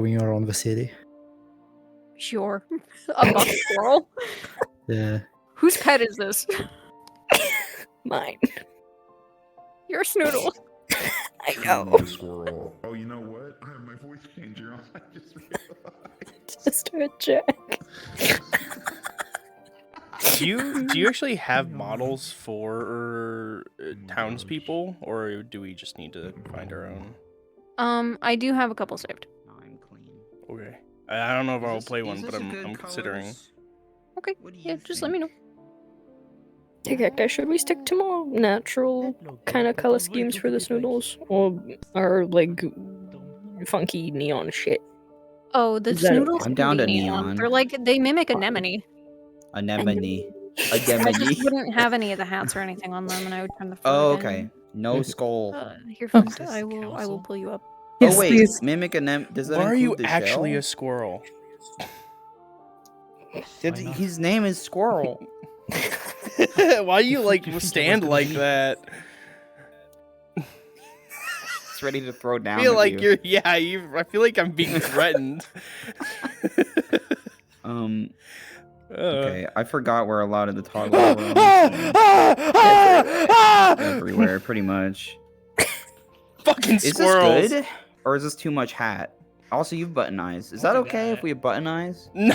Going around the city. Sure. A buck squirrel? Yeah. Whose pet is this? Mine. You're a Snoodle. I know. Squirrel. Oh, you know what? I have my voice changer on. I just realized. Just a Jack. Do you actually have models for townspeople, or do we just need to find our own? I do have a couple saved. I'm clean. Okay. I don't know if I'll play one, but I'm considering. Okay. Yeah, just let me know. Hey, guys, should we stick to more natural kind of color schemes for the Snoodles? Or like funky neon shit? Oh, the Is that Snoodles I'm can down be to neon. They're like, they mimic anemone. Anemone. I Anemone. just wouldn't have any of the hats or anything on them, and I would turn the fur Oh, in. okay. No skull. Here, friend, I will pull you up. Yes, oh wait, please. mimic anemone. Does that Why are you include the actually shell? a squirrel? His name is Squirrel. Why do you like stand like that? It's ready to throw down. I feel like you. I feel like I'm being threatened. Okay, I forgot where a lot of the toggles were. Everywhere, pretty much. Fucking Is squirrels. this good? Or is this too much hat? Also, you've button eyes. Is that okay if we have button eyes? No.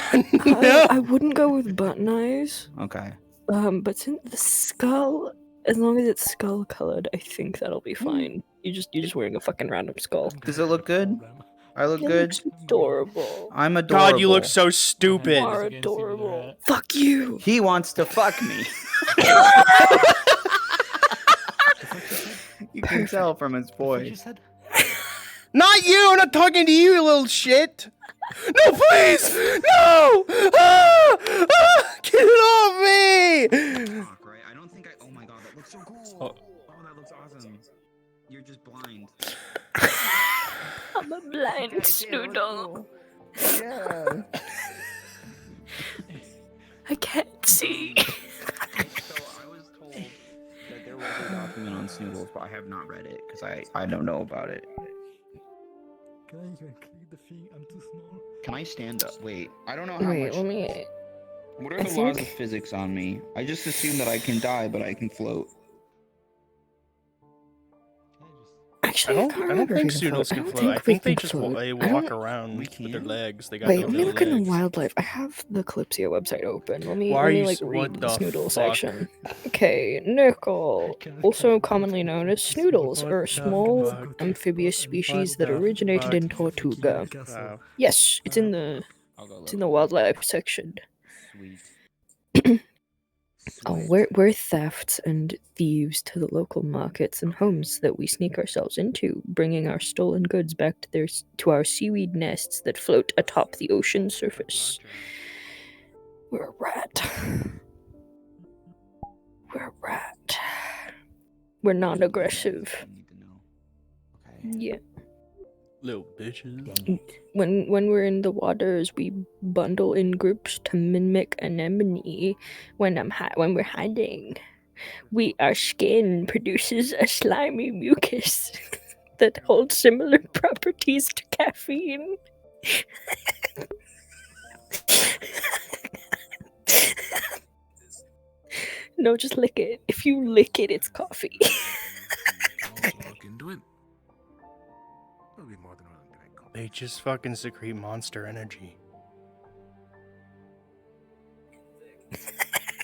I wouldn't go with button eyes. Okay. But since the skull, as long as it's skull colored, I think that'll be fine. You're just wearing a fucking random skull. Does it look good? I look It good. looks adorable. I'm adorable. God, you look so stupid. You are adorable. Fuck you. He wants to fuck me. You can tell from his voice. Not you! I'm not talking to you, you little shit! No, please! No! Get it off me! Right? I don't think I. Oh my god, that looks so cool. Oh, that looks awesome. You're just blind. I'm a blind Snoodle. Yeah. I can't see. So I was told that there was a document on Snoodles, but I have not read it because I don't know about it. Can I even click the thing? I'm too small. Can I stand up? Wait, I don't know how Wait, much. let me. What are I the laws of think- physics on me? I just assume that I can die, but I can float. Actually, I don't think Snoodles can float. I think they just float. walk around We with their can? legs. They got Wait, no let me look in the legs. wildlife. I have the Kalypsia website open. Let me Why are you like what read the the Snoodle fuck? section. Okay, nickel, also commonly known as Snoodles, are a small amphibious species that originated in Tortuga. Wow. Yes, it's in the wildlife section. Sweet. Oh, we're thefts and thieves to the local markets and homes that we sneak ourselves into, bringing our stolen goods back to our seaweed nests that float atop the ocean surface. We're a rat. We're a rat. We're non-aggressive. I need to know. Okay. Yeah. Little bitches. When we're in the waters, we bundle in groups to mimic anemone. When we're hiding, our skin produces a slimy mucus that holds similar properties to caffeine. No, just lick it. If you lick it, it's coffee. Look into it. It'll be more than willing to make coffee. They just fucking secrete monster energy.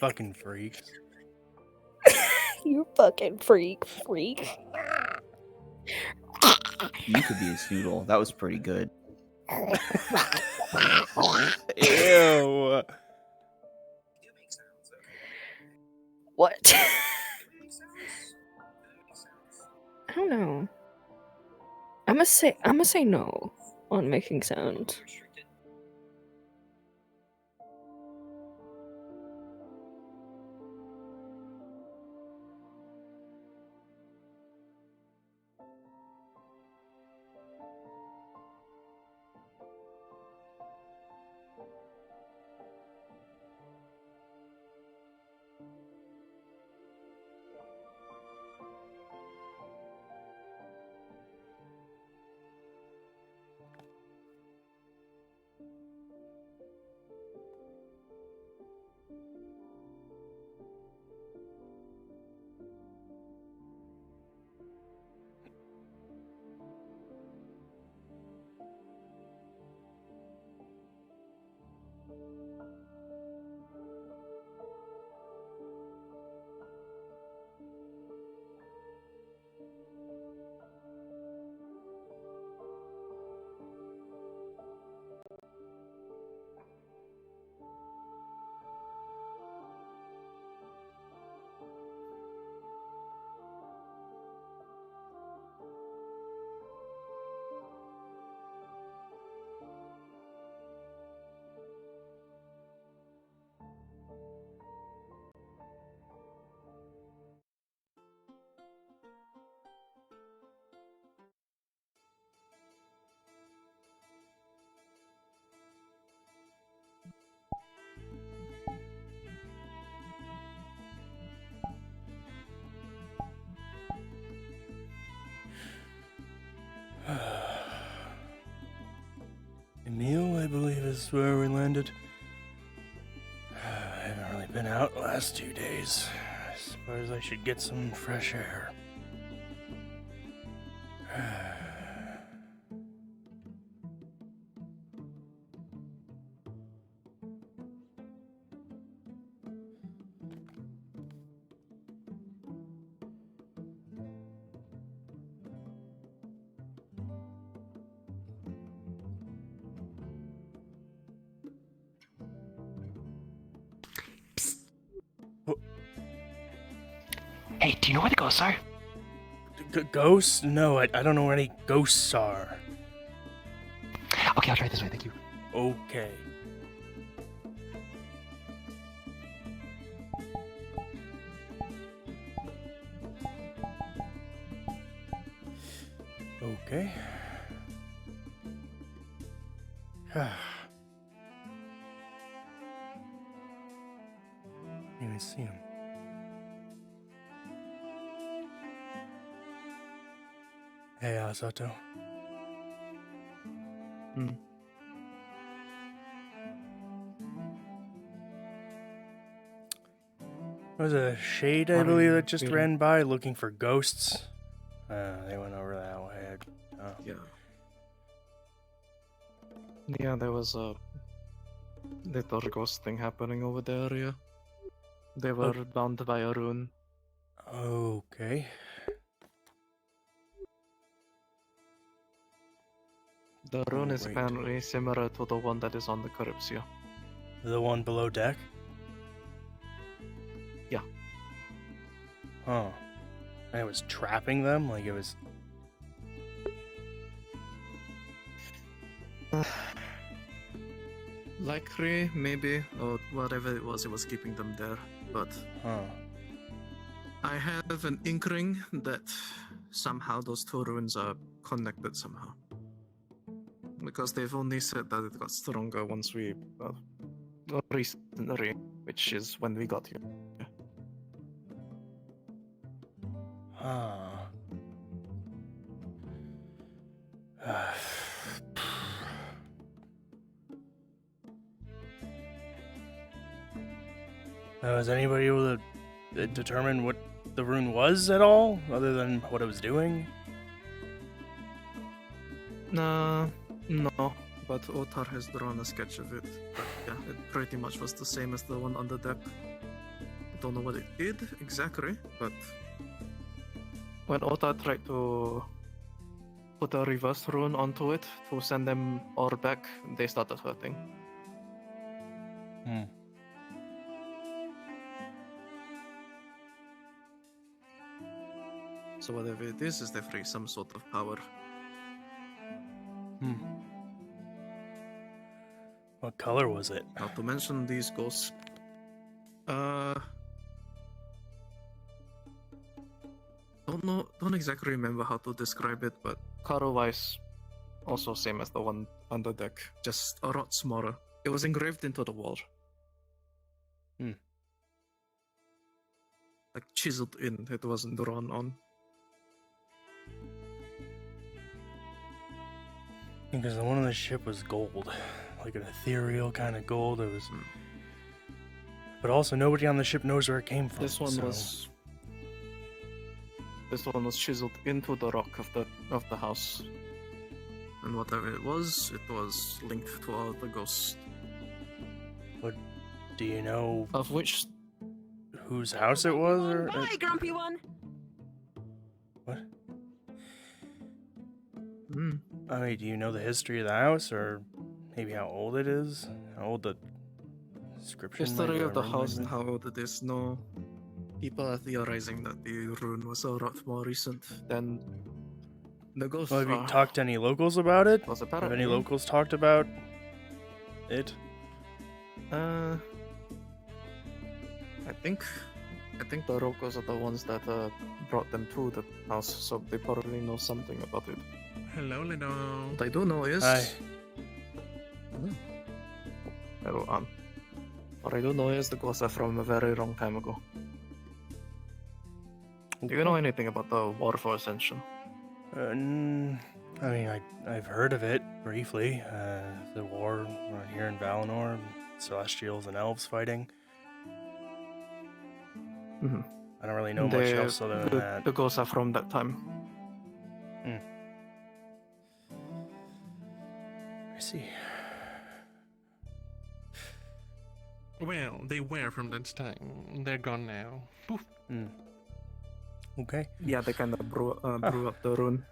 Fucking freaks. You fucking freak. You could be a Snoodle. That was pretty good. Ew. What? I don't know. I'm gonna say no on making sounds. Emil, I believe, is where we landed. I haven't really been out the last 2 days. I suppose I should get some fresh air. Hey, do you know where the ghosts are? Ghosts? No, I don't know where any ghosts are. Okay, I'll try this way, thank you. Okay. Okay. Can't even see him. Hey, Sato. There was a shade, I believe, that just ran by looking for ghosts. They went over that way. Yeah. Yeah, there was a little ghost thing happening over there, yeah. They were bound by a rune. Okay. The rune is apparently similar to the one that is on the Kalypsia. The one below deck? Yeah. Huh. And it was trapping them? Like it was... Likely, maybe, or whatever it was keeping them there, but... Huh. I have an inkling that somehow those two runes are connected somehow. Because they've only said that it got stronger once we recently, which is when we got here. Huh. Is anybody able to determine what the rune was at all, other than what it was doing? No, but Otar has drawn a sketch of it. But yeah, it pretty much was the same as the one on the deck. I don't know what it did exactly, but when Otar tried to put a reverse rune onto it to send them all back, they started hurting. So whatever it is definitely some sort of power. What color was it? Not to mention these ghosts. Don't exactly remember how to describe it, but color-wise, also same as the one on the deck, just a lot smaller. It was engraved into the wall. Like chiseled in, it wasn't drawn on. Because the one on the ship was gold, like an ethereal kind of gold. It was, but also nobody on the ship knows where it came from. This one was chiseled into the rock of the house, and whatever it was linked to all the ghosts. But do you know of which whose house it was, or? Bye, grumpy one. What? I mean, do you know the history of the house, or maybe how old it is? How old the description? History of the house and how old it is? No. People are theorizing that the rune was a lot more recent than the ghost. Well, have you talked to any locals about it? Have any locals talked about it? I think the locals are the ones that brought them to the house, so they probably know something about it. Hello, Leto. What I do know is... Hi. Hello, What I do know is the ghosts are from a very long time ago. Do you know anything about the War for Ascension? I mean, I've heard of it. briefly. The war here in Valinor, Celestials and Elves fighting. Mhm. I don't really know much else other than that. The ghosts are from that time. I see. Well, they were from that time. They're gone now. Poof. Okay. Yeah, they kind of brew up the rune.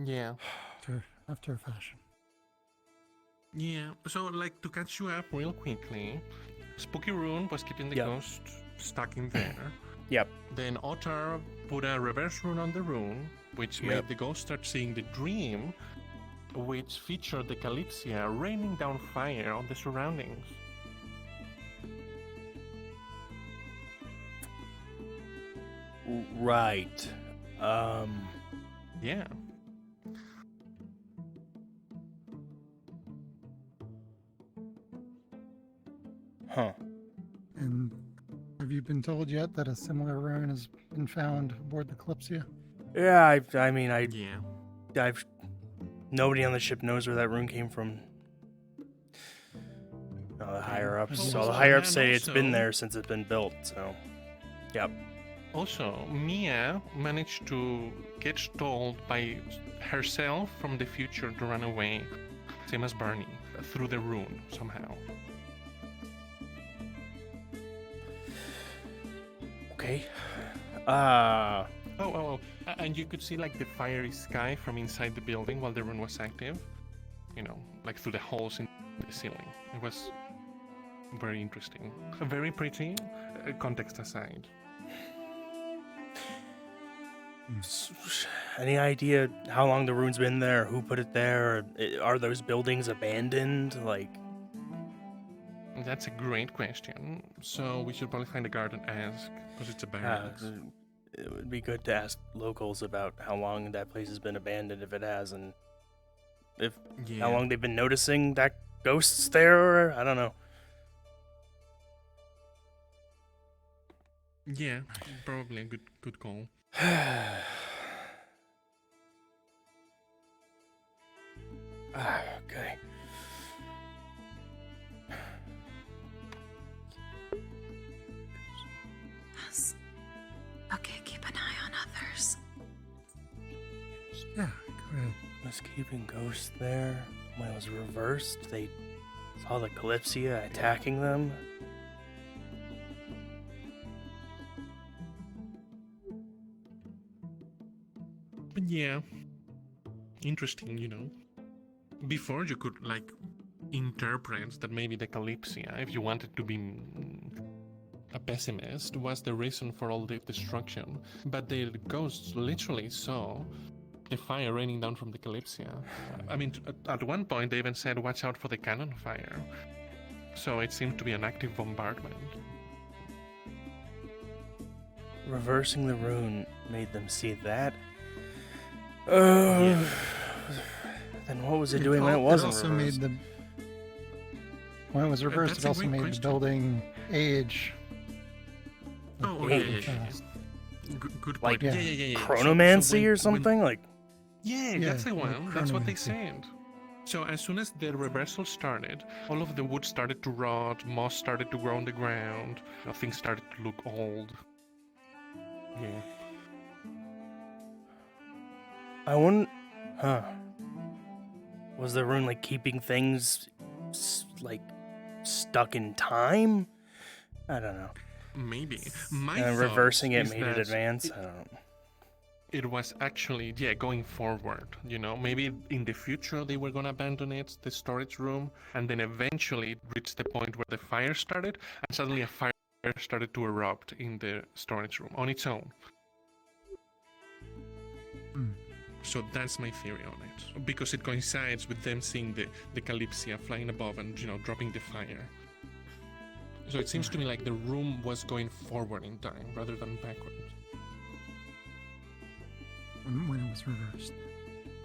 Yeah. After a fashion. Yeah. So, like, to catch you up real quickly, Spooky Rune was keeping the ghost stuck in there. Yep. Then Otar put a reverse rune on the rune, which made the ghost start seeing the dream, which featured the Kalypsia raining down fire on the surroundings. Right. Yeah. Huh. And have you been told yet that a similar rune has been found aboard the Kalypsia? Yeah, I've nobody on the ship knows where that rune came from. The higher ups. Well, So the higher ups and say it's been also- there since it's been built. So, yep. Also, Mia managed to get stalled by herself from the future to run away, same as Barney, through the rune somehow. Okay. And you could see like the fiery sky from inside the building while the rune was active. You know, like through the holes in the ceiling. It was very interesting. Very pretty, context aside. Any idea how long the rune's been there? Who put it there? Are those buildings abandoned? Like, That's a great question. So we should probably find a guard and ask, because it's a barracks. it would be good to ask locals about how long that place has been abandoned, if it has, and if how long they've been noticing that ghosts there. I don't know. Yeah, probably a good call. Okay. Yes. Okay, keep an eye on others. Yeah, go ahead. Was keeping ghosts there when it was reversed. They saw the Kalypsia attacking them. But yeah, interesting, you know. Before you could like interpret that maybe the Kalypsia, if you wanted to be a pessimist, was the reason for all the destruction. But the ghosts literally saw the fire raining down from the Kalypsia. I mean, at one point they even said, "Watch out for the cannon fire." So it seemed to be an active bombardment. Reversing the rune made them see that. Then what was it doing when it wasn't also reversed? When it was reversed, That's it a also great made question. the building age. Oh, age yeah. fast. Good Like point. Yeah. chronomancy or something? Like, Yeah, Yeah, that's the like one. That's what they chronomancy. said. So as soon as the reversal started, all of the wood started to rot, moss started to grow on the ground, things started to look old. Yeah. I wouldn't. Huh. Was the rune like keeping things like stuck in time? I don't know. Maybe. My And thought reversing it is made it that advance. I don't know. It was actually, going forward, you know, maybe in the future they were going to abandon it, the storage room, and then eventually it reached the point where the fire started, and suddenly a fire started to erupt in the storage room on its own. So that's my theory on it, because it coincides with them seeing the Kalypsia flying above and, you know, dropping the fire. So it seems to me like the room was going forward in time rather than backwards. When it was reversed.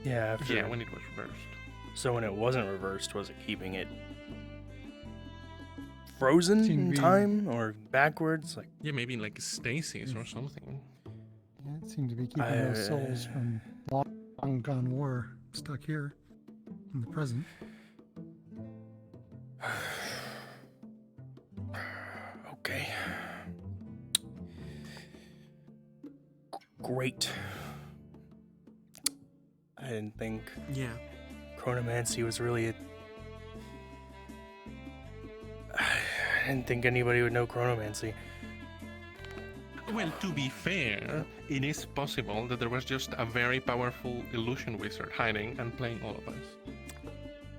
Yeah, after. Yeah, when it was reversed. So when it wasn't reversed, was it keeping it frozen Seemed in to be- time or backwards? Like, Yeah, maybe like stasis or something. Yeah, it seem to be keeping those souls from long gone war stuck here in the present. Okay. Great. I didn't think chronomancy was really I didn't think anybody would know chronomancy. Well, to be fair, it is possible that there was just a very powerful illusion wizard hiding and playing all of us.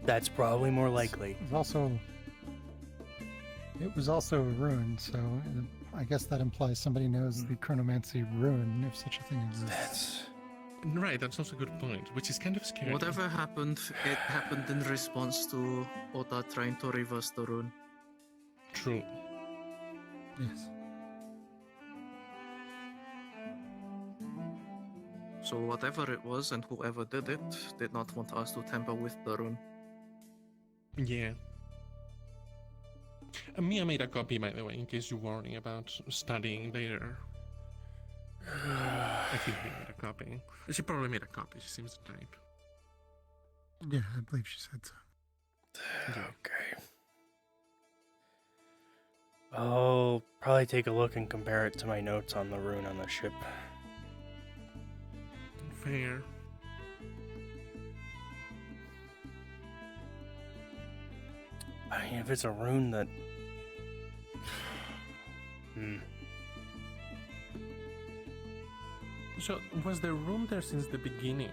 That's probably more likely. It was also a rune, so I guess that implies somebody knows the chronomancy rune, if such a thing exists. Right, that's also a good point, which is kind of scary. Whatever happened, it happened in response to Ota trying to reverse the rune. True. Yes. So whatever it was and whoever did it did not want us to tamper with the rune. Yeah. Mia made a copy, by the way, in case you're worrying about studying later. I think Mia made a copy. She probably made a copy. She seems the type. Yeah, I believe she said so. Okay. I'll probably take a look and compare it to my notes on the rune on the ship. Fair. I mean, if it's a rune that... So, was the room there since the beginning?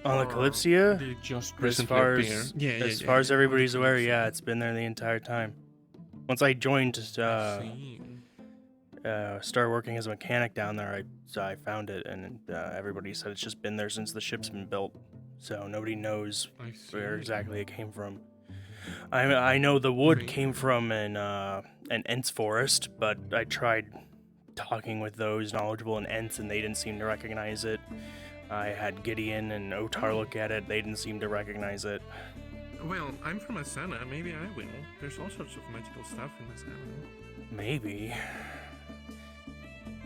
On the Kalypsia? Did it just as recently far appear? as, as far as everybody's aware, yeah, it's been there the entire time. Once I joined, started working as a mechanic down there, I found it, and everybody said it's just been there since the ship's been built. So nobody knows where exactly it came from. I know the wood came from an Ents forest, but I tried talking with those knowledgeable in Ents, and they didn't seem to recognize it. I had Gideon and Otar look at it, they didn't seem to recognize it. Well, I'm from Asana, maybe I will. There's all sorts of magical stuff in Asana. Maybe.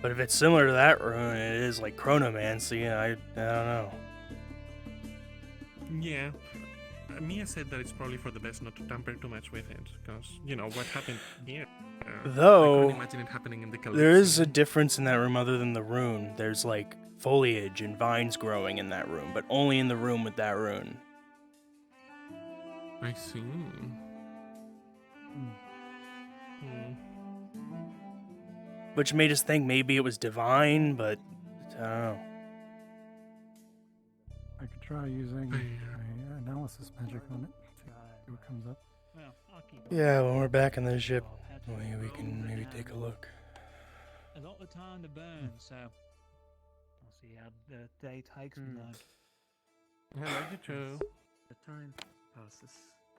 But if it's similar to that rune, it is like chronomancy, I don't know. Yeah. Mia said that it's probably for the best not to tamper too much with it, because, you know, what happened here. Though, I couldn't imagine it happening in the Kalypsia. there is a difference in that room other than the rune. There's like foliage and vines growing in that room, but only in the room with that rune. I see. Which made us think maybe it was divine, but I don't know. I could try using my analysis magic on it. See what comes up. Yeah, when we're back in the ship, we can maybe take a look. A lot of time to burn, so I'll see how the day takes me now. Hello, you too. The time passes,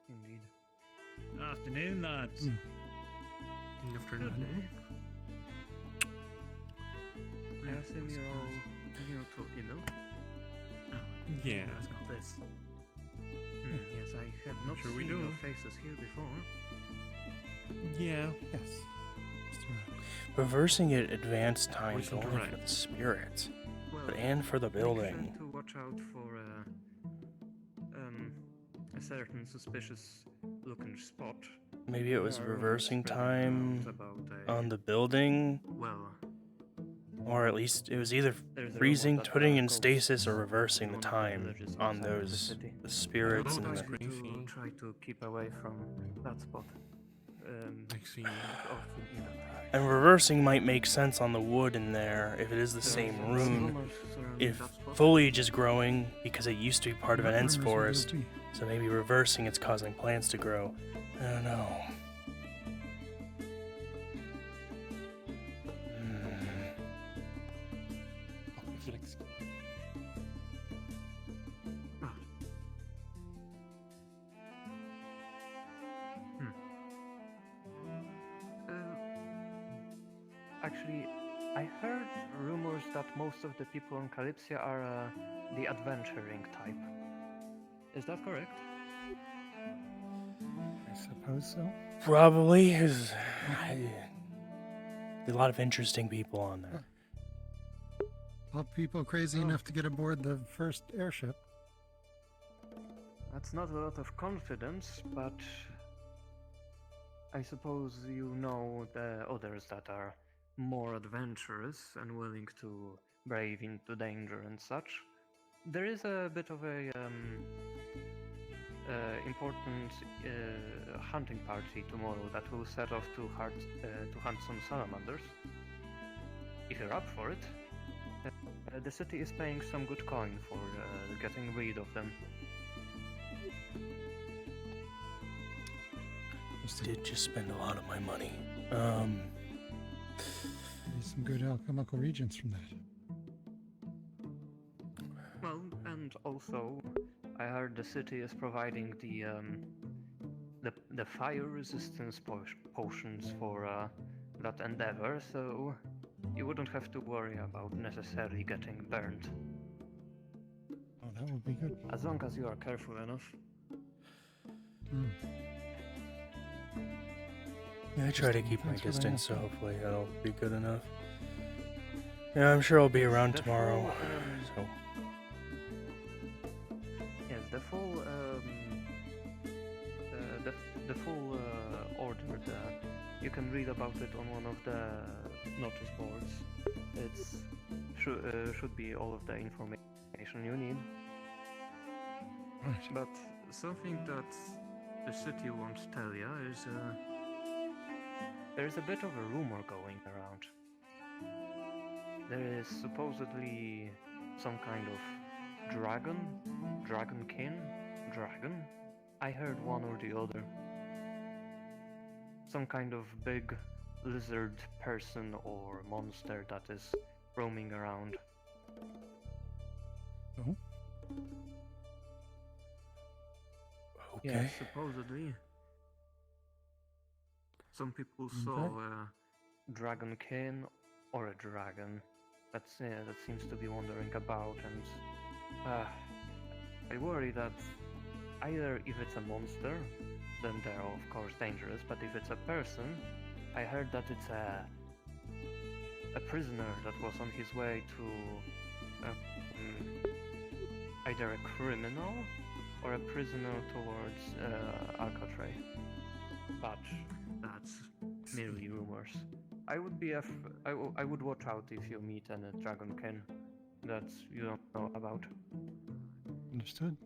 indeed. Afternoon, lads. Afternoon. I assume you're all new to Ilo? Yeah. I've got this. Yes, I have not seen your faces here before. Yeah. Yes. Reversing it advanced times only for the spirits, and for the building. To watch out for a certain suspicious looking spot. Maybe it was reversing time on the building. Well, or at least it was either freezing, putting in stasis, or reversing the time on those the spirits. And try to keep away from that spot. And reversing might make sense on the wood in there if it is the same rune. If foliage is growing because it used to be part of an Ents forest, so maybe reversing it's causing plants to grow. I don't know. Actually, I heard rumors that most of the people in Kalypsia are the adventuring type. Is that correct? I suppose so. Probably. There's a lot of interesting people on there. people crazy enough to get aboard the first airship. That's not a lot of confidence, but I suppose you know the others that are more adventurous and willing to brave into danger and such. There is a bit of a important hunting party tomorrow that will set off to hunt some salamanders. If you're up for it, the city is paying some good coin for getting rid of them. Did just spend a lot of my money. Maybe some good alchemical reagents from that. Well, and also, I heard the city is providing the fire resistance potions for that endeavor, so you wouldn't have to worry about necessarily getting burned. Oh, that would be good. As long as you are careful enough. Yeah, I try to keep my distance, so hopefully that'll be good enough. Yeah, I'm sure I'll be around tomorrow, so... Yes, the full order, you can read about it on one of the notice boards. It's should be all of the information you need. Right. But something that the city won't tell you is there's a bit of a rumor going around. There is supposedly some kind of dragon? I heard one or the other. Some kind of big lizard person or monster that is roaming around. Oh? Okay. Yeah, supposedly. Some people saw a dragon king or a dragon. That seems to be wandering about, and I worry that either if it's a monster, then they're of course dangerous, but if it's a person, I heard that it's a prisoner that was on his way to either a criminal or a prisoner towards Alcatraz. But that's merely rumors. I would be I would watch out if you meet any dragonkin that you don't know about. Understood.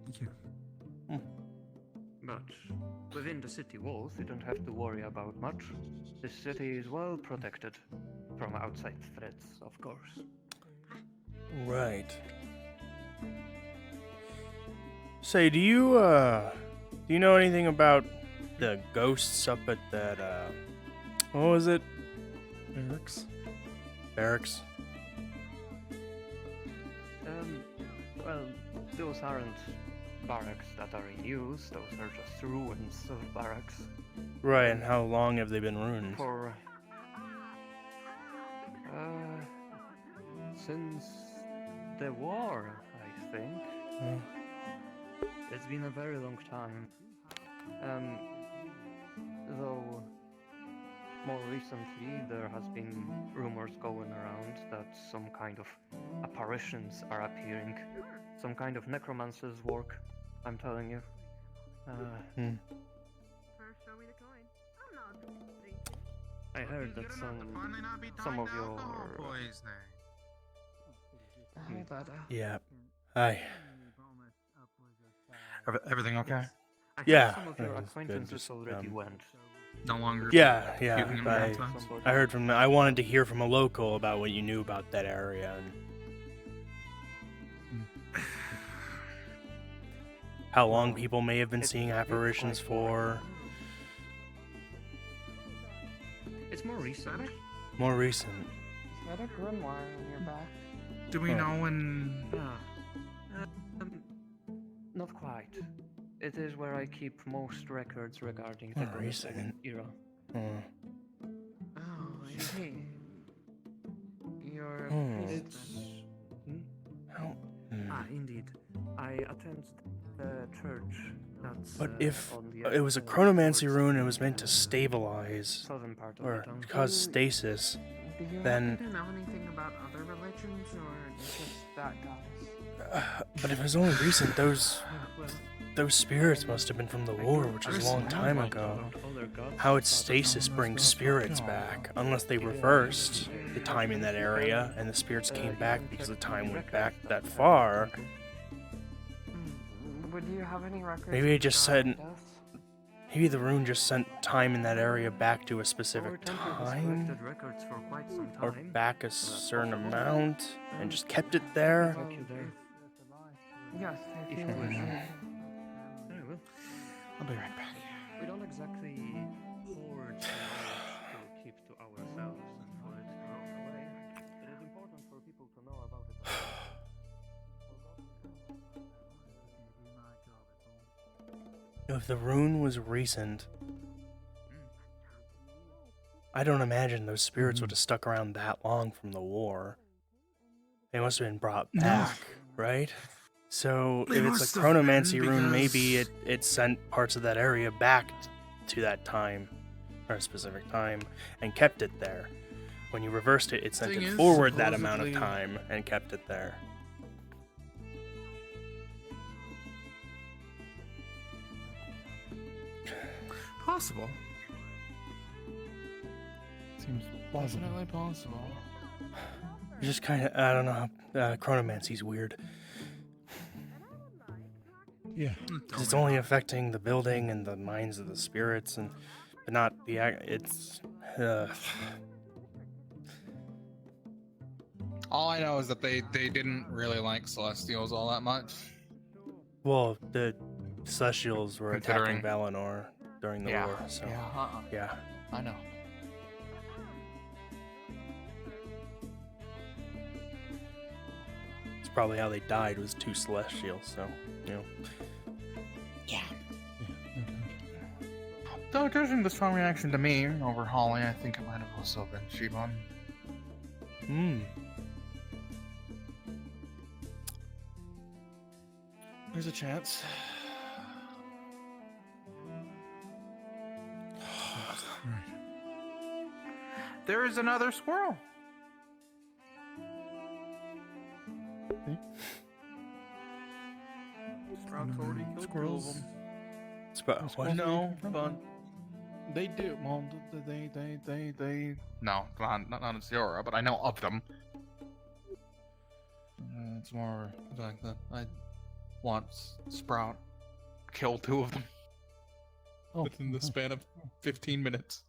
Thank you. But within the city walls, you don't have to worry about much. The city is well protected from outside threats, of course. Right. Say, do you know anything about the ghosts up at that, what was it? Barracks? Well, those aren't barracks that are in use, those are just ruins of barracks. Right, and how long have they been ruined? For, since the war, I think. It's been a very long time. Though more recently there has been rumors going around that some kind of apparitions are appearing. Some kind of necromancer's work, I'm telling you. I heard that some of your... Yeah. Hi. Everything okay? Yeah. Some of your acquaintances already went. No longer. Yeah. puking in the I mountains? heard from. I wanted to hear from a local about what you knew about that area and how long people may have been seeing apparitions for. It's more recent. More recent. Is that a grimoire on your back? Do we know when? Not quite. It is where I keep most records regarding the recent era. Oh, I see. You're It's... indeed. I attend the church that's But if on the it was a chronomancy rune, it was meant to stabilize southern part of or the town. cause stasis. Do you then. happen to know anything about other religions, or just that goddess? But if it was only recent, those spirits must have been from the war, which was a long time ago. How would stasis bring spirits back? Unless they reversed the time in that area, and the spirits came back because the time went back that far. Would you have any records? Maybe it just sent. Maybe the rune just sent time in that area back to a specific time, or back a certain amount, and just kept it there. Yes, if you wish. I'll be right back. We don't exactly hoard to keep to ourselves and for it to go away. It is important for people to know about it. If the rune was recent, I don't imagine those spirits would have stuck around that long from the war. They must have been brought back, right? So if it's a chronomancy rune, maybe it sent parts of that area back to that time, or a specific time, and kept it there. When you reversed it, it sent it forward that amount of time and kept it there. Possible. Seems plausible. Definitely possible. Just kind of, I don't know, chronomancy's weird. Yeah. 'Cause it's only affecting the building and the minds of the spirits, but not the it's. All I know is that they didn't really like Celestials all that much. Well, the Celestials were attacking Considering- Valinor during the war, so yeah. I know. It's probably how they died, was 2 Celestials, so, you know. Yeah. Though judging the strong reaction to me over Holly, I think it might have also been Shivan. There's a chance. There is another squirrel. Sprout's already killed Squirrels. What? No, but they do. Well, they. No, not in Sierra, but I know of them. It's more like that. I want Sprout kill 2 of them within the span of 15 minutes.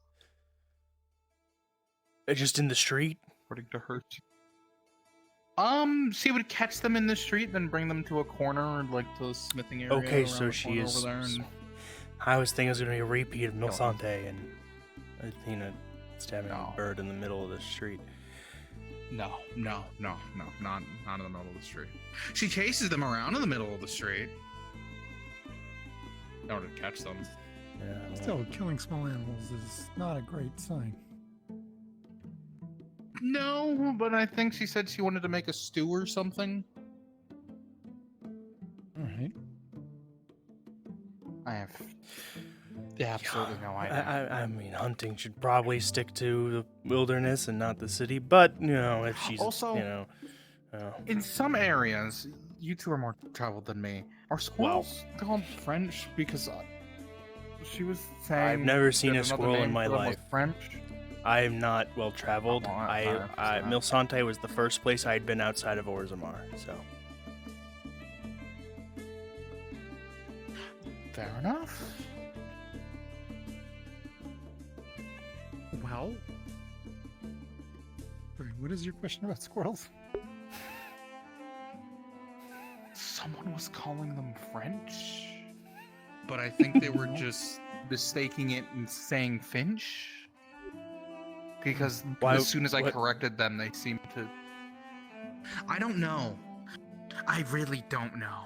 Just in the street? According to her. She would catch them in the street, then bring them to a corner, like to the smithing area. Okay, around so the she corner is. over there, and I was thinking it was going to be a repeat of Milsante and Athena stabbing a bird in the middle of the street. No, not in the middle of the street. She chases them around in the middle of the street in order to catch them. Yeah. Still, killing small animals is not a great sign. No, but I think she said she wanted to make a stew or something. Alright. I have absolutely no idea. I mean, hunting should probably stick to the wilderness and not the city, but, you know, if she's, Also, you know... in some areas, you 2 are more traveled than me. Are squirrels called French? Because she was saying... I've never seen that a another squirrel in name my for them was life. French. I am not well traveled. I Milsante was the first place I'd been outside of Orzammar, so. Fair enough. Well, sorry, what is your question about squirrels? Someone was calling them French, but I think they were just mistaking it and saying Finch. Because as soon as I corrected them, they seemed to... I don't know. I really don't know.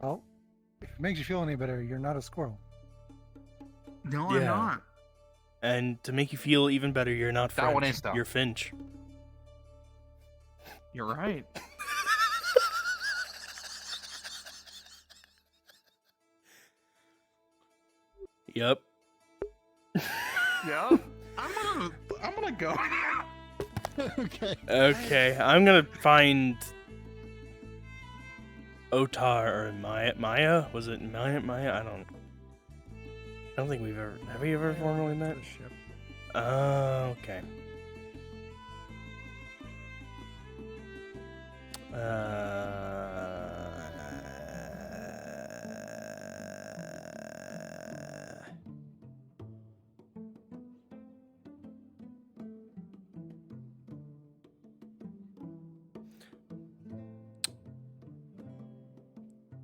Well, if it makes you feel any better, you're not a squirrel. No, I'm not. And to make you feel even better, you're not French. That one is, though. You're Finch. You're right. Yep. Yeah. I'm gonna go. Okay. Okay, I'm gonna find Otar or Maya. Was it Maya? I don't think we've ever. Have we ever formally met? Okay.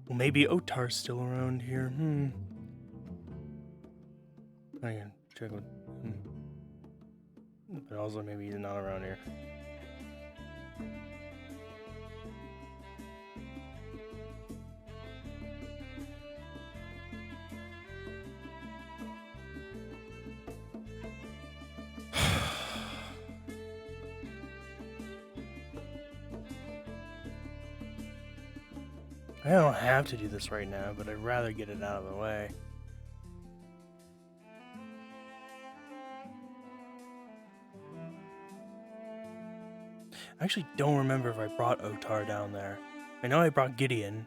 Well, maybe Otar's still around here. I can check with him. But also maybe he's not around here. I don't have to do this right now, but I'd rather get it out of the way. I actually don't remember if I brought Otar down there. I know I brought Gideon.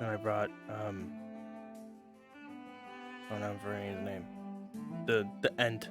And I brought, oh, now I'm forgetting his name. The Ent.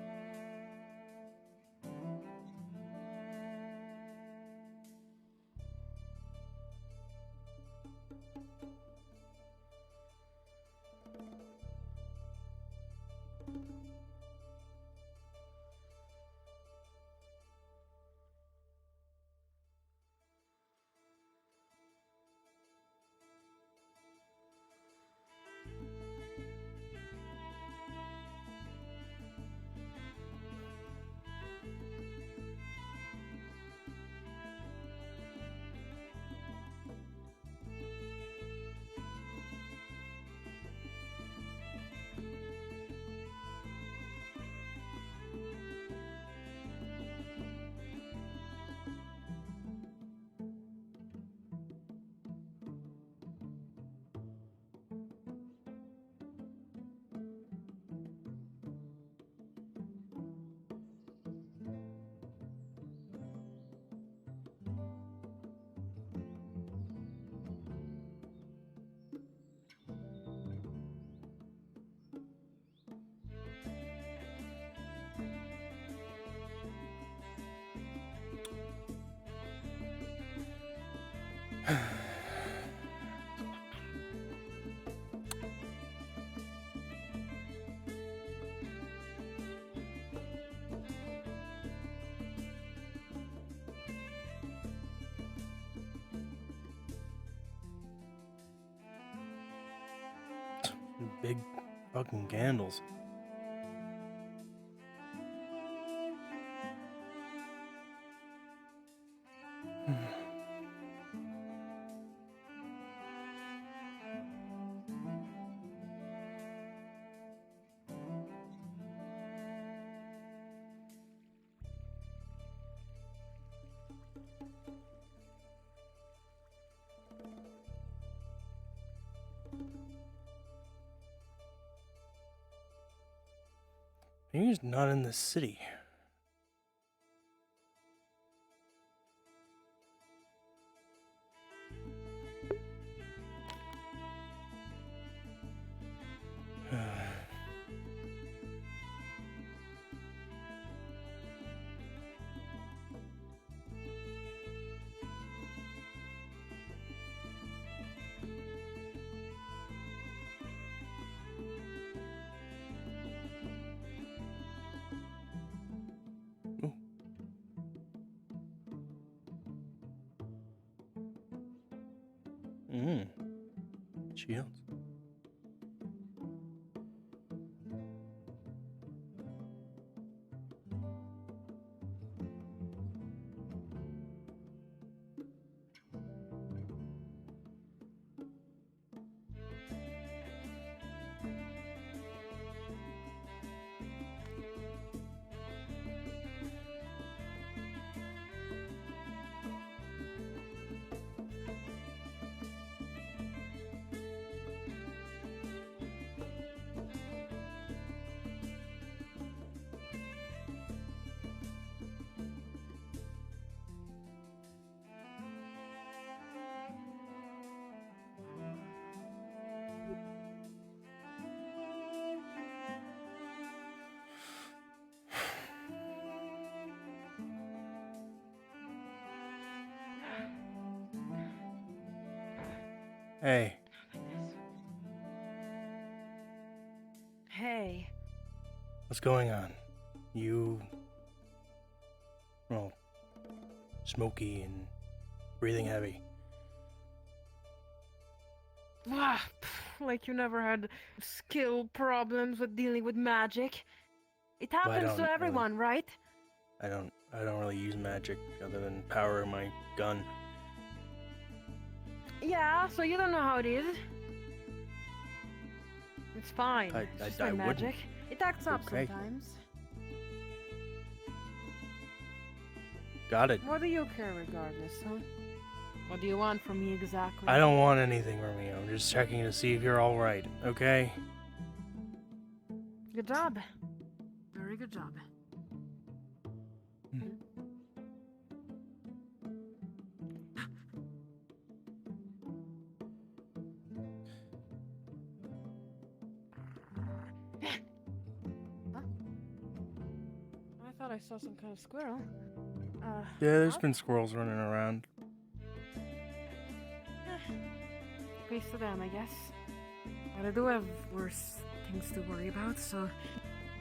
Big fucking candles. Maybe he's not in the city. Shields. Hey. Hey. What's going on? Well, smoky and breathing heavy. Like you never had skill problems with dealing with magic. It Well, I happens don't to everyone, right? I don't really use magic other than powering my gun. Yeah, so you don't know how it is. It's fine. It's just like magic. wouldn't. It acts up Okay. sometimes. Got it. What do you care regardless, huh? What do you want from me exactly? I don't want anything from you. I'm just checking to see if you're all right. Okay? Good job. Very good job. Huh? I thought I saw some kind of squirrel. Yeah, there's been squirrels running around. Peace to them, I guess. But I do have worse things to worry about, so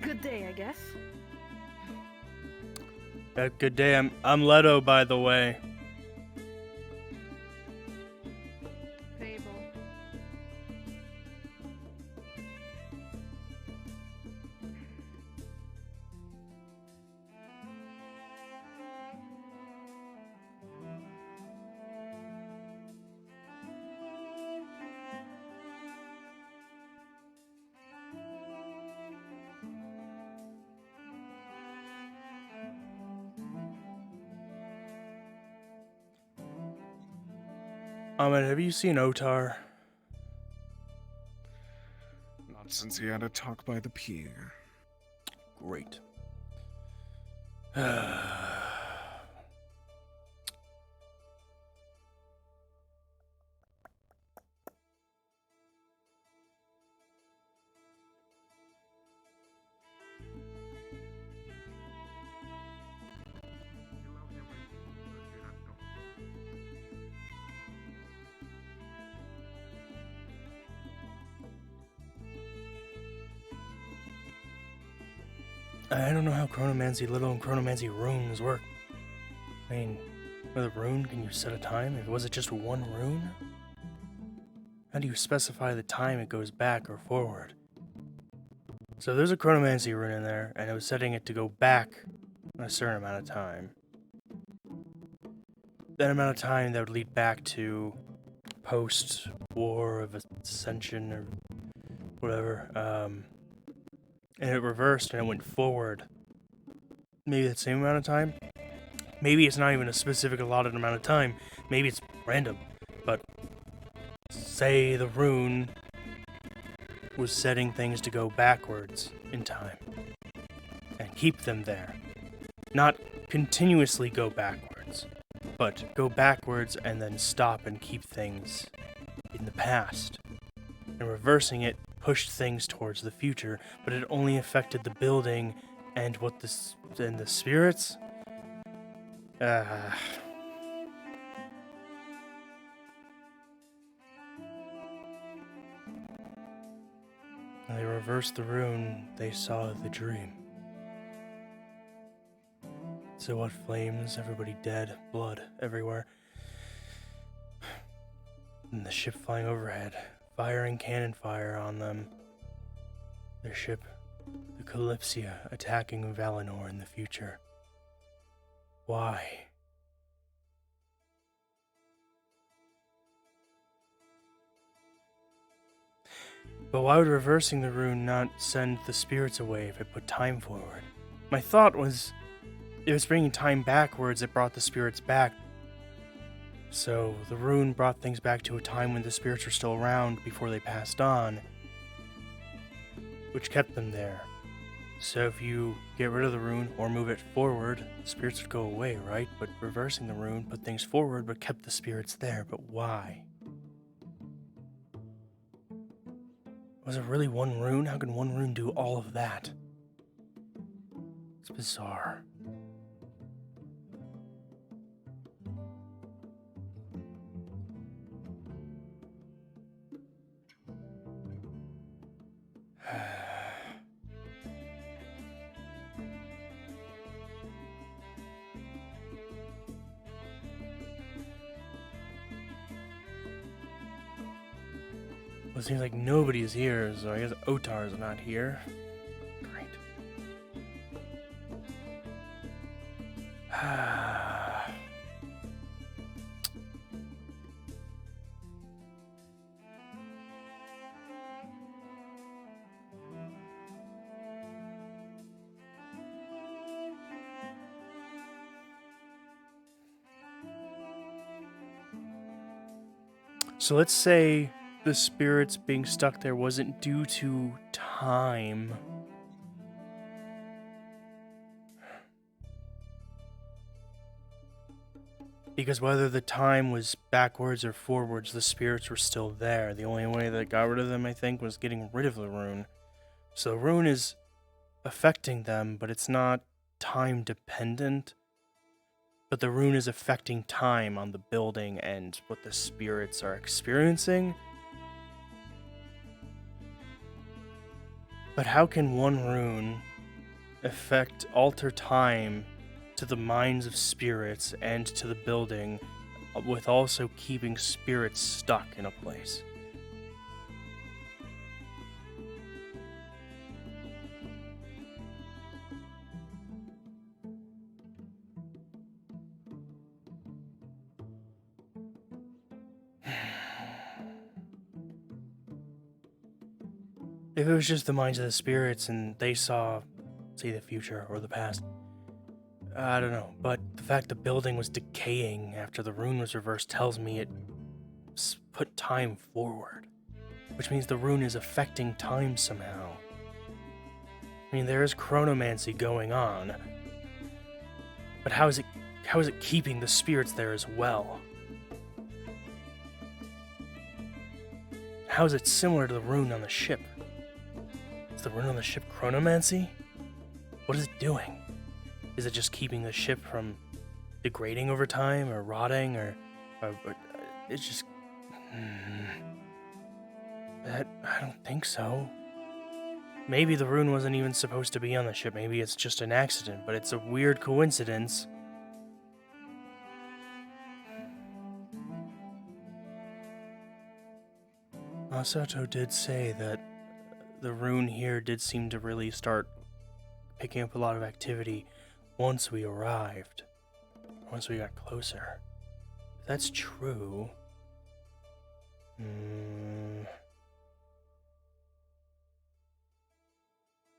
good day, I guess. Good day. I'm Leto, by the way. Fable. Ahmed, have you seen Otar? Not since he had a talk by the pier. Great. I don't know how chronomancy little and chronomancy runes work. I mean, with a rune, can you set a time? Was it just one rune? How do you specify the time it goes back or forward? So there's a chronomancy rune in there, and it was setting it to go back a certain amount of time. That amount of time that would lead back to post-war of ascension or whatever. And it reversed and it went forward. Maybe that same amount of time? Maybe it's not even a specific allotted amount of time. Maybe it's random. But say the rune was setting things to go backwards in time and keep them there. Not continuously go backwards, but go backwards and then stop and keep things in the past. And reversing it pushed things towards the future, but it only affected the building and the spirits. They reversed the rune, they saw the dream. So what flames, everybody dead, blood everywhere. And the ship flying overhead, firing cannon fire on them. Their ship, the Kalypsia, attacking Valinor in the future. Why? But why would reversing the rune not send the spirits away if it put time forward? My thought was, it was bringing time backwards, it brought the spirits back. So the rune brought things back to a time when the spirits were still around before they passed on, which kept them there. So if you get rid of the rune or move it forward, the spirits would go away, right? But reversing the rune put things forward but kept the spirits there. But why? Was it really one rune? How can one rune do all of that? It's bizarre. Well, it seems like nobody's here, so I guess Otar's not here. Great. So let's say the spirits being stuck there wasn't due to time. Because whether the time was backwards or forwards, the spirits were still there. The only way that got rid of them, I think, was getting rid of the rune. So the rune is affecting them, but it's not time dependent. But the rune is affecting time on the building and what the spirits are experiencing. But how can one rune alter time to the minds of spirits and to the building, with also keeping spirits stuck in a place? If it was just the minds of the spirits and they saw, say, the future or the past, I don't know. But the fact the building was decaying after the rune was reversed tells me it put time forward, which means the rune is affecting time somehow. I mean, there is chronomancy going on, but how is it keeping the spirits there as well? How is it similar to the rune on the ship? Is the rune on the ship chronomancy? What is it doing? Is it just keeping the ship from degrading over time, or rotting, or it's just... I don't think so. Maybe the rune wasn't even supposed to be on the ship. Maybe it's just an accident, but it's a weird coincidence. Masato did say that the rune here did seem to really start picking up a lot of activity once we arrived, once we got closer. If that's true,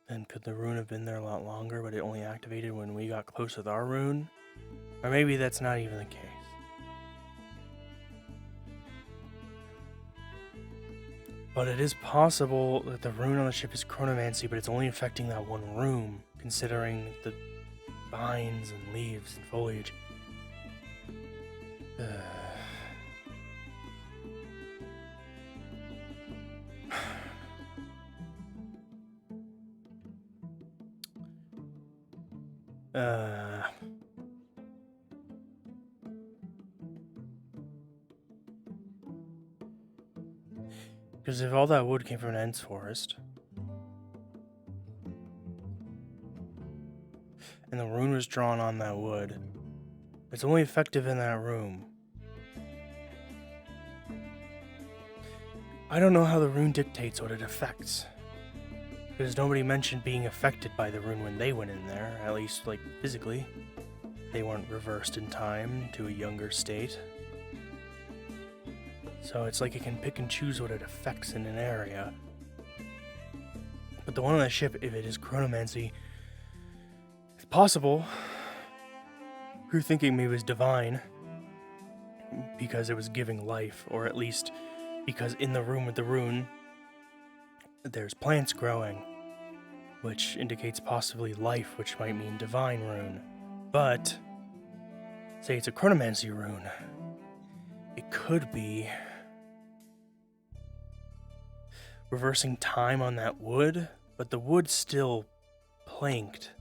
then could the rune have been there a lot longer, but it only activated when we got close with our rune? Or maybe that's not even the case. But it is possible that the rune on the ship is chronomancy, but it's only affecting that one room, considering the vines and leaves and foliage. Because if all that wood came from an Ents forest, and the rune was drawn on that wood, it's only effective in that room. I don't know how the rune dictates what it affects, because nobody mentioned being affected by the rune when they went in there, at least, like, physically. They weren't reversed in time to a younger state. So it's like it can pick and choose what it affects in an area. But the one on the ship, if it is chronomancy, it's possible. You're thinking maybe it was divine, because it was giving life, or at least because in the room with the rune, there's plants growing, which indicates possibly life, which might mean divine rune. But, say it's a chronomancy rune, it could be reversing time on that wood, but the wood's still planked.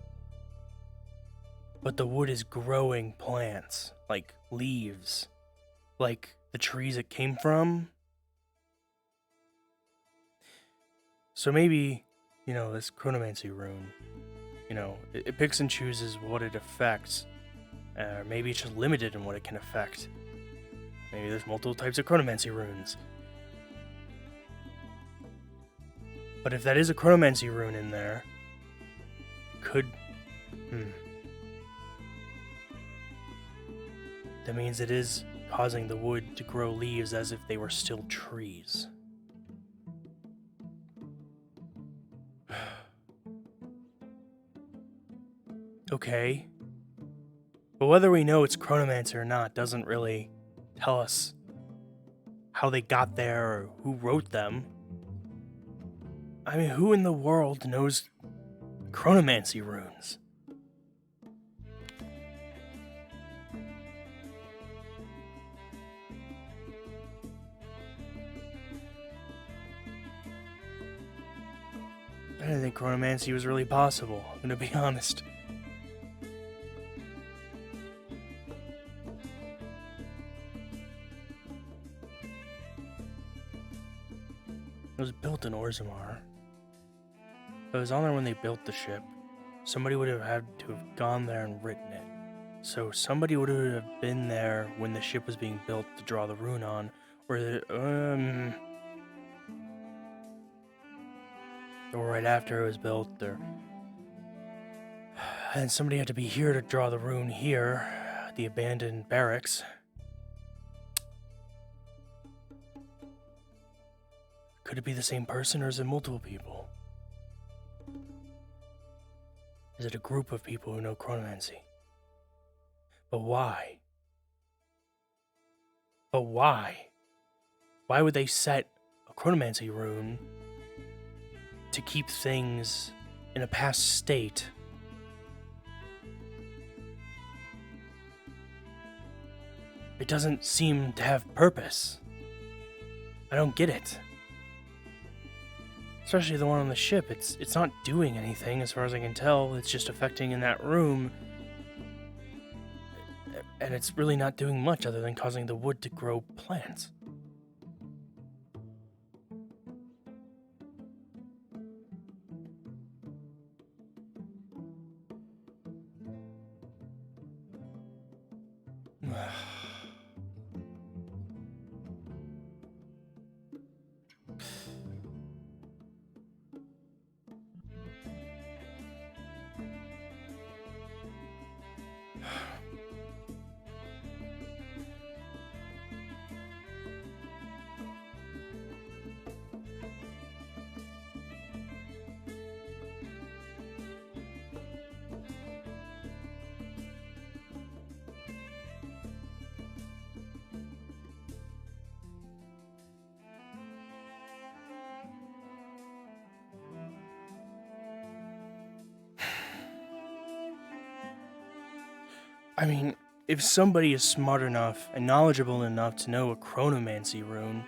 But the wood is growing plants, like leaves, like the trees it came from. So maybe, this chronomancy rune, it picks and chooses what it affects. Maybe it's just limited in what it can affect. Maybe there's multiple types of chronomancy runes. But if that is a chronomancy rune in there, could... That means it is causing the wood to grow leaves as if they were still trees. Okay. But whether we know it's chronomancy or not doesn't really tell us how they got there or who wrote them. I mean, who in the world knows chronomancy runes? I didn't think chronomancy was really possible, I'm gonna be honest. It was built in Orzammar. It was on there when they built the ship. Somebody would have had to have gone there and written it. So somebody would have been there when the ship was being built to draw the rune on, or right after it was built, and somebody had to be here to draw the rune here, the abandoned barracks. Could it be the same person, or is it multiple people? Is it a group of people who know chronomancy? But why? But why? Why would they set a chronomancy rune to keep things in a past state? It doesn't seem to have purpose. I don't get it. Especially the one on the ship, it's not doing anything as far as I can tell. It's just affecting in that room. And it's really not doing much other than causing the wood to grow plants. I mean, if somebody is smart enough and knowledgeable enough to know a chronomancy rune,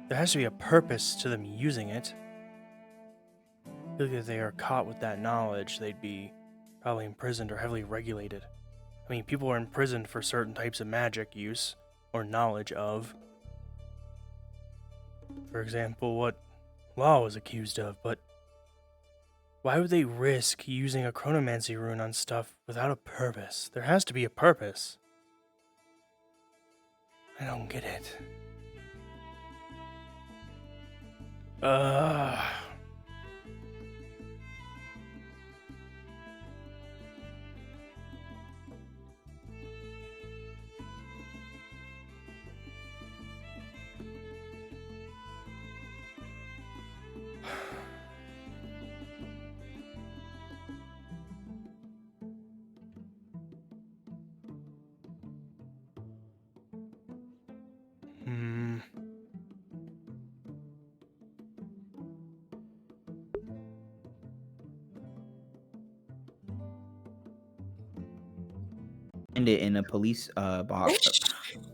there has to be a purpose to them using it. I feel like if they are caught with that knowledge, they'd be probably imprisoned or heavily regulated. I mean, people are imprisoned for certain types of magic use or knowledge of. For example, what Law was accused of, but why would they risk using a chronomancy rune on stuff without a purpose? There has to be a purpose. I don't get it. Find it in a police box.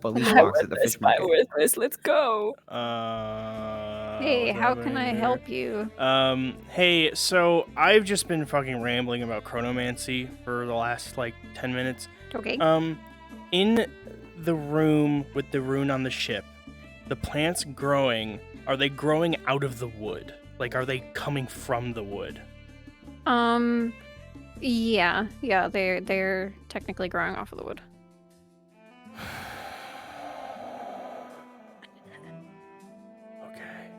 Police Hi, box at the worthless, fish my market. worthless, let's go. Hey, what's how can I happening help you? here? Hey, so I've just been fucking rambling about chronomancy for the last, 10 minutes. Okay. In the room with the rune on the ship, the plants growing, are they growing out of the wood? Like, are they coming from the wood? Yeah, they're technically growing off of the wood. Okay.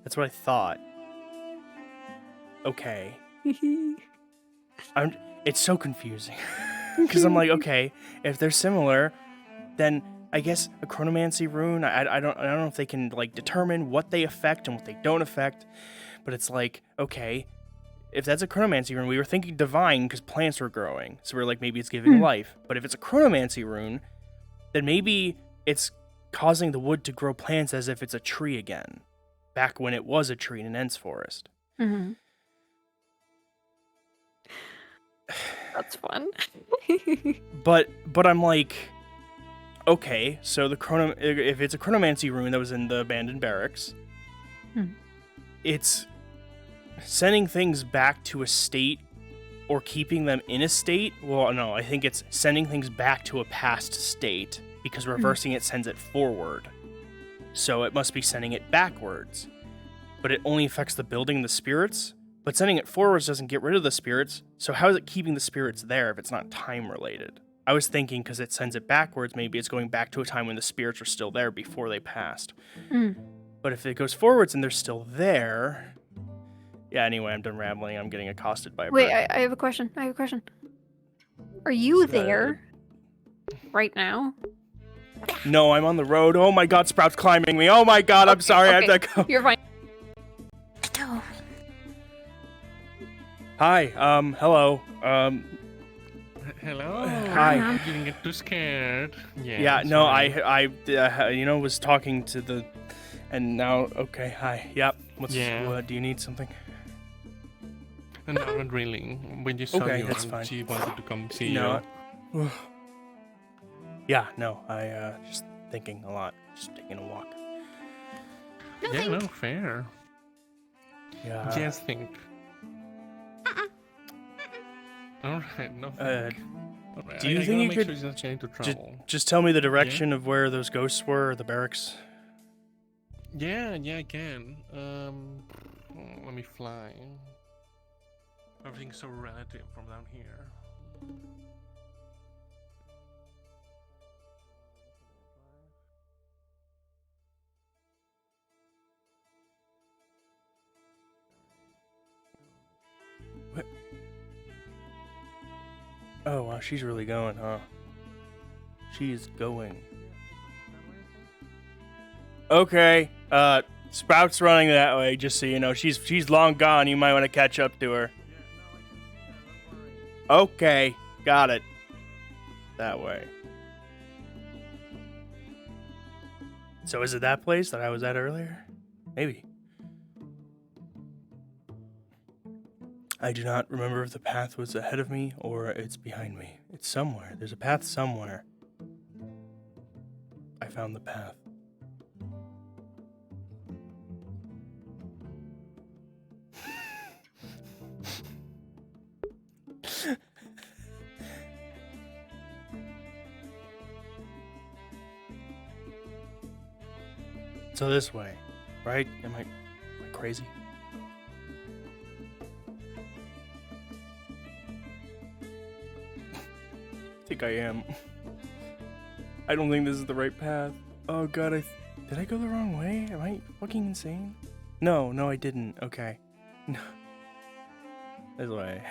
That's what I thought. okay. It's so confusing. Because I'm like, okay, if they're similar, then I guess a chronomancy rune, I don't know if they can like determine what they affect and what they don't affect, but it's like, okay, if that's a chronomancy rune, we were thinking divine because plants were growing, so we're like, maybe it's giving life. But if it's a chronomancy rune, then maybe it's causing the wood to grow plants as if it's a tree again, back when it was a tree in an Ents forest. Mm-hmm. That's fun. But I'm like, okay, so if it's a chronomancy rune that was in the abandoned barracks, it's sending things back to a state or keeping them in a state. Well, no, I think it's sending things back to a past state because reversing it sends it forward. So it must be sending it backwards. But it only affects the building and the spirits. But sending it forwards doesn't get rid of the spirits, so how is it keeping the spirits there if it's not time-related? I was thinking because it sends it backwards, maybe it's going back to a time when the spirits were still there before they passed. But if it goes forwards and they're still there... Yeah, anyway, I'm done rambling. I'm getting accosted by a Wait, bird. I have a question. Are you there right now? No, I'm on the road. Oh my god, Sprout's climbing me. Oh my god, I'm sorry. I have to go. You're fine. Hi, hello. Hello. Hi. You didn't get too scared. Yeah, no, I was talking to the, and now, okay, hi. Yep. What, do you need something? Not really. When you saw you, that's fine. she wanted to come see No. you. Yeah, no, I just thinking a lot, just taking a walk. Yeah, no, fair. Yeah. Just think. Alright, no. Alright, Do you I think you make could sure he's not getting into trouble. just tell me the direction of where those ghosts were, or the barracks? Yeah, I can. Let me fly. Everything's so relative from down here. What? Oh, wow, she's really going, huh? She's going. Okay, Sprout's running that way, just so you know. She's long gone. You might want to catch up to her. Okay, got it. That way. So is it that place that I was at earlier? Maybe. I do not remember if the path was ahead of me or it's behind me. It's somewhere. There's a path somewhere. I found the path. So this way, right? Am I crazy? I think I am. I don't think this is the right path. Oh god, did I go the wrong way? Am I fucking insane? No, I didn't. Okay. No. This way.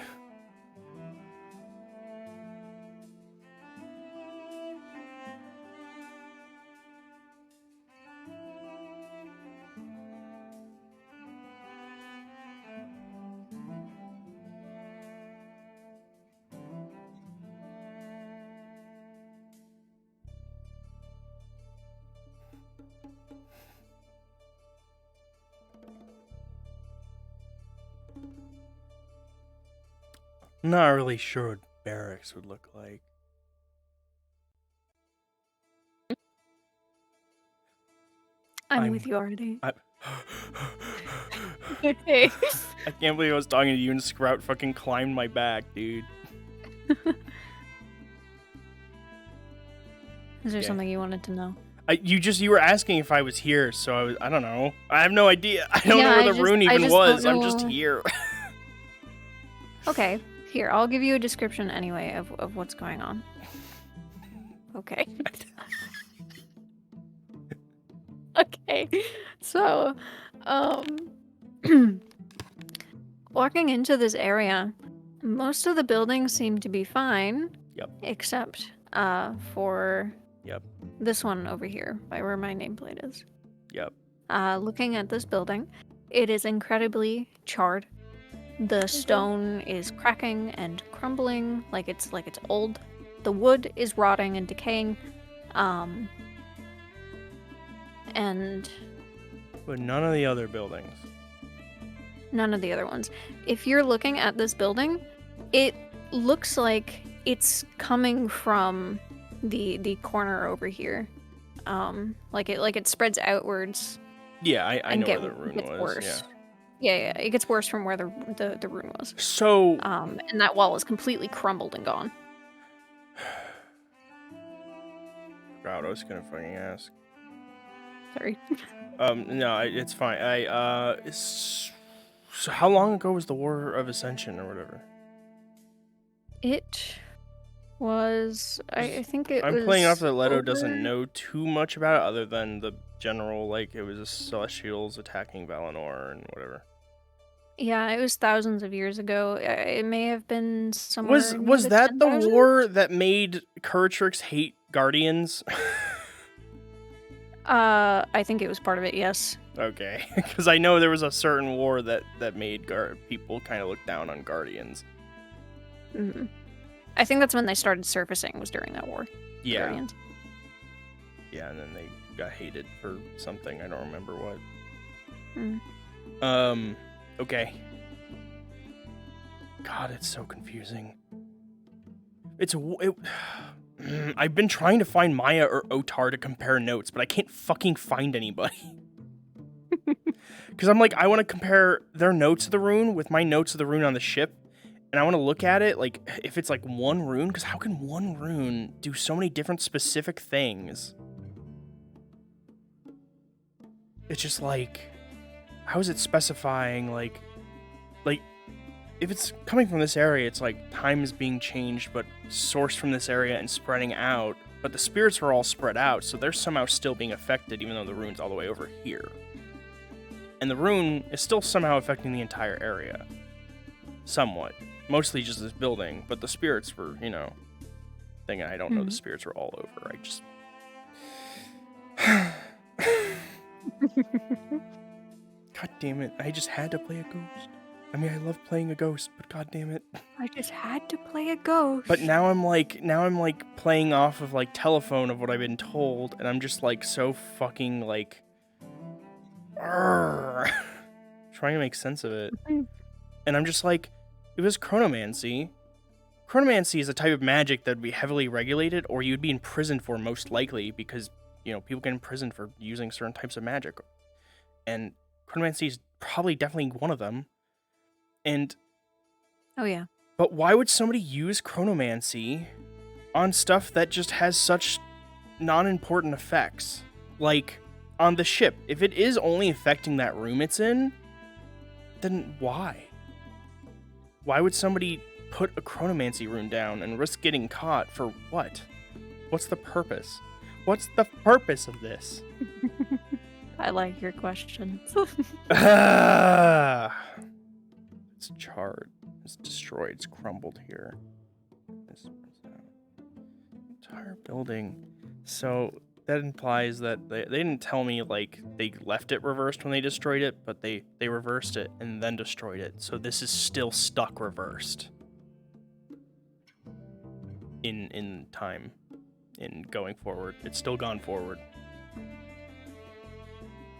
Not really sure what barracks would look like. I'm with you already. I can't believe I was talking to you and Sprout fucking climbed my back, dude. Is there something you wanted to know? You were asking if I was here, so I don't know. I have no idea. I don't know where the rune even was. I'm just here. Okay, here, I'll give you a description anyway of what's going on. Okay. Okay, so, Walking into this area, most of the buildings seem to be fine. Yep. Except for Yep. this one over here, by where my nameplate is. Yep. Looking at this building, it is incredibly charred. The stone is cracking and crumbling like it's old. The wood is rotting and decaying. And But none of the other buildings. none of the other ones. If you're looking at this building, it looks like it's coming from the corner over here. Like it spreads outwards. Yeah, I and know where the rune gets was. worse. Yeah, it gets worse from where the rune was. So and that wall is completely crumbled and gone. God, I was gonna fucking ask. Sorry. No, it's fine. So how long ago was the War of Ascension or whatever? It was. I think it was. I'm playing off that Leto over- doesn't know too much about it other than the general, like, it was the Celestials attacking Valinor and whatever. Yeah, it was thousands of years ago. It may have been somewhere. Was that the 10,000? war that made Curatrix hate Guardians? I think it was part of it. Yes. Okay, because I know there was a certain war that made people kind of look down on Guardians. Hmm. I think that's when they started surfacing. Was during that war. the Yeah. Guardians. Yeah, and then they got hated for something. I don't remember what. Mm. Okay. God, it's so confusing. I've been trying to find Maya or Otar to compare notes, but I can't fucking find anybody. Because I'm like, I want to compare their notes of the rune with my notes of the rune on the ship, and I want to look at it, like, if it's like one rune, because how can one rune do so many different specific things? It's just like, how is it specifying, like, if it's coming from this area, it's like time is being changed, but sourced from this area and spreading out, but the spirits are all spread out, so they're somehow still being affected, even though the rune's all the way over here. And the rune is still somehow affecting the entire area. Somewhat. Mostly just this building, but the spirits were, thinking I don't know the spirits were all over. I just... God damn it, I just had to play a ghost. I mean, I love playing a ghost, but god damn it. I just had to play a ghost. But now I'm like playing off of like telephone of what I've been told, and I'm just like so fucking like trying to make sense of it. And I'm just like, if it was chronomancy is a type of magic that would be heavily regulated, or you'd be imprisoned for most likely, because people get imprisoned for using certain types of magic. And chronomancy is probably definitely one of them. And oh yeah. But why would somebody use chronomancy on stuff that just has such non-important effects? Like, on the ship, if it is only affecting that room it's in, then why? Why would somebody put a chronomancy rune down and risk getting caught for what? What's the purpose? What's the purpose of this? I like your questions. It's charred. It's destroyed. It's crumbled here. This entire building. So that implies that they didn't tell me like they left it reversed when they destroyed it, but they reversed it and then destroyed it. So this is still stuck reversed in time, in going forward. It's still gone forward.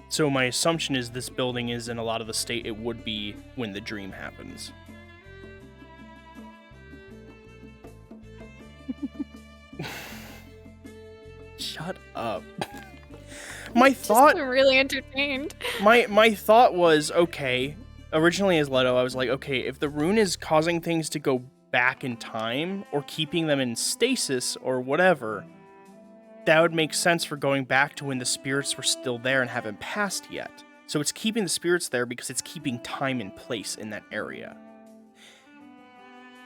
So my assumption is this building is in a lot of the state it would be when the dream happens. Shut up. My thought... I'm really entertained. My thought was, okay, originally as Leto, I was like, okay, if the rune is causing things to go back in time, or keeping them in stasis, or whatever, that would make sense for going back to when the spirits were still there and haven't passed yet. So it's keeping the spirits there because it's keeping time in place in that area.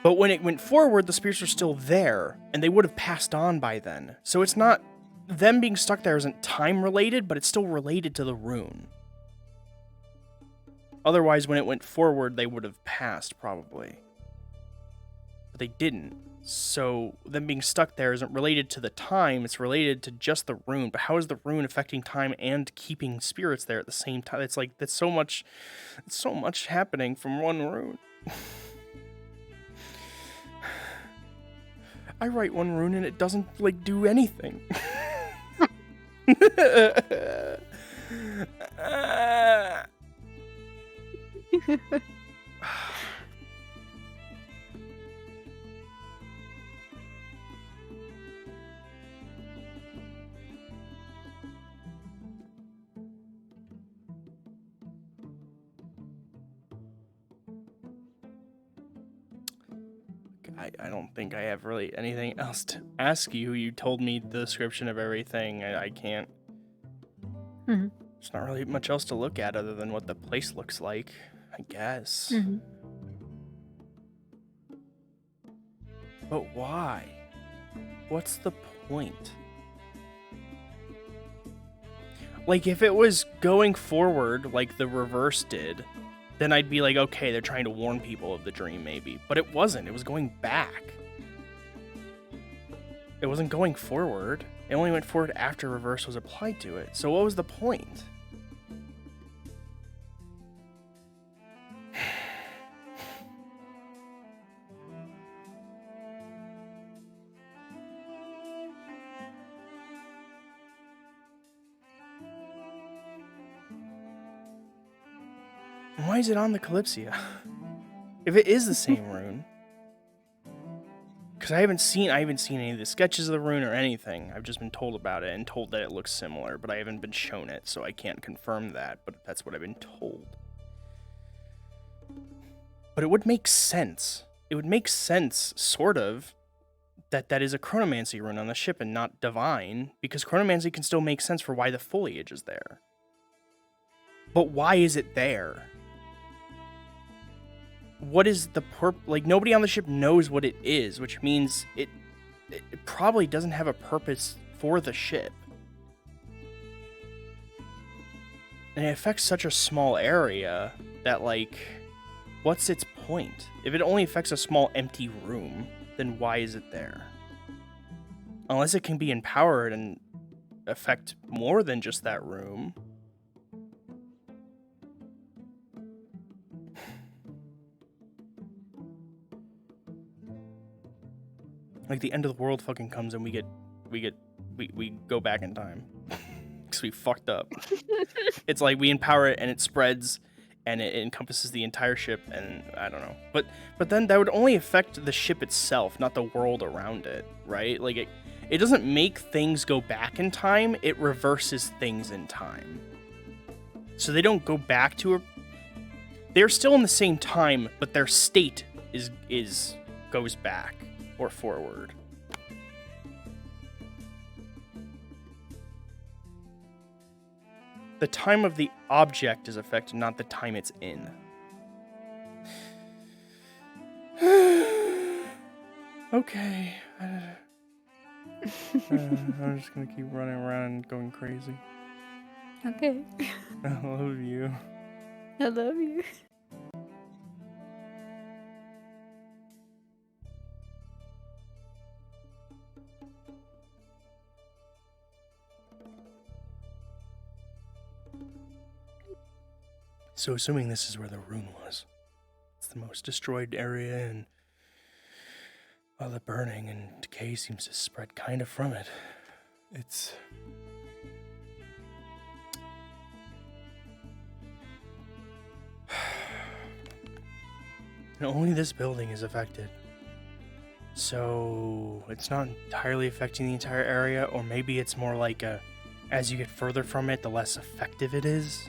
But when it went forward, the spirits were still there, and they would have passed on by then. So it's not... Them being stuck there isn't time related, but it's still related to the rune. Otherwise, when it went forward, they would have passed, probably. But they didn't. So them being stuck there isn't related to the time, it's related to just the rune. But how is the rune affecting time and keeping spirits there at the same time? It's like, it's so much happening from one rune. I write one rune and it doesn't, like, do anything. I don't think I have really anything else to ask you. You told me the description of everything. I can't. Mhm. There's not really much else to look at other than what the place looks like, I guess. Mhm. But why? What's the point? Like, if it was going forward like the reverse did, then I'd be like, okay, they're trying to warn people of the dream, maybe. But it wasn't. It was going back. It wasn't going forward. It only went forward after reverse was applied to it. So what was the point? Why is it on the Kalypsia? If it is the same rune. Because I haven't seen any of the sketches of the rune or anything. I've just been told about it and told that it looks similar, but I haven't been shown it, so I can't confirm that, but that's what I've been told. But it would make sense. It would make sense, sort of, that that is a chronomancy rune on the ship and not divine, because chronomancy can still make sense for why the foliage is there. But why is it there? What is the like, nobody on the ship knows what it is, which means it probably doesn't have a purpose for the ship. And it affects such a small area that, like, what's its point? If it only affects a small empty room, then why is it there? Unless it can be empowered and affect more than just that room. Like, the end of the world fucking comes and we go back in time. Because we fucked up. It's like we empower it and it spreads and it encompasses the entire ship, and I don't know. But then that would only affect the ship itself, not the world around it, right? Like, it doesn't make things go back in time, it reverses things in time. So they don't go back to they're still in the same time, but their state goes back or forward. The time of the object is affected, not the time it's in. Okay. I'm just gonna keep running around and going crazy. Okay. I love you. I love you. So, assuming this is where the rune was, it's the most destroyed area, and all the burning and decay seems to spread kind of from it. It's... And only this building is affected. So, it's not entirely affecting the entire area, or maybe it's more like as you get further from it, the less effective it is.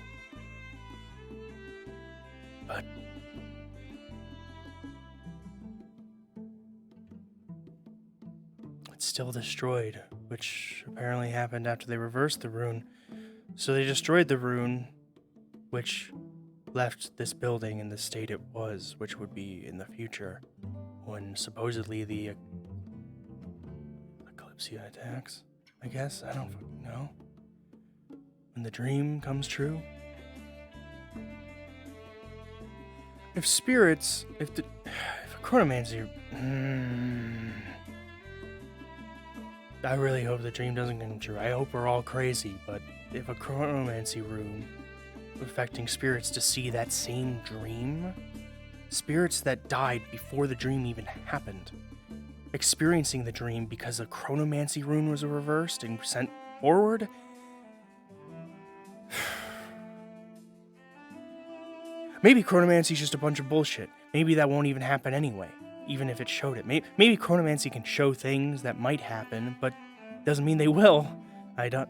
But it's still destroyed, which apparently happened after they reversed the rune. So they destroyed the rune, which left this building in the state it was, which would be in the future, when supposedly the Kalypsia attacks, I guess? I don't fucking know. When the dream comes true. if spirits, if a chronomancy, I really hope the dream doesn't come true. I hope we're all crazy, but if a chronomancy rune affecting spirits to see that same dream, spirits that died before the dream even happened, experiencing the dream because the chronomancy rune was reversed and sent forward. Maybe chronomancy is just a bunch of bullshit. Maybe that won't even happen anyway, even if it showed it. Maybe chronomancy can show things that might happen, but doesn't mean they will. I don't...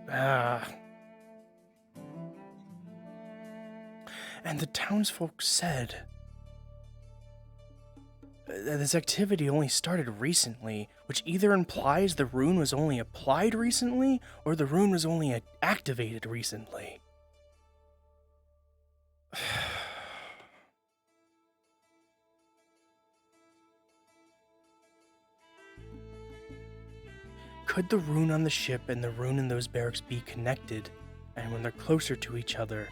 And the townsfolk said that this activity only started recently, which either implies the rune was only applied recently, or the rune was only activated recently. Could the rune on the ship and the rune in those barracks be connected, and when they're closer to each other,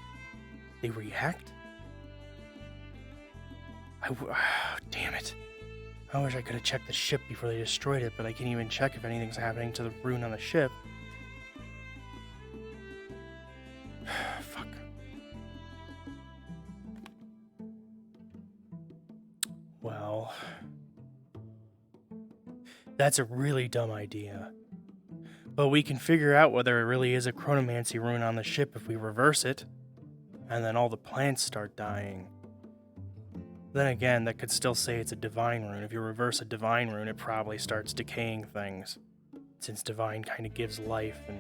they react? Damn it. I wish I could have checked the ship before they destroyed it, but I can't even check if anything's happening to the rune on the ship. Fuck. Well... That's a really dumb idea. But we can figure out whether it really is a chronomancy rune on the ship if we reverse it, and then all the plants start dying. Then again, that could still say it's a divine rune. If you reverse a divine rune, it probably starts decaying things, since divine kind of gives life, and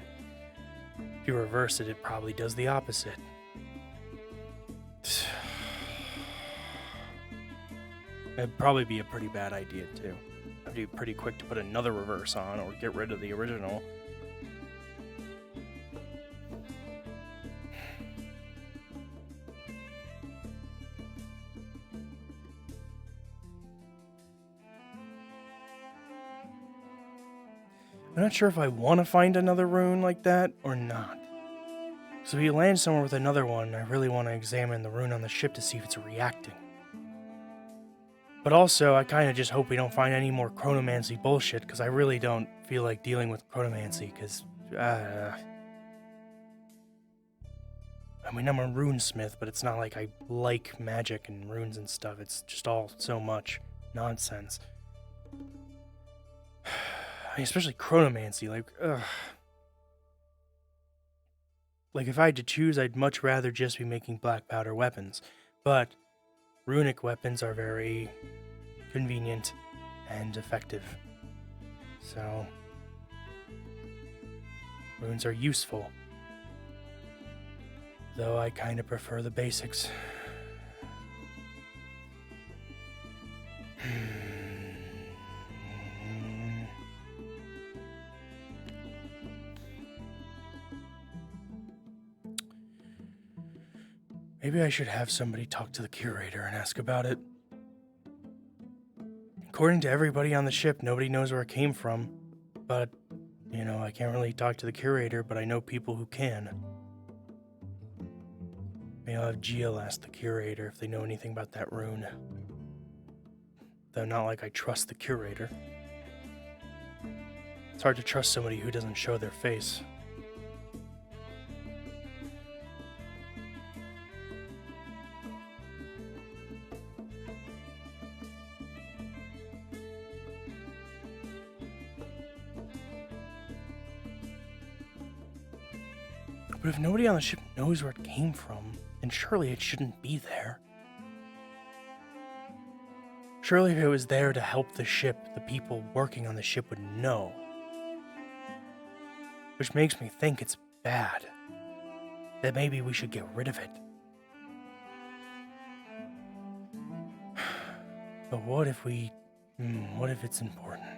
if you reverse it, it probably does the opposite. It'd probably be a pretty bad idea, too. I'd be pretty quick to put another reverse on, or get rid of the original. I'm not sure if I want to find another rune like that or not. So if we land somewhere with another one, I really want to examine the rune on the ship to see if it's reacting. But also, I kind of just hope we don't find any more chronomancy bullshit, because I really don't feel like dealing with chronomancy, because, I mean, I'm a runesmith, but it's not like I like magic and runes and stuff. It's just all so much nonsense. I mean, especially chronomancy, like, ugh. Like, if I had to choose, I'd much rather just be making black powder weapons. But runic weapons are very convenient and effective. So, runes are useful. Though I kind of prefer the basics. Maybe I should have somebody talk to the curator and ask about it. According to everybody on the ship, nobody knows where it came from. But, you know, I can't really talk to the curator, but I know people who can. Maybe I'll have Gio ask the curator if they know anything about that rune. Though not like I trust the curator. It's hard to trust somebody who doesn't show their face. But if nobody on the ship knows where it came from, then surely it shouldn't be there. Surely if it was there to help the ship, the people working on the ship would know. Which makes me think it's bad. That maybe we should get rid of it. But what if what if it's important?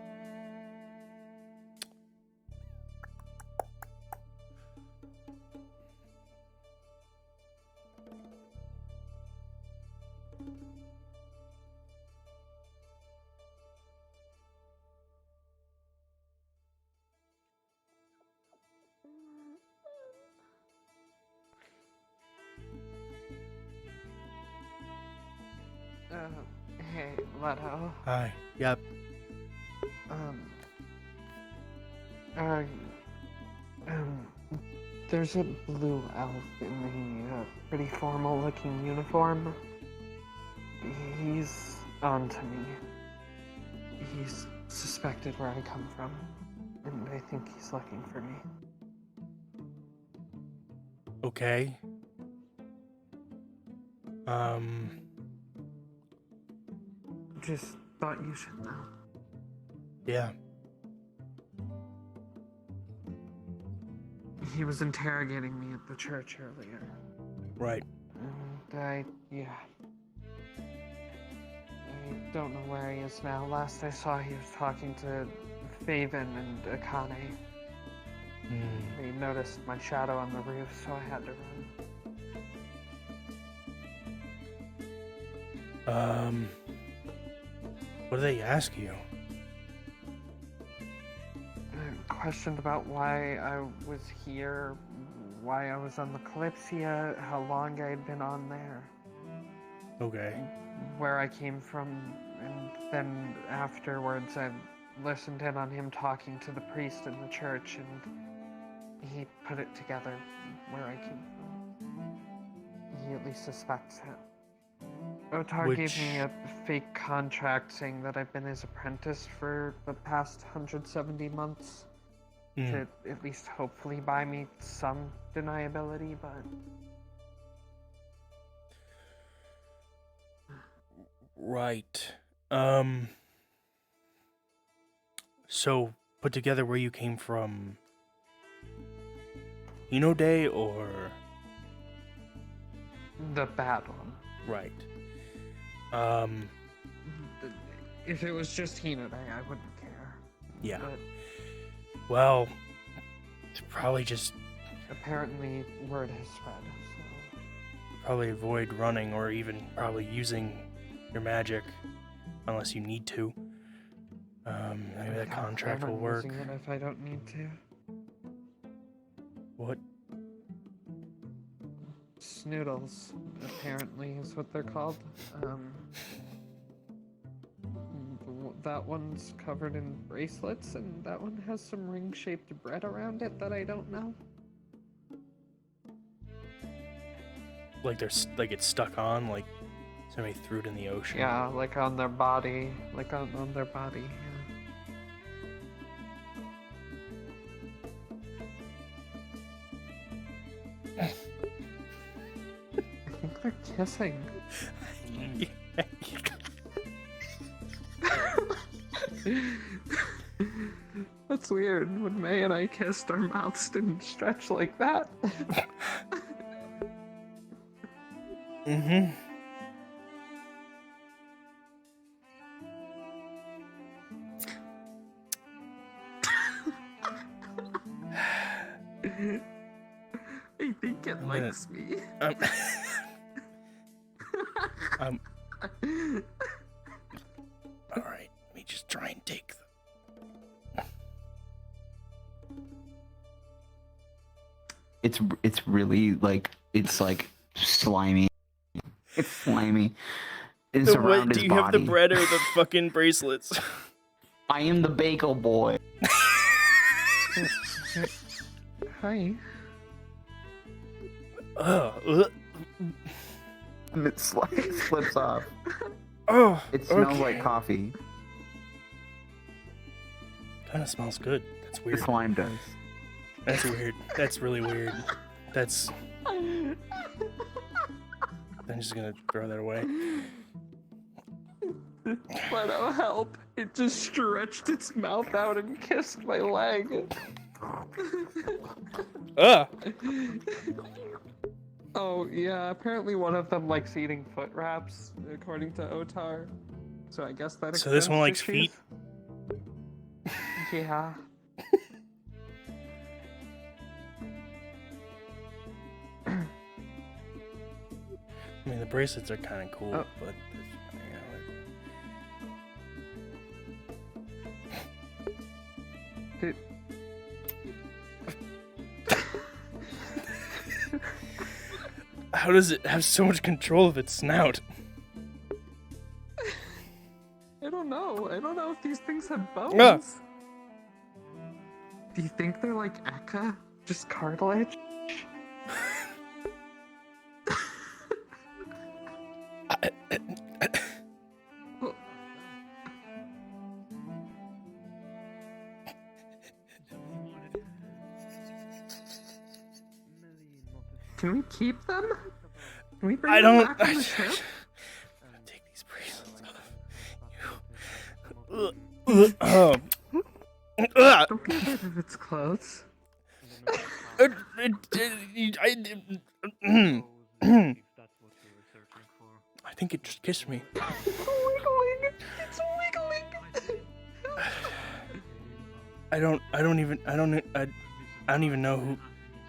Hey, Leto. Hi. Yep. Uh, there's a blue elf in the pretty formal-looking uniform. He's on to me. He's suspected where I come from, and I think he's looking for me. Okay. Just thought you should know. Yeah. He was interrogating me at the church earlier. Right. And I don't know where he is now. Last I saw, he was talking to Faven and Akane. They noticed my shadow on the roof, so I had to run. What did they ask you? Questioned about why I was here, why I was on the Kalypsia, how long I had been on there. Okay. Where I came from, and then afterwards I listened in on him talking to the priest in the church, and he put it together where I came from. He at least suspects it. Otar gave me a fake contract saying that I've been his apprentice for the past 170 months. To at least hopefully buy me some deniability, but... Right. So, put together where you came from... Ino Day, or... The bad one. Right. If it was just Hina Day, I wouldn't care. Yeah. But well, it's probably just... apparently, word has spread, so... Probably avoid running, or even probably using your magic, unless you need to. Maybe that contract will work. Using it if I don't need to. What? Snoodles, apparently, is what they're called. That one's covered in bracelets, and that one has some ring-shaped bread around it that I don't know. Like like it's stuck on, like somebody threw it in the ocean. Yeah, like on their body, like on their body. Yeah. I think they're kissing. That's weird. When May and I kissed, our mouths didn't stretch like that. Mm-hmm. I think it likes me. Alright, let me just try and take the... It's really like, it's like slimy. It's slimy. It's around his body. Do you have the bread or the fucking bracelets? I am the bagel boy. Hi. And it slips off. Oh, it smells like coffee. Kind of smells good. That's weird. The slime does. That's weird. That's really weird. That's... I'm just gonna throw that away. Leto, help. It just stretched its mouth out and kissed my leg. Oh, yeah, apparently one of them likes eating foot wraps, according to Otar. So I guess that So this one likes feet? feet? Yeah. I mean, the bracelets are kind of cool, Oh. but... Dude. How does it have so much control of its snout? have bones. Ah. Do you think they're like Eka? Just cartilage? Can we keep them? Can we bring them back on the ship? Take these bracelets off. Don't get rid of its clothes. I think it just kissed me. It's wiggling. It's wiggling. I don't even know who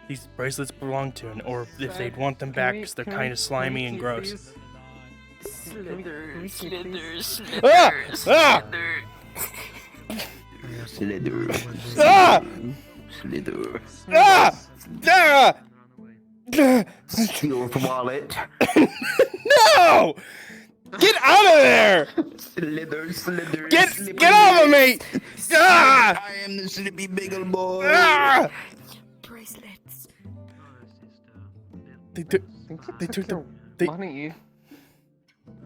these bracelets belong to, or if they'd want them back because they're kind of slimy and gross. Slither, slither, slither, Ah! Ah! Slither. Ah! Slither. Ah! Ah! Steal the wallet. No! Get out of there! Slither, slither. Get slippery. off of me! Ah! I am the slippy bagel boy. Ah! bracelets. They took your the money.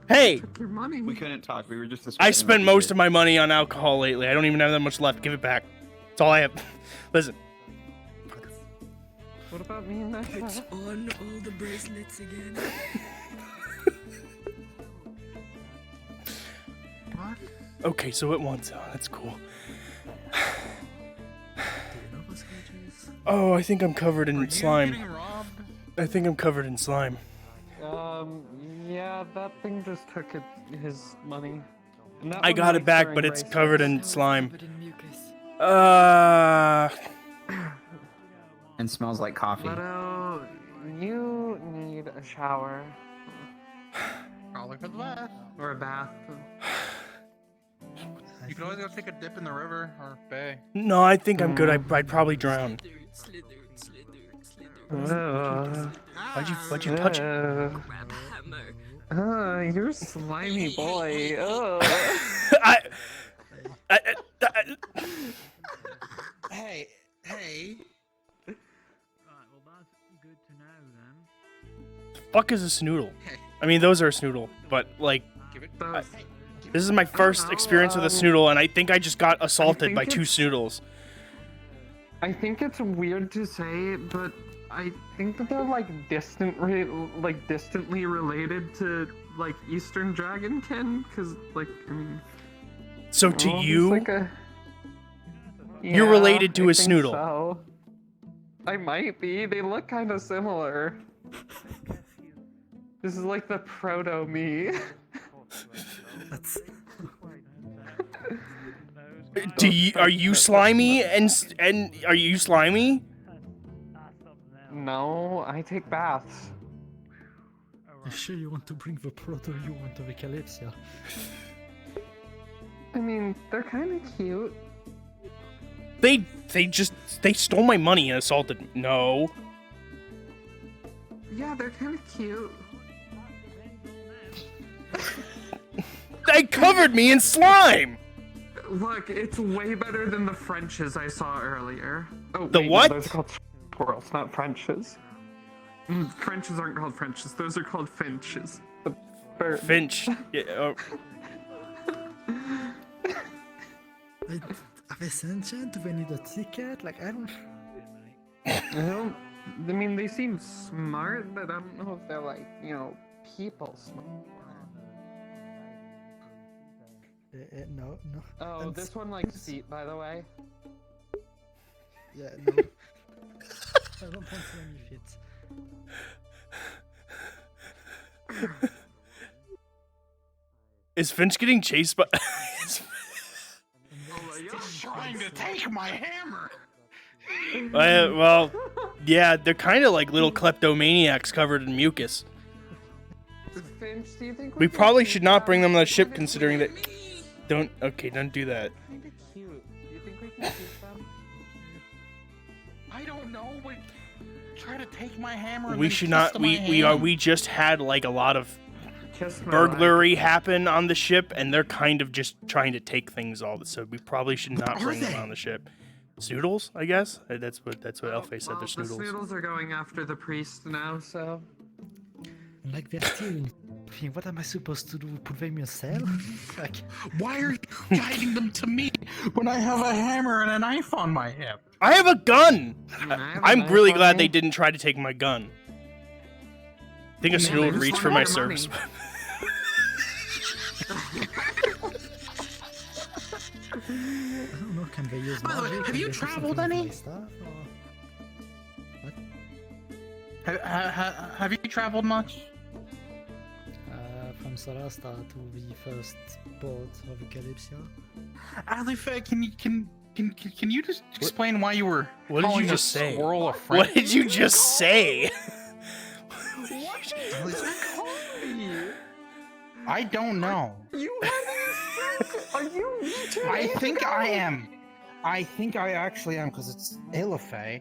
Hey! Took your money. We couldn't talk. We were just. I spent most of my money on alcohol lately. I don't even have that much left. Give it back. That's all I have. Listen. What about me and that? It's on all the bracelets again. What? Okay, so it wants on. That's cool. Oh, I think I'm covered in slime. I think I'm covered in slime. Yeah, that thing just took his money. And that I one got it likes back, wearing but it's bracelets. covered in slime. And smells like coffee. Leto, you need a shower. Probably for the bath. Or a bath. You can always go take a dip in the river or bay. No, I think I'm good. I'd probably drown. Why'd you touch it? You're a slimy boy. Hey. Right, well that's good to know then. Fuck is a snoodle? I mean, those are a snoodle, but like, this is my first experience with a snoodle, and I think I just got assaulted by two snoodles. I think it's weird to say, but I think that they're like distantly related to like Eastern Dragonkin, because like I mean. So to well, you, like you're related to I a think snoodle. So. I might be. They look kind of similar. This is like the proto me. Are you slimy and are you slimy? No, I take baths. You sure you want to bring the proto you want to the Kalypsia? I mean, they're kind of cute. They stole my money and assaulted me. No. Yeah, they're kind of cute. They covered me in slime. Look, it's way better than the Frenches I saw earlier. Oh, The wait, what? No, those are called squirrels, not Frenches. Frenches aren't called Frenches. Those are called finches. The bird. Finch. Yeah, Are they sentient? Do they need a ticket? Like, I mean, they seem smart, but I don't know if they're like, people smart. No. Oh, And this one likes feet, by the way. Yeah, no. I don't want any feet. Is Finch getting chased by? You're trying to take my hammer. Well, yeah, they're kind of like little kleptomaniacs covered in mucus. Finch, do you think We probably should not bring them on the ship, considering that. Don't do that. Kind of cute. Do you think we can keep them? I don't know, but try to take my hammer. And We then should kiss not. to my hand. We just had like a lot of kissed my burglary happen on the ship, and they're kind of just trying to take things all. So we probably should not bring them on the ship. Snoodles, I guess. That's what Elfie said. They're The Snoodles. Snoodles are going after the priest now, so. Like they're still. What am I supposed to do? Put them in a cell? Like, why are you guiding them to me when I have a hammer and a knife on my hip? I have a gun. I'm really on glad me. they didn't try to take my gun. I think a Snoodle would reach for my service. I don't know, can they use By the way, magic? have Can you they do traveled something with any? my stuff, or- What? Have you traveled much? From Solasta to the first port of Kalypsia. Alife, can you just explain why you were What did you calling just a say? squirrel a friend? What did you just say? I don't know. You are you eating? I think I am. I think I actually am because it's Alife.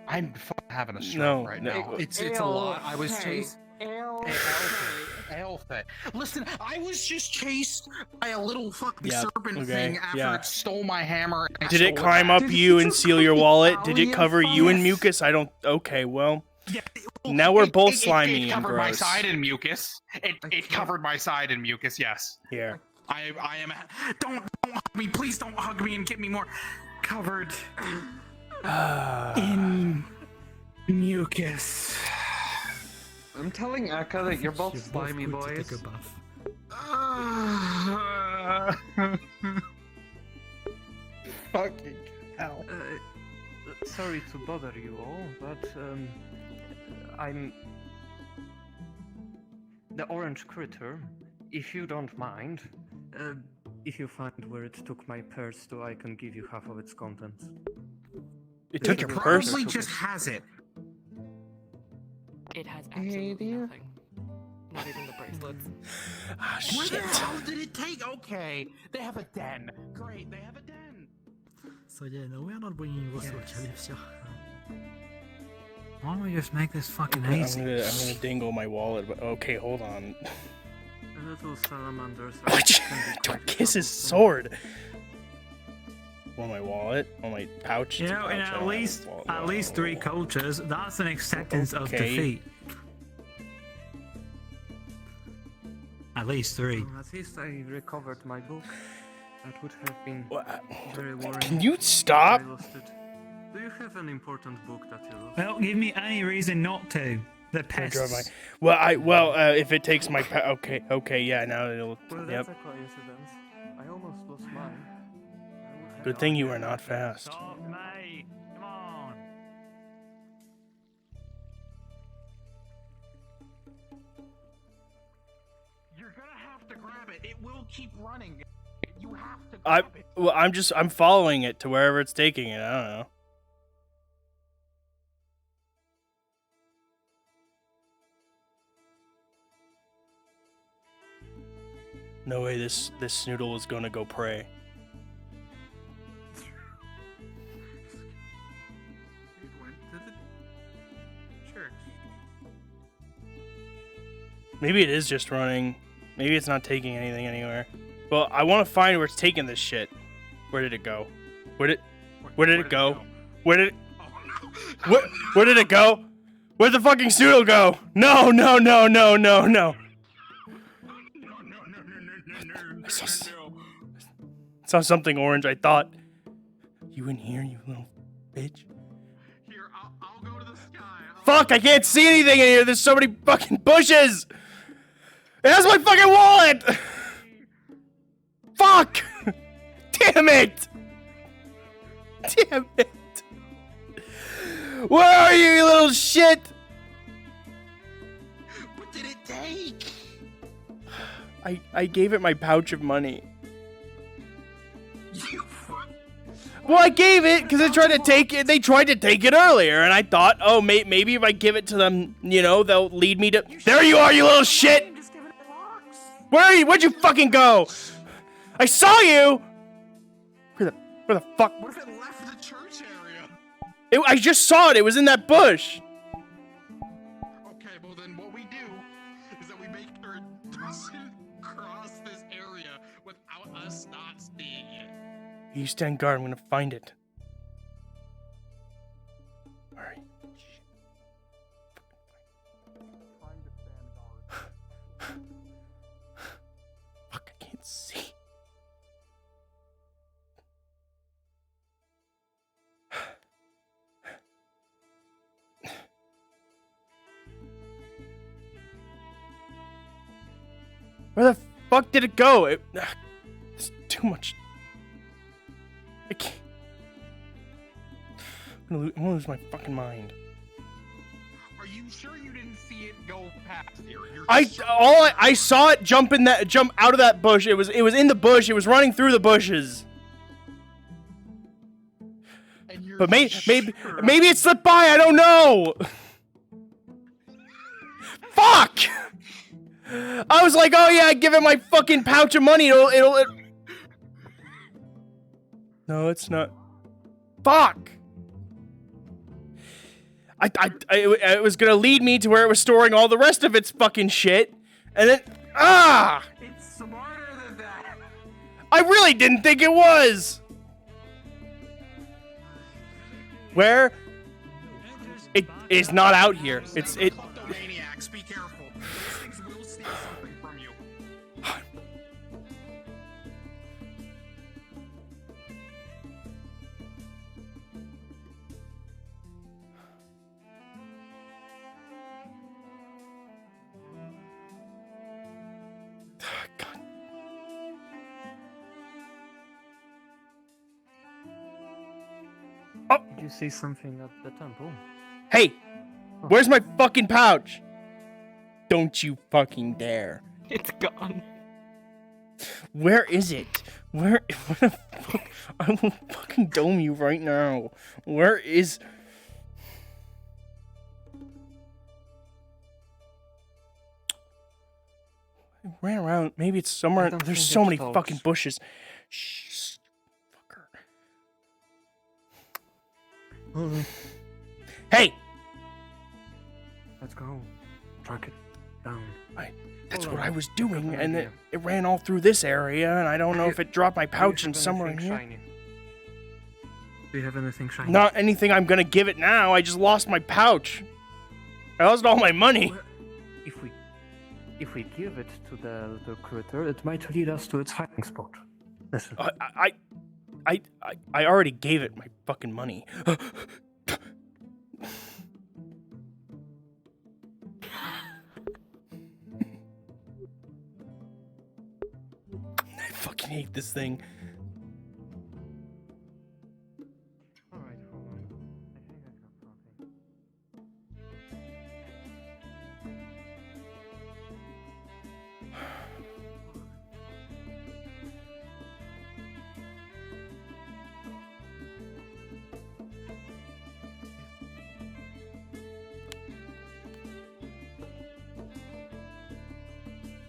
I'm having a stroke right now. It's a lot. I was chased. Elfe. Listen, I was just chased by a little fucking Yep, serpent okay, thing after yeah. it stole my hammer. And I Did it stole climb back. up you and seal your wallet? Did it cover you in Yes. mucus? I don't. Okay, well. Yeah, Now we're both it slimy and covered my gross. side in mucus. It covered my side in mucus. Yes. Here. I am. Don't hug me, please. Don't hug me and get me more covered in mucus. I'm telling Eka that you're both You're both slimy good to boys. take a bath. Fucking hell. Sorry to bother you all, but I'm the orange critter. If you don't mind, if you find where it took my purse, so I can give you half of its contents. It took your Probably purse? just has it. It has absolutely nothing. Not even the bracelets. Ah, Where the shit. hell did it take? Okay, they have a den. Great, they have a den. So yeah, no, we're not bringing you to Kalypsia. Why don't we just make this fucking I'm easy? gonna dingle my wallet, but okay, hold on. Little salamanders. Don't kiss his sword. On my wallet, on my pouch. You it's a know, in pouch, I at don't have a least wallet. at least 3 cultures, that's an acceptance of Okay. defeat. At least 3. Well, at least I recovered my book. That would have been very worrying. Can you stop? I lost it. Do you have an important book that you lost? Well, give me any reason not to. The pests. If it takes my okay, yeah, now it'll. Well, Yep. that's a coincidence. I almost lost mine. Good thing you are not fast. Stop, mate. Come on. You're gonna have to grab it. It will keep running. You have to I grab it. well, I'm following it to wherever it's taking it. I don't know. No way this Snoodle is gonna go pray. It went to the church. Maybe it is just running. Maybe it's not taking anything anywhere. Well, I want to find where it's taking this shit. Where did it go? Where did it go? Where did where did it go? Where'd the fucking Snoodle go? No. I saw something orange. I thought, you in here, you little bitch. Here, I'll go to the sky. Fuck! I can't see anything in here. There's so many fucking bushes. It has my fucking wallet. Fuck! Damn it! Damn it! Where are you, you little shit? What did it take? I gave it my pouch of money. Well, I gave it because they tried to take it. They tried to take it earlier, and I thought, oh, maybe if I give it to them, you know, they'll lead me to. There you are, you little shit! Where are you? Where'd you fucking go? I saw you. Where the fuck? What if it left the church area? I just saw it. It was in that bush. Okay, well then what we do is that we make sure it You stand guard. I'm gonna find it. All right. Fuck! I can't see. Where the fuck did it go? It's too much. I can't. I'm gonna lose my fucking mind. Are you sure you didn't see it go past here? I saw it jump out of that bush. It was in the bush. It was running through the bushes. But maybe it slipped by. I don't know. Fuck! I was like, oh yeah, give it my fucking pouch of money. It'll. No, it's not. Fuck! It was gonna lead me to where it was storing all the rest of its fucking shit, and then It's smarter than that. I really didn't think it was. Where? It is not out here. It's. Maniacs, be careful. Those things will steal something from you. God. Oh. Did you see something at the temple? Hey, where's my fucking pouch? Don't you fucking dare. It's gone. Where is it? Where the fuck? I will fucking dome you right now. Where is... I ran around. Maybe it's somewhere. There's so many fucking bushes. Shh, fucker. Hey! Let's go. Track it down. That's what I was doing, and it ran all through this area, and I don't know if it dropped my pouch in somewhere in here. Do you have anything shiny? Not anything I'm gonna give it now. I just lost my pouch. I lost all my money. If we give it to the critter, it might lead us to its hiding spot. Listen. I already gave it my fucking money. I fucking hate this thing. Alright, hold on. I think I got something.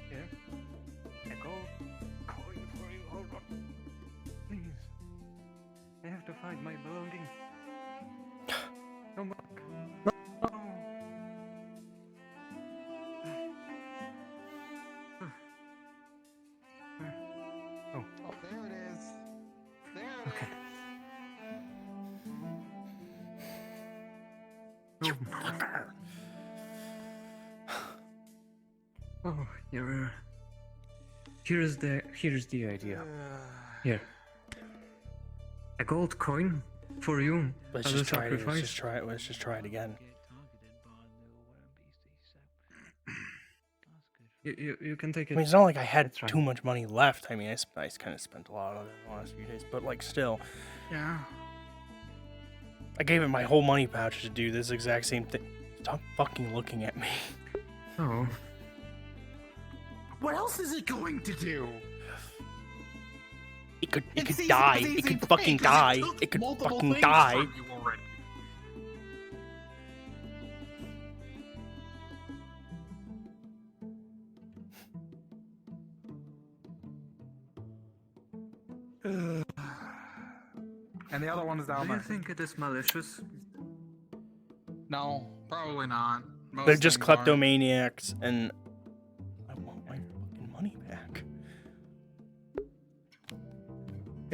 Here. Echo. Calling for you. Hold on. Please. I have to find my belongings. Come back. No. Oh. Oh, there it is. There it Okay. You fucker. Oh, you're. Here's the idea. Here. A gold coin for you. Let's as just a try it. sacrifice. Let's just try it again. You can take it. I mean, it's not like I had too much money left. I mean, I kind of spent a lot of it in the last few days, but like still. Yeah. I gave it my whole money pouch to do this exact same thing. Stop fucking looking at me. Oh. What else is it going to do? It could die. It could fucking die. It could fucking die. And the other one is down Do you there. think it is malicious? No, probably not. Most They're just things aren't. kleptomaniacs, and I want my fucking money back.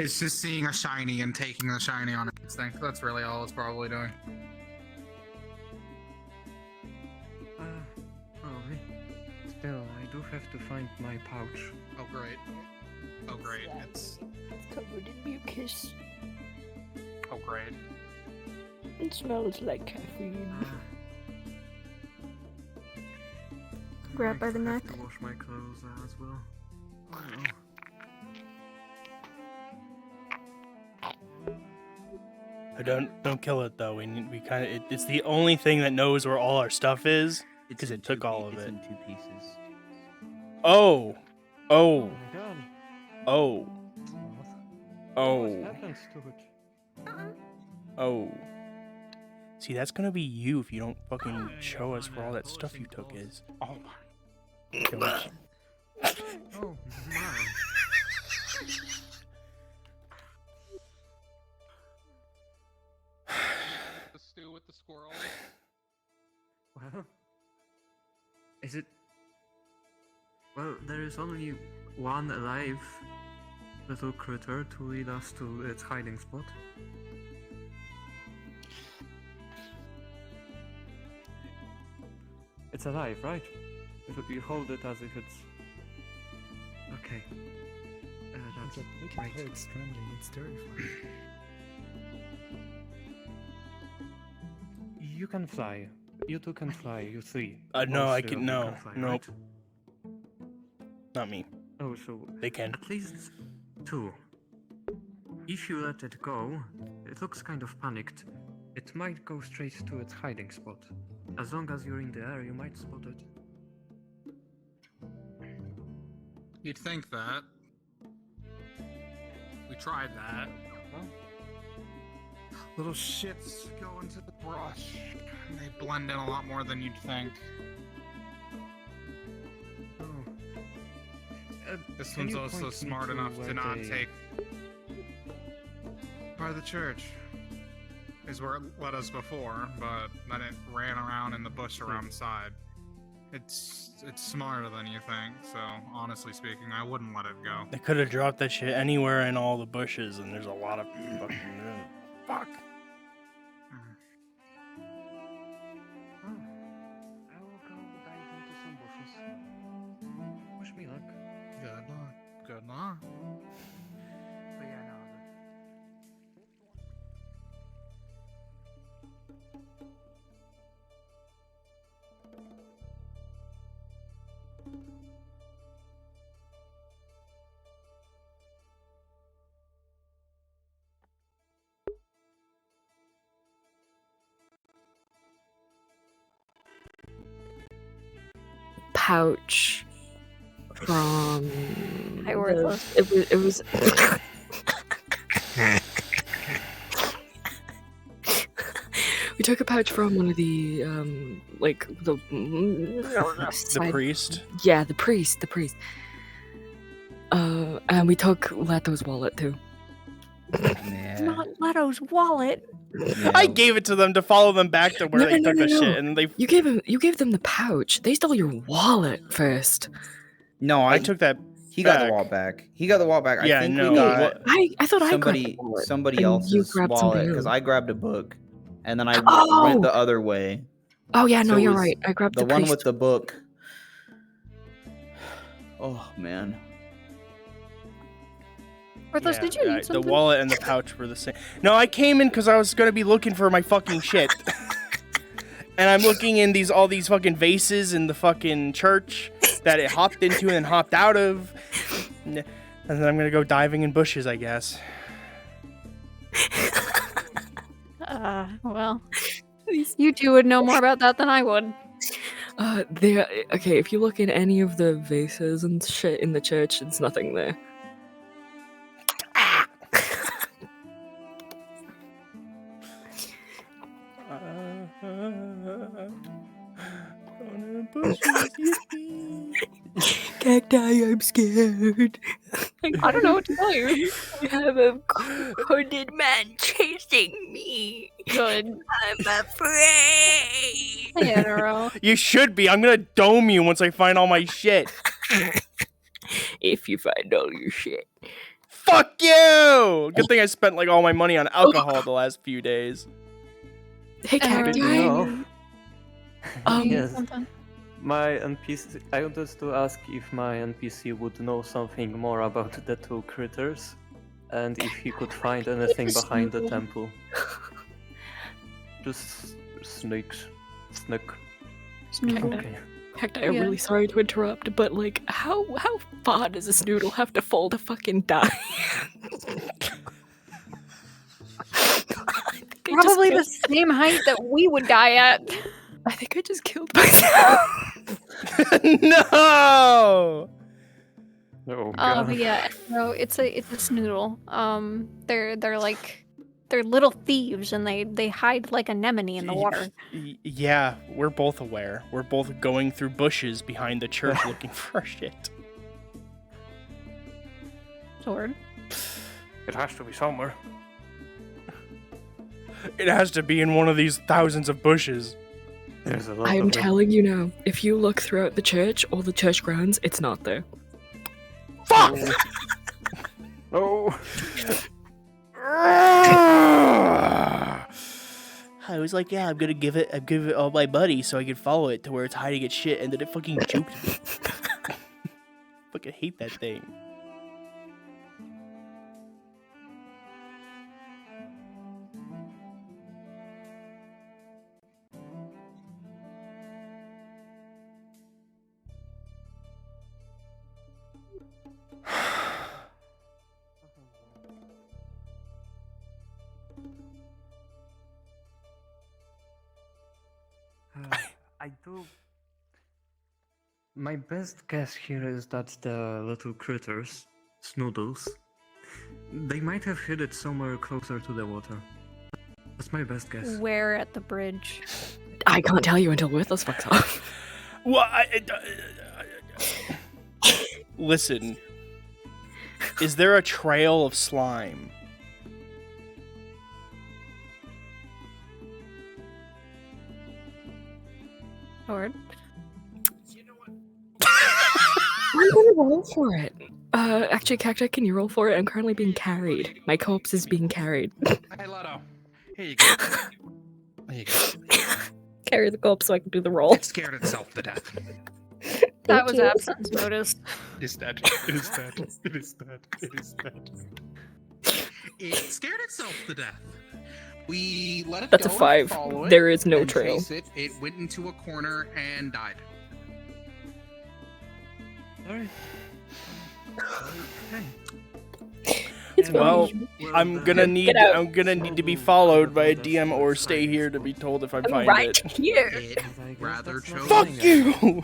It's just seeing a shiny and taking the shiny on instinct. That's really all it's probably doing. Probably. Still, I do have to find my pouch. Oh great. Oh great. It's covered in mucus. oh great. It smells like caffeine. Grab by the I neck. have to wash my clothes as well. Oh, no. Don't kill it though. We kind of it's the only thing that knows where all our stuff is because it took all of it. It's in 2 pieces. Oh, oh, my god. oh, What oh, happens to it? oh. See, that's gonna be you if you don't fucking show us where all that stuff you took is. Oh my. Kill it. Oh my. The stew with the squirrel. Well, is it? Well, there is only one alive little critter to lead us to its hiding spot. It's alive, right? You hold it as if it's. Okay. That's Look at right. how it's trembling. It's terrifying. You can fly. You two can fly. You three. No, All I three can of you no, fly, nope, right? not me. Oh, so They can. at least 2. If you let it go, it looks kind of panicked. It might go straight to its hiding spot. As long as you're in the air, you might spot it. You'd think that. We tried that. Little shits go into the brush. And they blend in a lot more than you'd think. Oh. This Can one's you also point me smart to enough to where not they- take. By the church. Is where it led us before, but then it ran around in the bush around the side. It's smarter than you think, so honestly speaking, I wouldn't let it go. They could have dropped that shit anywhere in all the bushes, and there's a lot of fucking fuck. I will go dive into some bushes. Wish me luck. Good luck. Good luck. But yeah, no. Pouch from. Hi, worthless. It was. We took a pouch from one of the like the The priest. Yeah, the priest. And we took Leto's wallet too. Yeah. Not Leto's wallet. I gave it to them to follow them back to where they took the shit, and they. You gave them the pouch. They stole your wallet first. No, I took that. He got back. the wallet back. He got the wallet back. Yeah, I think no, we got what- I thought I grabbed somebody the wallet, somebody and you else's grabbed wallet something because else. I grabbed a book, and then I Oh! went the other way. Oh yeah, no, So it you're was right. I grabbed the the one priest. with the book. Oh man. Worthless, did you need The something? wallet and the pouch were the same. No, I came in because I was gonna be looking for my fucking shit, and I'm looking in all these fucking vases in the fucking church that it hopped into and then hopped out of, and then I'm gonna go diving in bushes, I guess. Well, you two would know more about that than I would. There. Okay, if you look in any of the vases and shit in the church, it's nothing there. Cacti, I'm scared. I don't know what to tell you. I have a hooded man chasing me. Good. I'm afraid. You should be. I'm gonna dome you once I find all my shit. If you find all your shit. Fuck you! Good thing I spent like all my money on alcohol the last few days. Hey, Emerald, Cacti. you- Yes. something? My NPC. I wanted to ask if my NPC would know something more about the two critters, and if he could find anything behind the temple. Just snakes. Snake. Okay. Cacti, I'm really sorry to interrupt, but like, how far does this noodle have to fall to fucking die? Probably the same height that we would die at. I think I just killed myself. No! Oh But yeah, no, it's a snoodle. They're little thieves and they hide like anemone in the water. Yeah, we're both aware. We're both going through bushes behind the church looking for shit. Sword. It has to be somewhere. It has to be in one of these thousands of bushes. There's a lot I am of them. telling you now, if you look throughout the church or the church grounds, it's not there. Fuck! Oh. I was like, yeah, I'm gonna give it all my money so I can follow it to where it's hiding its shit, and then it fucking juked me. Fucking hate that thing. I do. My best guess here is that the little critters, snoodles, they might have hid it somewhere closer to the water. That's my best guess. Where at the bridge? I can't tell you until Worthless fucks off. Well, listen. Is there a trail of slime? Sword. I'm gonna roll for it. Actually, Cacti, can you roll for it? I'm currently being carried. My corpse is being carried. Hey, Leto. Here you go. There you go. Carry the corpse so I can do the roll. It scared itself to death. That was absence notice. It is dead. It is dead. It is dead. It is dead. It scared itself to death. We let it That's go a 5. and follow it There is no and trail. chase it. It went into a corner and died. Alright. Well, I'm gonna need to be followed by a DM or stay here to be told if I find right it. here. It rather chose. Fuck you!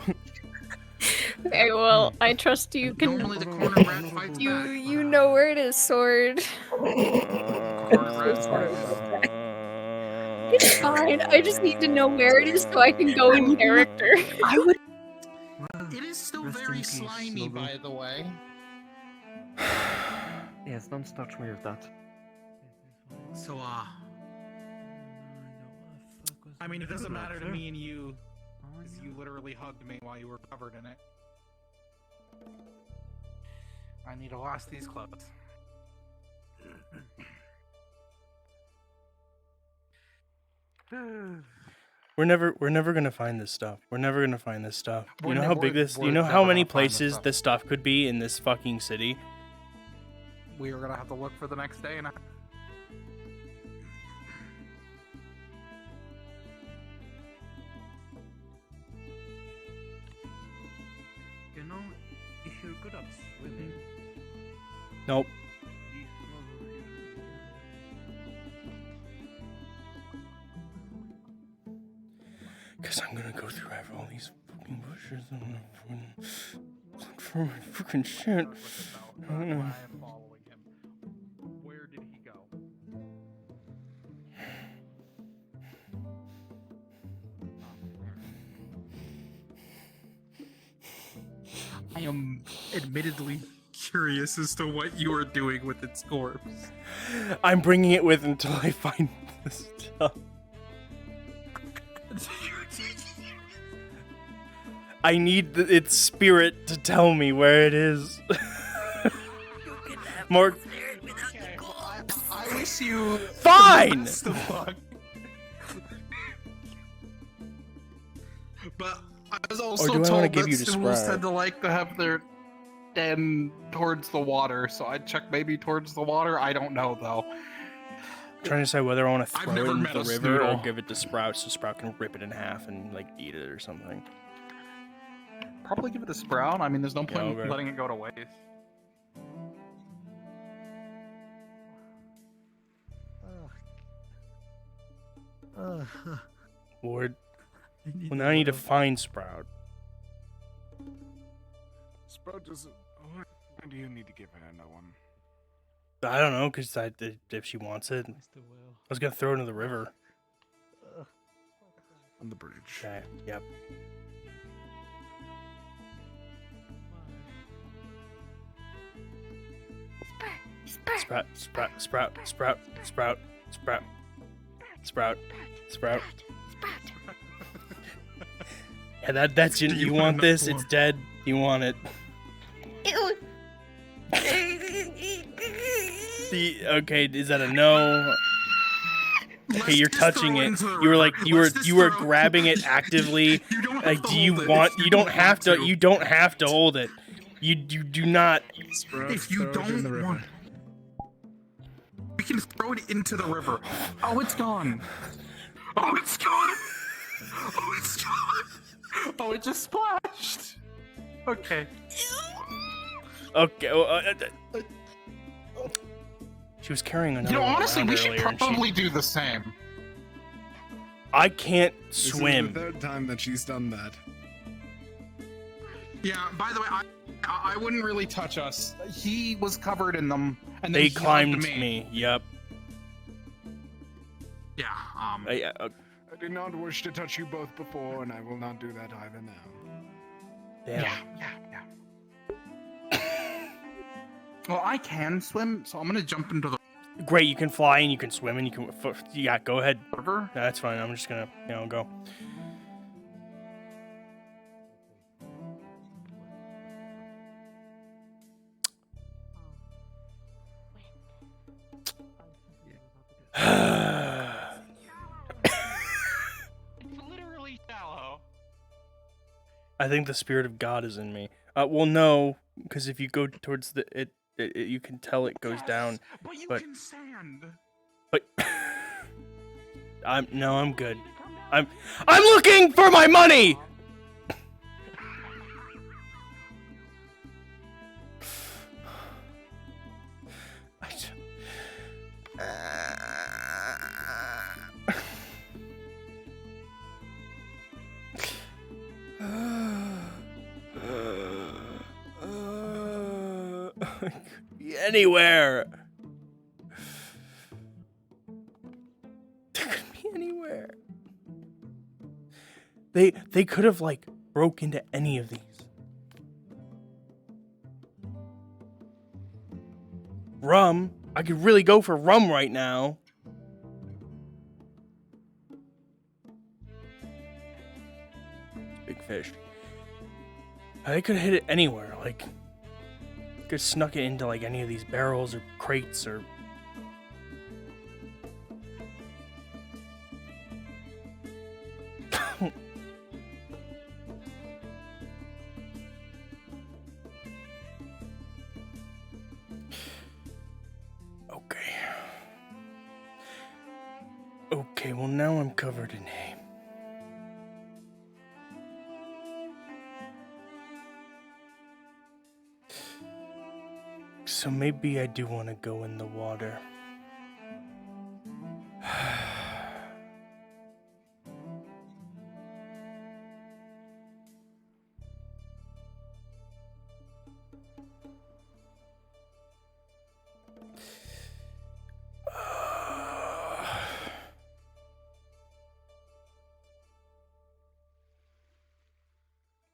Okay, well, I trust you can. Normally the corner rat fights back. You know where it is, Sword. It's fine. I just need to know where it is so I can go in character. I would. It is still very slimy, by the way. Yes, don't start me with that. So, I mean, it doesn't matter to me and you, because you literally hugged me while you were covered in it. I need to wash these clothes. We're never gonna find this stuff. We're never gonna find this stuff. You We're know ne- how big we're- this? we're You know never how many gonna find this places stuff. this stuff could be in this fucking city? We are gonna have to look for the next day, and You know, if you're good at swimming, Nope. these snoodles usually. Cause I'm gonna go through all these fucking bushes and I'm gonna look for my fucking shit. I don't know. I am following him. Where did he go? I am admittedly curious as to what you are doing with its corpse. I'm bringing it with until I find the stuff. I need its spirit to tell me where it is. makes you Fine! the best of luck. But I was also do I wanna told give that you the Snoobles Sprout? tend to like to have their den towards the water, so I'd check maybe towards the water. I don't know though. Trying to decide whether I want to I've throw it never into met the a river or Snoodle. give it to Sprout so Sprout can rip it in half and like eat it or something. Probably give it a Sprout. I mean, there's no Yeah, point okay. letting it go to waste. Lord. Well, now I need to find Sprout. Sprout doesn't. Why do you need to give her no one? I don't know, because if she wants it. I was going to throw it into the river. On the bridge. Okay, yep. Sprout, Sprout, Sprout, Sprout, Sprout, Sprout, Sprout, Sprout. Yeah, that's you. You want this? It's dead. You want it? Okay, is that a no? Okay, you're touching it. You were like you were grabbing it actively. Like, do you want? You don't have to. You don't have to hold it. You do not. If you don't want, we can throw it into the river. Oh, it's gone. Oh, it's gone. Oh, it's gone. Oh, it just splashed. Okay. Okay. She was carrying another. You know, honestly, one we around should earlier, and she- probably do the same. I can't This is swim. the third time that she's done that. Yeah. By the way, I wouldn't really touch us. He was covered in them, and then They he climbed hugged me. Yep. Yeah. I did not wish to touch you both before, and I will not do that either now. Damn. Yeah. Well, I can swim, so I'm gonna jump into the Great, you can fly and you can swim and you can. Yeah, go ahead. river. No, that's fine. I'm just gonna, go. It's literally shallow. I think the spirit of God is in me. Well, no, because if you go towards it, you can tell it goes down. But you But can sand. but I'm good. I'm looking for my money. Be anywhere. They could be anywhere. They could have like broke into any of these. Rum. I could really go for rum right now. Big fish. They could have hit it anywhere. Like, could have snuck it into like any of these barrels or crates or. Okay, well now I'm covered in hay. So maybe I do want to go in the water.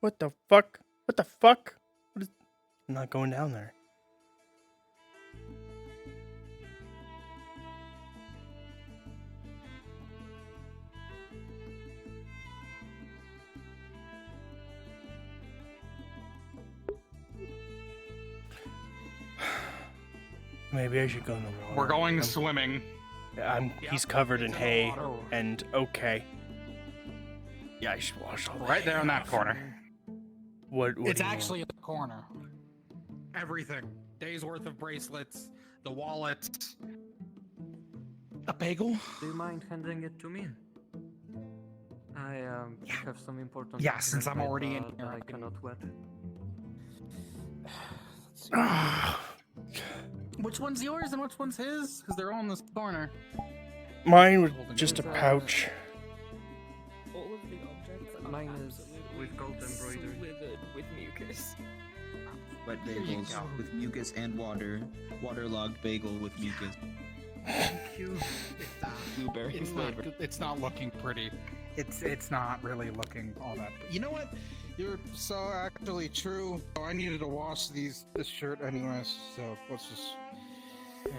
What the fuck? What the fuck? I'm not going down there. Maybe I should go in the water. We're going swimming. He's covered in it's in the hay, water. and okay. Yeah, I should wash all the Right there hay in that off. corner. What It's do you actually in the corner. Everything. Days worth of bracelets, the wallet. A bagel? Do you mind handing it to me? I have some important. Yeah, since I'm documents already in that here, I I can- cannot wet. Which one's yours and which one's his? Because they're all in this corner. Mine was just a pouch. All of the objects are Mine is absolutely with gold embroidery. slithered with mucus. Wet bagels with mucus and water. Waterlogged bagel with mucus. Thank you. Blueberry flavor. It's not looking pretty. It's not really looking all that. You know what? You're so actually true. Oh, I needed to wash this shirt anyways, so let's just get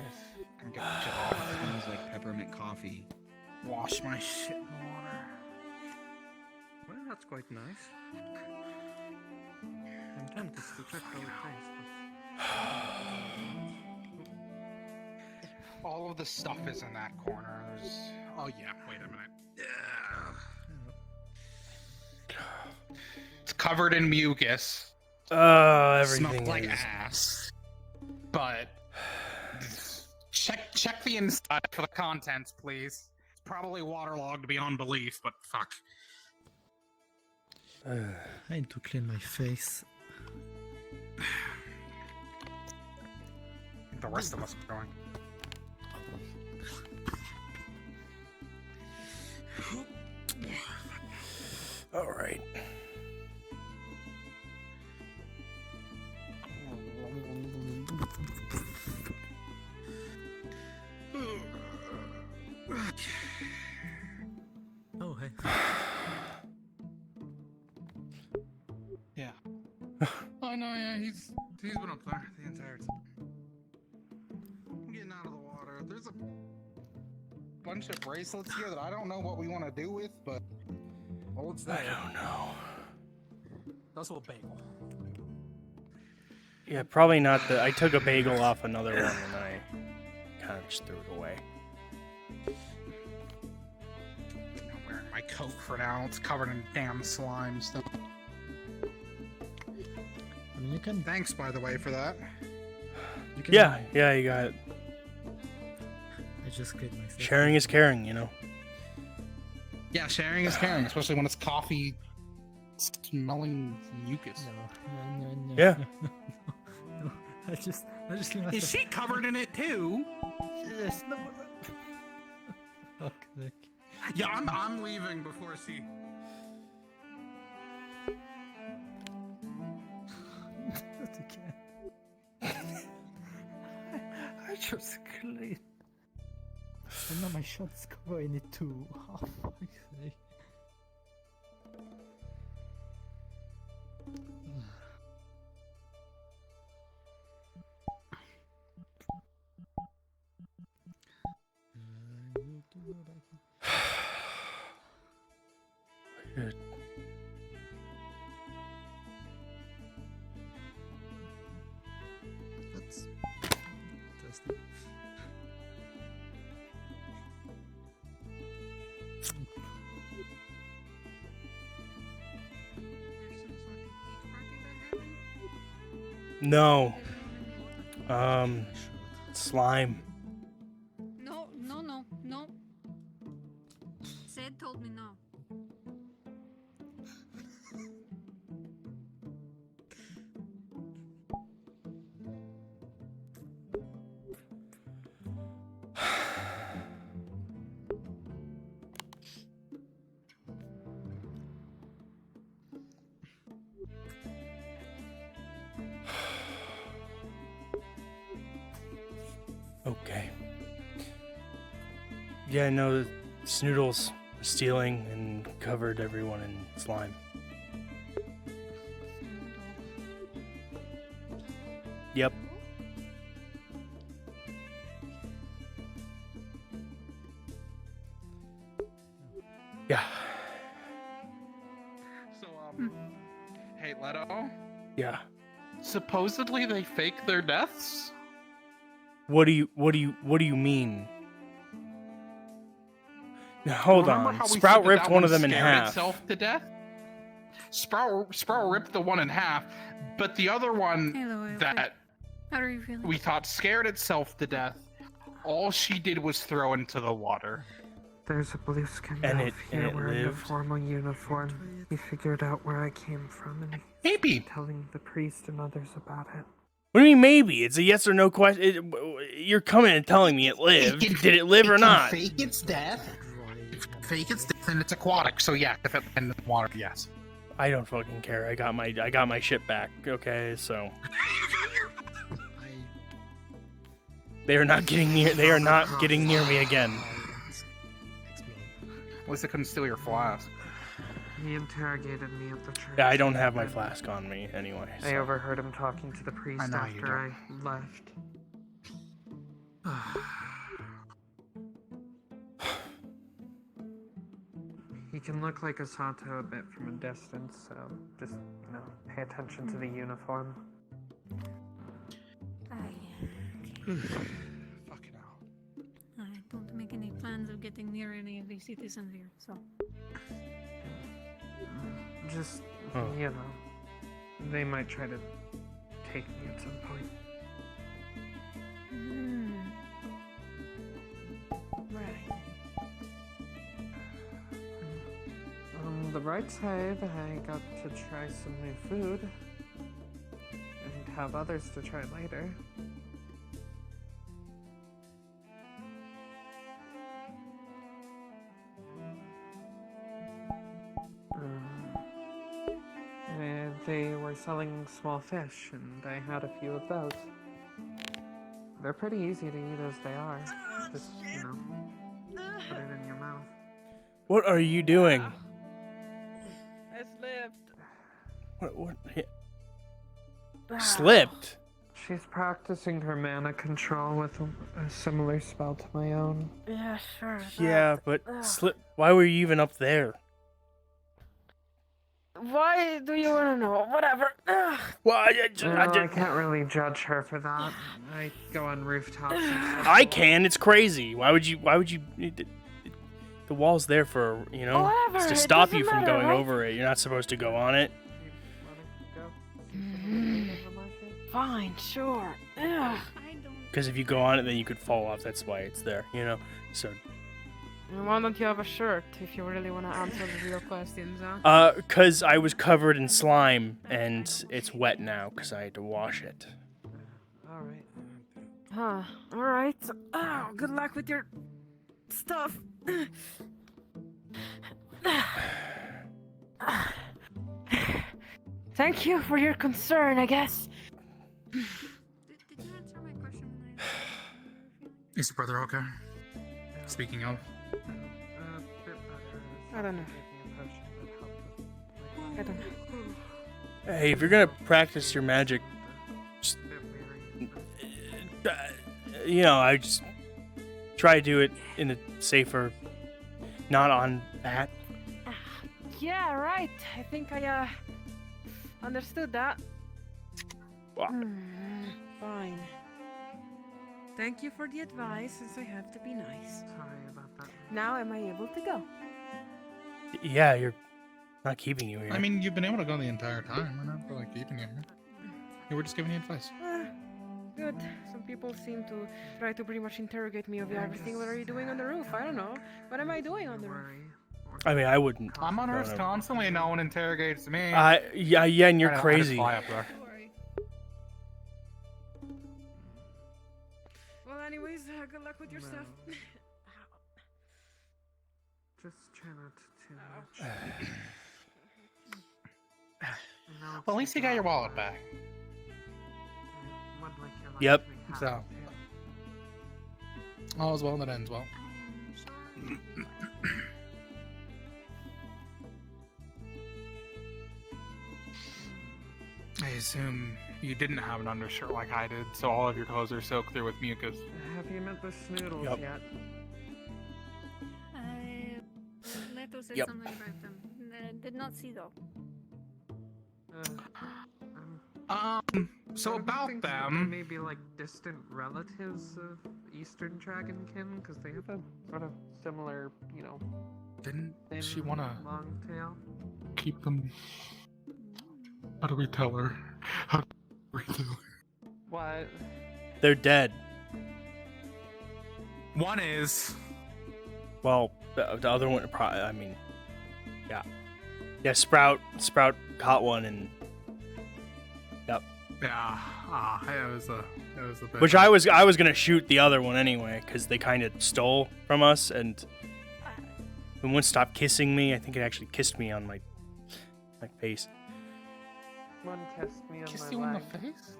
the shit off. Smells like peppermint coffee. Wash my shit in the water. Well, that's quite nice. I'm tempted to check how it tastes. All of the stuff is in that corner. Oh yeah, wait a minute. It's covered in mucus. Everything Smells like is. ass. But check the inside for the contents, please. It's probably waterlogged beyond belief, but fuck. I need to clean my face. The rest of us are going. All right. Oh, hey. Yeah. Oh no, yeah, he's been up there the entire time. I'm getting out of the water. There's a bunch of bracelets here that I don't know what we want to do with, but well, what's that? I don't know. That's a little bagel. Yeah, probably not the. I took a bagel off another one and I kind of just threw it away. I'm wearing my coat for now. It's covered in damn slime stuff. I mean, you can. Thanks, by the way, for that. You can Yeah, you got it. I just cleaned my face. Sharing is caring, you know. Yeah, sharing is caring, especially when it's coffee smelling mucus. No. Yeah. No. I just cleaned my Is face. she covered in it too? Yes. No. Okay. Yeah, I'm leaving before she. Not again. I just cleaned. And now my shirt is covered in it too. Oh, fuck's sake. Good. That's interesting. No. Slime. No. Sid told me no. Okay. Yeah, no, Snoodles stealing and covered everyone in slime. Yep. Yeah. So, hey, Leto? Yeah. Supposedly they fake their deaths? What do you mean? Now, hold Remember on. how we Sprout said ripped that one of them in scared half. itself to death? Sprout ripped the one in half, but the other one that How are you feeling? we thought scared itself to death, all she did was throw into the water. There's a blue skinned And elf it here wearing a lived? formal uniform. He figured out where I came from and he's telling the priest and others about it. What do you mean maybe? It's a yes or no question. You're coming and telling me it lived. Did it live or not? Fake its death. Fake its death, and it's aquatic. So yeah, if it in the water, yes. I don't fucking care. I got my shit back. Okay, so they are not getting near. They are not getting near me again. At least I couldn't steal your flask. He interrogated me at the church. Yeah, I don't have my flask on me anyway. I so. overheard him talking to the priest I know you after I left. He can look like a Sato a bit from a distance, so just, pay attention to the uniform. Fucking hell. I don't make any plans of getting near any of these citizens here, so. Just, they might try to take me at some point. Right. On the bright side, I got to try some new food. And have others to try later. They were selling small fish, and I had a few of those. They're pretty easy to eat as they are. Just, put it in your mouth. What are you doing? I slipped. What? Slipped? She's practicing her mana control with a similar spell to my own. Yeah, sure. Yeah, but slip. Why were you even up there? Why do you want to know? Whatever. Well, I can't really judge her for that. I go on rooftops and stuff. I can. It's crazy. Why would you? The wall's there for Whatever, it's to it stop doesn't you from matter, going right? over it. You're not supposed to go on it. Fine, sure. Because if you go on it, then you could fall off. That's why it's there. So. Why don't you have a shirt if you really want to answer the real questions, huh? Cause I was covered in slime and it's wet now because I had to wash it. Alright. Huh. Alright. Oh, good luck with your stuff. Thank you for your concern, I guess. Did you answer my question when Is your brother okay? Speaking of. I don't know. I don't know. Hey, if you're gonna practice your magic, just, I just try to do it in a safer, not on that. Yeah, right. I think I understood that. Fine. Thank you for the advice, since I have to be nice. Sorry about that. Now am I able to go? Yeah, you're not keeping you here. I mean, you've been able to go the entire time. We're not really keeping you here. Yeah, we're just giving you advice. Good. Some people seem to try to pretty much interrogate me over everything. What are you doing on the roof? I don't know. What am I doing on the roof? I mean, I wouldn't. I'm on Earth constantly, and no one interrogates me. Yeah, and you're crazy. I just fly up there. Well, anyways, good luck with your stuff. Just try not to too much. Well, at least you got your wallet back. Yep. So. All's well that ends well. I assume you didn't have an undershirt like I did, so all of your clothes are soaked through with mucus. Have you met the Snoodles Yep. yet? Leto said Yep. something about them. Did not see though. So I about think that them- they may be like distant relatives of Eastern Dragonkin because they have a sort of similar, you know. Didn't thin, she wanna long tail? Keep them. How do we tell her? How do we tell her? What? They're dead. One is. Well, the other one, I mean, yeah. Yeah, Sprout caught one and. Yep. Yeah. That was a bit. Which I was gonna shoot the other one anyway, because they kind of stole from us, and when one stopped kissing me, I think it actually kissed me on my face. One kissed me on Kissed my you in leg. the face?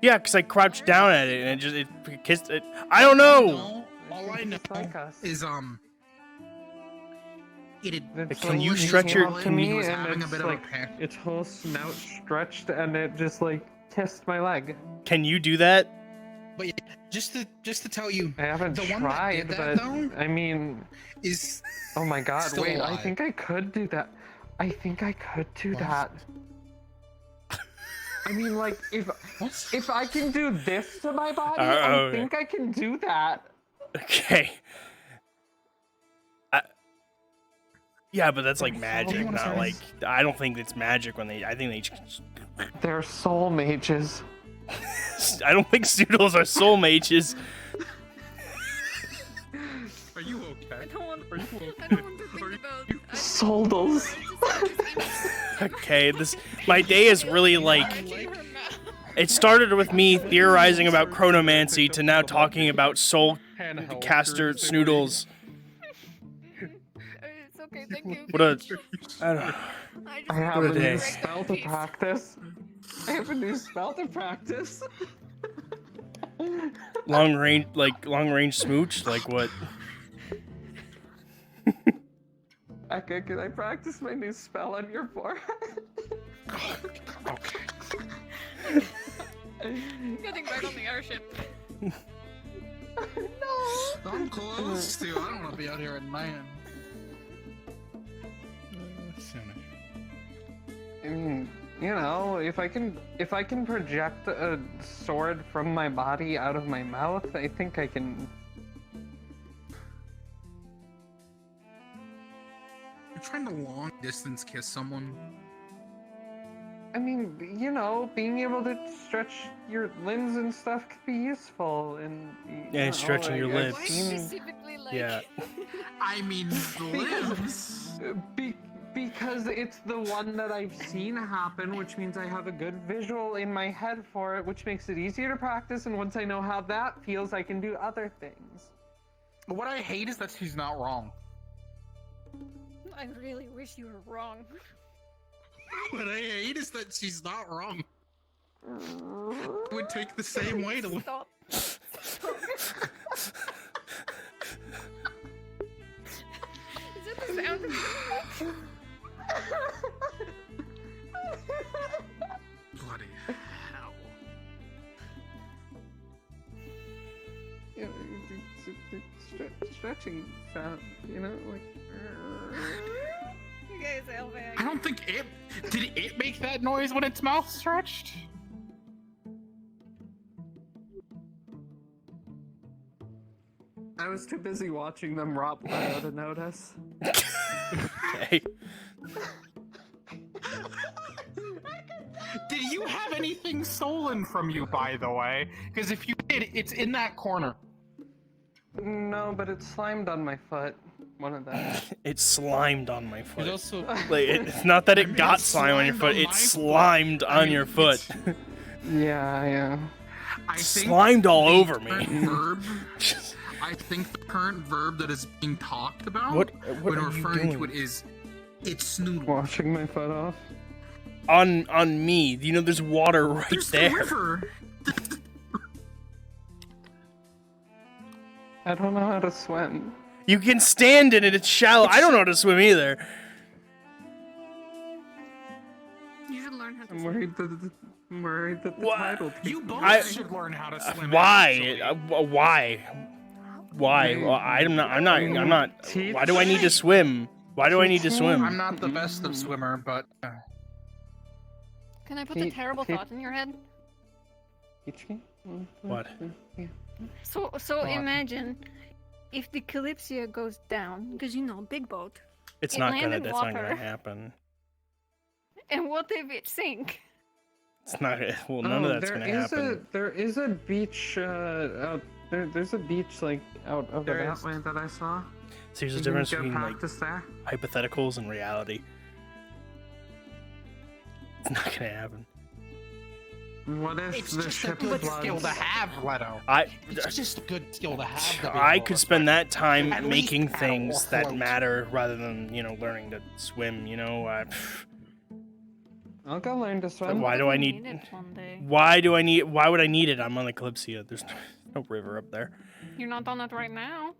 Yeah, because I crouched down at it and it kissed it. I don't know. All I know is Can you stretch your? to Can me you? and having a it's bit of a like panic. its whole snout stretched and it just like kissed my leg. Can you do that? But yeah, just to tell you, I haven't the one tried, that did that, but though, I mean, is oh my god! still Wait, I alive. think I could do that. I think I could do that. I mean, like if I can do this to my body, I okay. think I can do that. Okay. Yeah, but that's like magic, not like. I don't think it's magic when they. I think they. They're soul mages. I don't think Snoodles are soul mages. Are you okay? I don't want Are you to okay? think about Soldles. Okay, my day is really like. It started with me theorizing about chronomancy to now talking about soul caster Snoodles. It's okay, thank you. What a. I don't. I have What a a day. new spell to practice. I have a new spell to practice. Long range smooch? Like what? Eka, can I practice my new spell on your forehead? Okay. Getting back on the airship. No. I'm close to. I don't want to be out here at night. I mean, you know, if I can project a sword from my body out of my mouth, I think I can. You're trying to long distance kiss someone. I mean, you know, being able to stretch your limbs and stuff could be useful, and Yeah, stretching your I've lips. seen- Yeah. I mean, limbs. Because it's the one that I've seen happen, which means I have a good visual in my head for it, which makes it easier to practice, and once I know how that feels, I can do other things. What I hate is that she's not wrong. I really wish you were wrong. What I hate is that she's not wrong. It would take the same way to. Stop. Is that the sound of you? Bloody hell. You know, stretching sound, you know, like. You guys, Elvin. I don't think it. Did it make that noise when its mouth stretched? I was too busy watching them rot Leto to notice. Okay. Did you have anything stolen from you, by the way? Because if you did, it's in that corner. No, but it slimed on my foot. One of them. It slimed on my foot. It also- Like, it's not that it got slime on your foot, it slimed on your foot. Yeah. I think Slimed all the over me. current verb, I think the current verb that is being talked about What when are you referring to doing? it is it's Snoodle. Washing my foot off. On me. You know, there's water right There's there. the river. I don't know how to swim. You can stand in it, it's shallow. I don't know how to swim either. You should learn how to I'm swim. worried that the What? title. You both I- should learn how to swim. Why? actually. Why? Well, I'm not. Teach Why do I need to swim? Why do I need to swim? I'm not the best of swimmer, but Can I put the terrible thought in your head? Teach me? What? Yeah. So What? imagine if the Kalypsia goes down, because you know, big boat. It's it not land gonna. in That's water, not gonna happen. And what if it sink? It's not. Well, none of that's there gonna is happen. there is a beach out there's a beach like out over There that is. way that I saw. See, there's a You difference can go between like practice there. hypotheticals and reality. It's not gonna happen. What if It's the just a ship good floods? skill to have, Leto. It's just a good skill to have. To be I able could to spend that time At least making paddle or things that float. matter rather than learning to swim. I'll go learn to swim. Why do I need? it one day. Why do I need? Why would I need it? I'm on the Kalypsia. There's no river up there. You're not on it right now.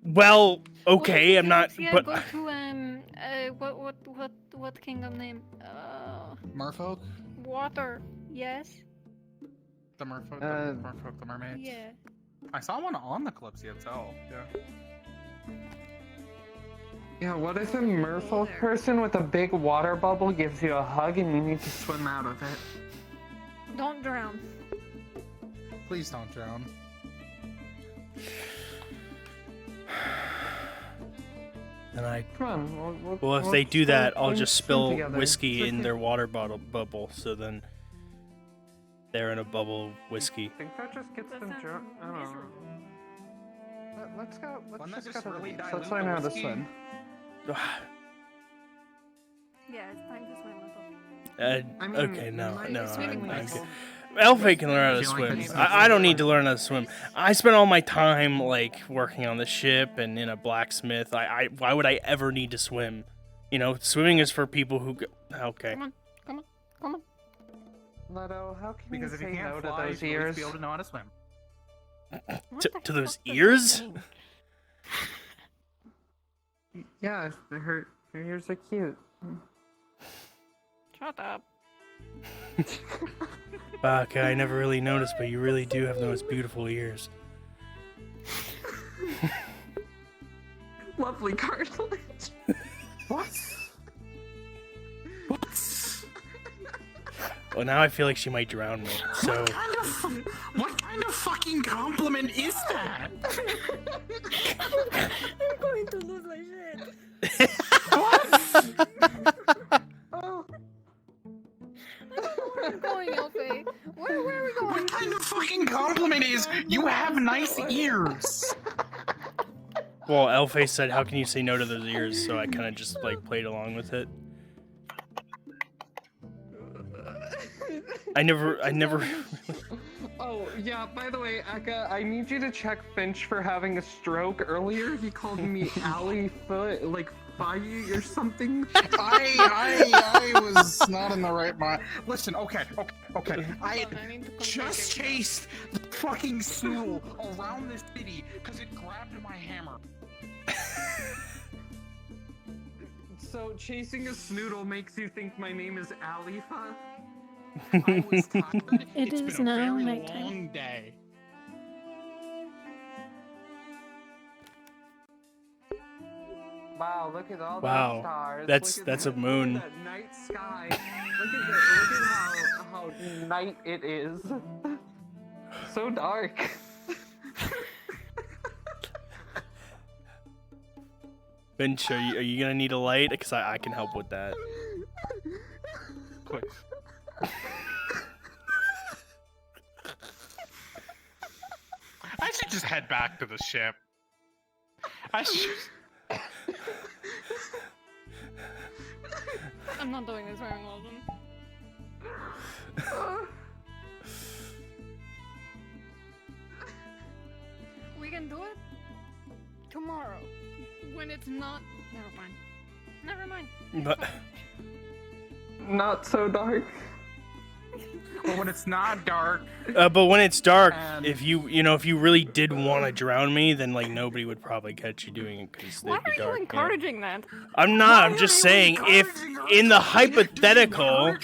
Well, okay, I'm not. Yeah, But go to what kingdom name? Merfolk? Water. Yes. The Merfolk, the mermaids. Yeah. I saw one on the Kalypsia itself. Yeah. Yeah, what if a merfolk person with a big water bubble gives you a hug and you need to swim out of it? Don't drown. Please don't drown. and I. Come on. Well, if we'll they do swim- that, I'll we'll just swim spill together. whiskey in their water bubble. So then they're in a bubble of whiskey. I think that just gets them drunk. I don't know. Let's go. Wouldn't Let's that just go to the really beach. Let's dilute learn the how to whiskey? swim. Yeah, it's time to swim. I mean, Okay, no, swimming I'm laps. good. Elfie can learn how to Feel like swim. it's I don't need to learn how to swim. I spent all my time like working on the ship and in a blacksmith. Why would I ever need to swim? Swimming is for people who. Okay. Come on. Leto, how can Because you if you say no can't to fly, you those should at least ears? be able to know how to swim. To those ears? Yeah, her ears are cute. Shut up. Okay, I never really noticed, but you really do have those beautiful ears. Lovely cartilage. What? Well, now I feel like she might drown me. So. What kind of fucking compliment is that? I'm going to lose my shit. Oh. I don't know where we're going, Elfie. Where are we going? What kind of fucking compliment is you have nice ears? Well, Elfie said, "How can you say no to those ears?" So I kind of just like played along with it. I never. Oh, yeah, by the way, Aka, I need you to check Finch for having a stroke earlier. He called me Alley Foot, like, Faggy or something. I was not in the right mind. Listen, okay. I just chased the fucking stool around this city because it grabbed my hammer. So, chasing a snoodle makes you think my name is Alifa? I was tired. It It's is been a now very nighttime. long day. Wow, look at all Wow, those stars. that's- Look at that's a that- moon. Look at that night sky. Look at how night it is. So dark. Finch, are you gonna need a light? Because I can help with that. Please. I should just head back to the ship. I should. I'm not doing this very well then. We can do it tomorrow. When it's not. Never mind. But Not so dark. But when it's not dark. but when it's dark, And- if you really did want to drown me, then like nobody would probably catch you doing it because Why they'd be are you dark. encouraging that? I'm not. I'm just saying, if in the hypothetical,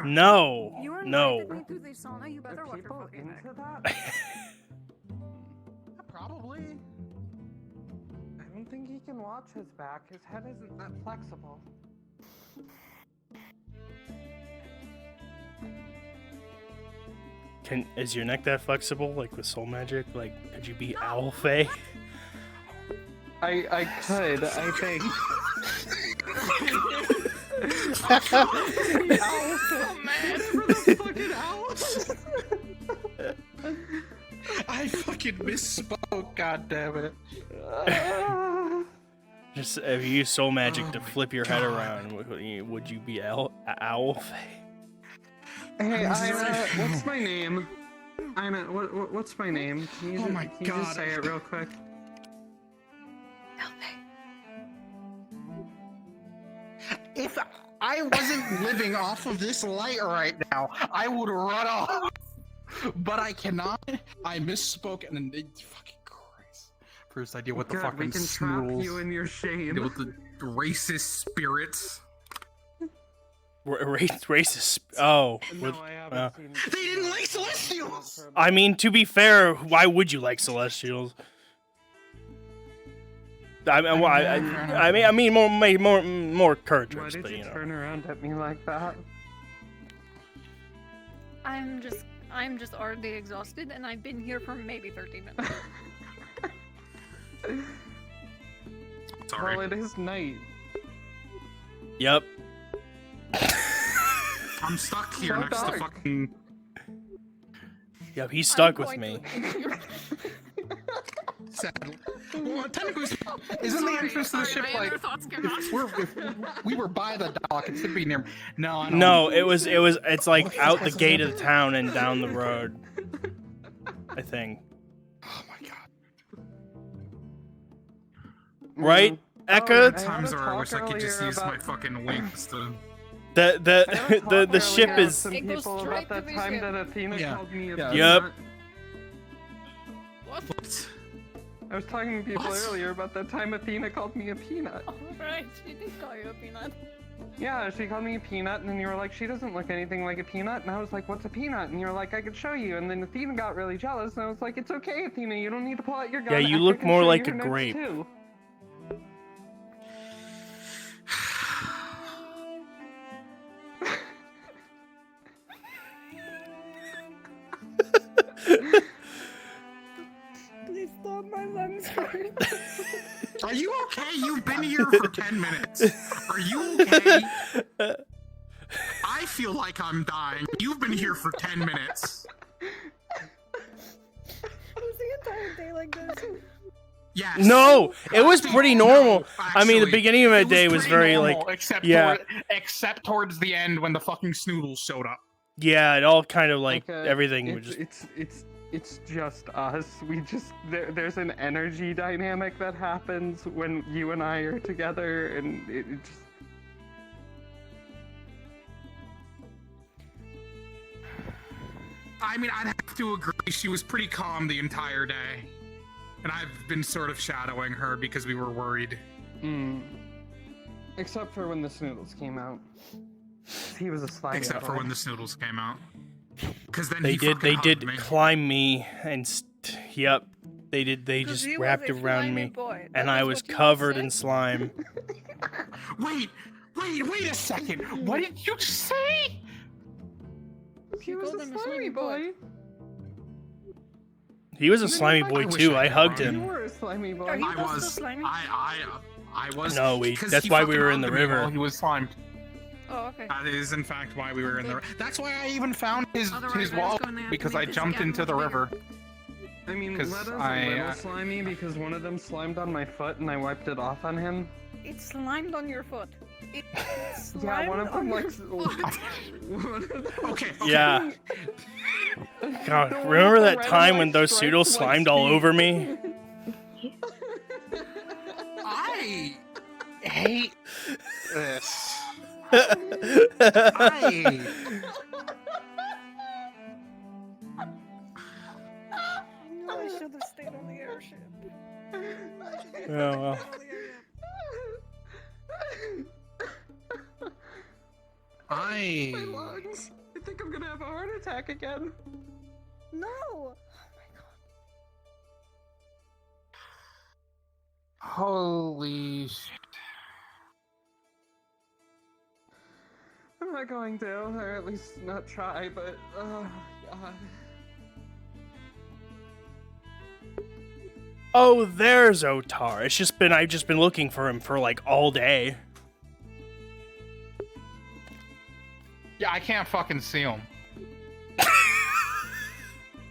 no. You are No. invited me to the sauna. You better watch your fucking back. Probably. I don't think he can watch his back. His head isn't that flexible. Is your neck that flexible, like with soul magic? Like, could you be Owl Fae? I could, I think. I fucking misspoke, god damn it. Just if you use soul magic to flip your head around, would you be Owl Fae? Hey, Ina, what's my name? Ina, what's my name? Can you, can you just say it real quick? If I wasn't living off of this light right now, I would run off. But I cannot. I misspoke and then fucking Christ. First idea what the God, fucking we can trap snoodles. you in your shame. With the racist spirits. Racist. Oh. No, I haven't seen. They didn't like Celestials! I mean, to be fair, why would you like Celestials? I mean, more courage, Why did but you you know. turn around at me like that? I'm just already exhausted, and I've been here for maybe 13 minutes. Sorry. Well, it is night. Yep. I'm stuck here So next dark. to fucking. Yep, he's stuck with me. Sadly. Well, technically, isn't the entrance to the ship like if we were by the dock, it should be near. No, I don't. No, it's like out the gate of the town and down the road. I think. Oh my god. Right, Eka? Times are I wish I could just use my fucking wings to. The ship is. Some people about that time that Athena called me a Yep. peanut. What? I was talking to people earlier about that time Athena called me a peanut. Right, she did call you a peanut. Yeah, she called me a peanut, and then you were like, she doesn't look anything like a peanut, and I was like, what's a peanut? And you were like, I could show you, and then Athena got really jealous, and I was like, it's okay, Athena, you don't need to pull out your gun. Yeah, you Act look I can more show like you a her notes, grape. too. Please stop, my lungs hurt. Are you okay? You've been here for 10 minutes. Are you okay? I feel like I'm dying. You've been here for 10 minutes. Was the entire day like this? Yes. No, it was pretty normal. I mean, the Actually, beginning of the it day was was pretty very normal, like, except yeah, except towards the end when the fucking snoodles showed up. yeah, it all kind of like Okay, everything was just. It's just us. We just there's an energy dynamic that happens when you and I are together, and it just. I mean, I'd have to agree. She was pretty calm the entire day, and I've been sort of shadowing her because we were worried. Except for when the snoodles came out. He was a slimy Except for boy. when the snoodles came out. Because then They he did. fucking They hugged did me. climb me and. Yep. They did. They 'Cause just he was wrapped a around slimy me, boy. and That I was was what you covered said? in slime. Wait a second. What did you say? He was called a him a slimy boy. He was a slimy boy too. I hugged You him. were a slimy boy. Are you I also was. slimy? I was. No, because that's he why we fucking were in the hugged me while river. He was slimed. Oh, okay. That is, in fact, why we were in the. That's why I even found his Otherwise, I was wallet going to have to because make I this jumped again into the much river. I mean, 'Cause Leto's I, a little slimy because one of them slimed on my foot and I wiped it off on him. It slimed on your foot. It Yeah, one slimed of on them your like. foot. Okay. Yeah. God, The one remember with the that red time and when white those stripes, pseudos white slimed all feet. over me? I hate this. I knew I should have stayed on the airship. Oh, well. I. My lungs. I think I'm gonna have a heart attack again. No. Holy shit. I'm not going to, or at least not try, but, oh, God. Oh, there's Otar. I've just been looking for him for like all day. Yeah, I can't fucking see him.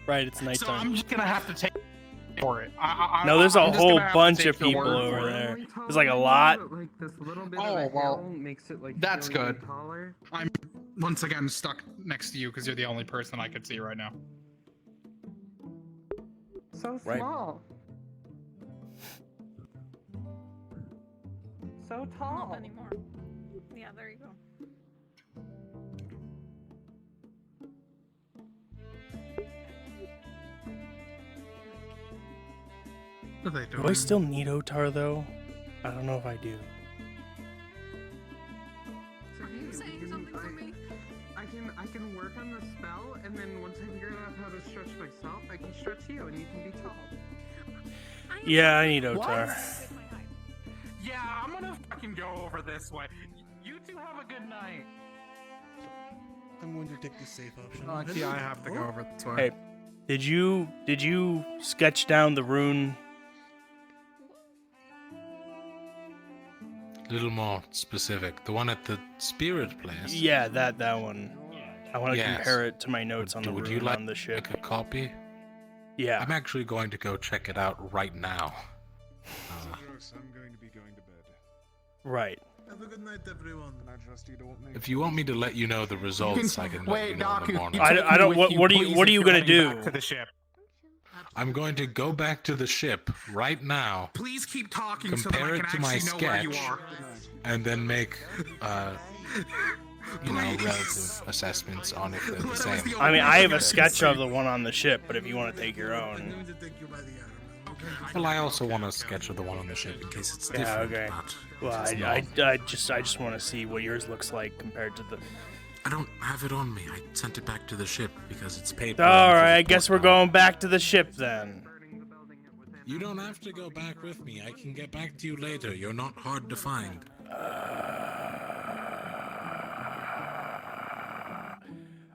Right, it's So nighttime. I'm just gonna have to take for it. No, there's a I'm just whole gonna have to bunch take of your people word over for it. there. There's like a lot. Oh well, makes it like that's really good. taller. I'm once again stuck next to you because you're the only person I could see right now. So Right. small. So tall. Not anymore. Yeah, there you go. What are they Do I doing? still need Otar though? I don't know if I do. Are you saying something for me? I can work on the spell, and then once I figure out how to stretch myself, I can stretch you, and you can be tall. Yeah, I need Otar. Yeah, I'm gonna fucking go over this way. You two have a good night. I'm going to take the safe option. Actually, I have to go over this way. Hey, did you sketch down the rune? A little more specific. The one at the spirit place. Yeah, that one. I want to Yes. compare it to my notes on the Would rune you like on the ship. a copy? Yeah. I'm actually going to go check it out right now. I'm going to be going to bed. Right. Have a good night, everyone. And I trust you don't make If you want me to let you know the results, I can let you know in the morning. I don't. What are you gonna do? To the ship. I'm going to go back to the ship right now. Please keep talking so that Compare I it can to my actually know where you sketch, are. and then make, relative assessments on if they're the same. I mean, I have a sketch of the one on the ship, but if you want to take your own. Well, I also want a sketch of the one on the ship in case it's Yeah. different. Okay. but Well, it's I not. just want to see what yours looks like compared to the. I don't have it on me. I sent it back to the ship because it's paper. All right. I guess we're going back to the ship then. You don't have to go back with me. I can get back to you later. You're not hard to find.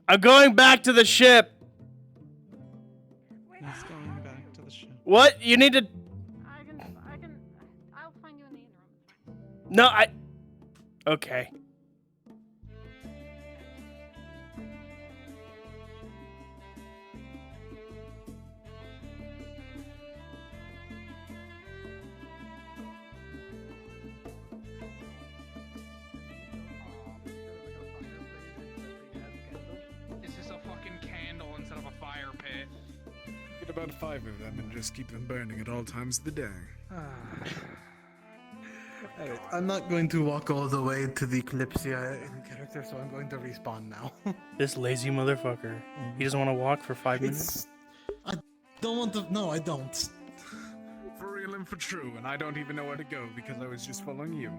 I'm going back to the ship. He's going back to the ship. What? You need to. I'll find you in the interim. No, Okay. It's just a fucking candle instead of a fire pit. Get about 5 of them and just keep them burning at all times of the day. Alright, I'm not going to walk all the way to the Kalypsia in character, so I'm going to respawn now. This lazy motherfucker. He doesn't want to walk for 5 minutes. I don't want to. No, I don't. For real and for true, and I don't even know where to go because I was just following you.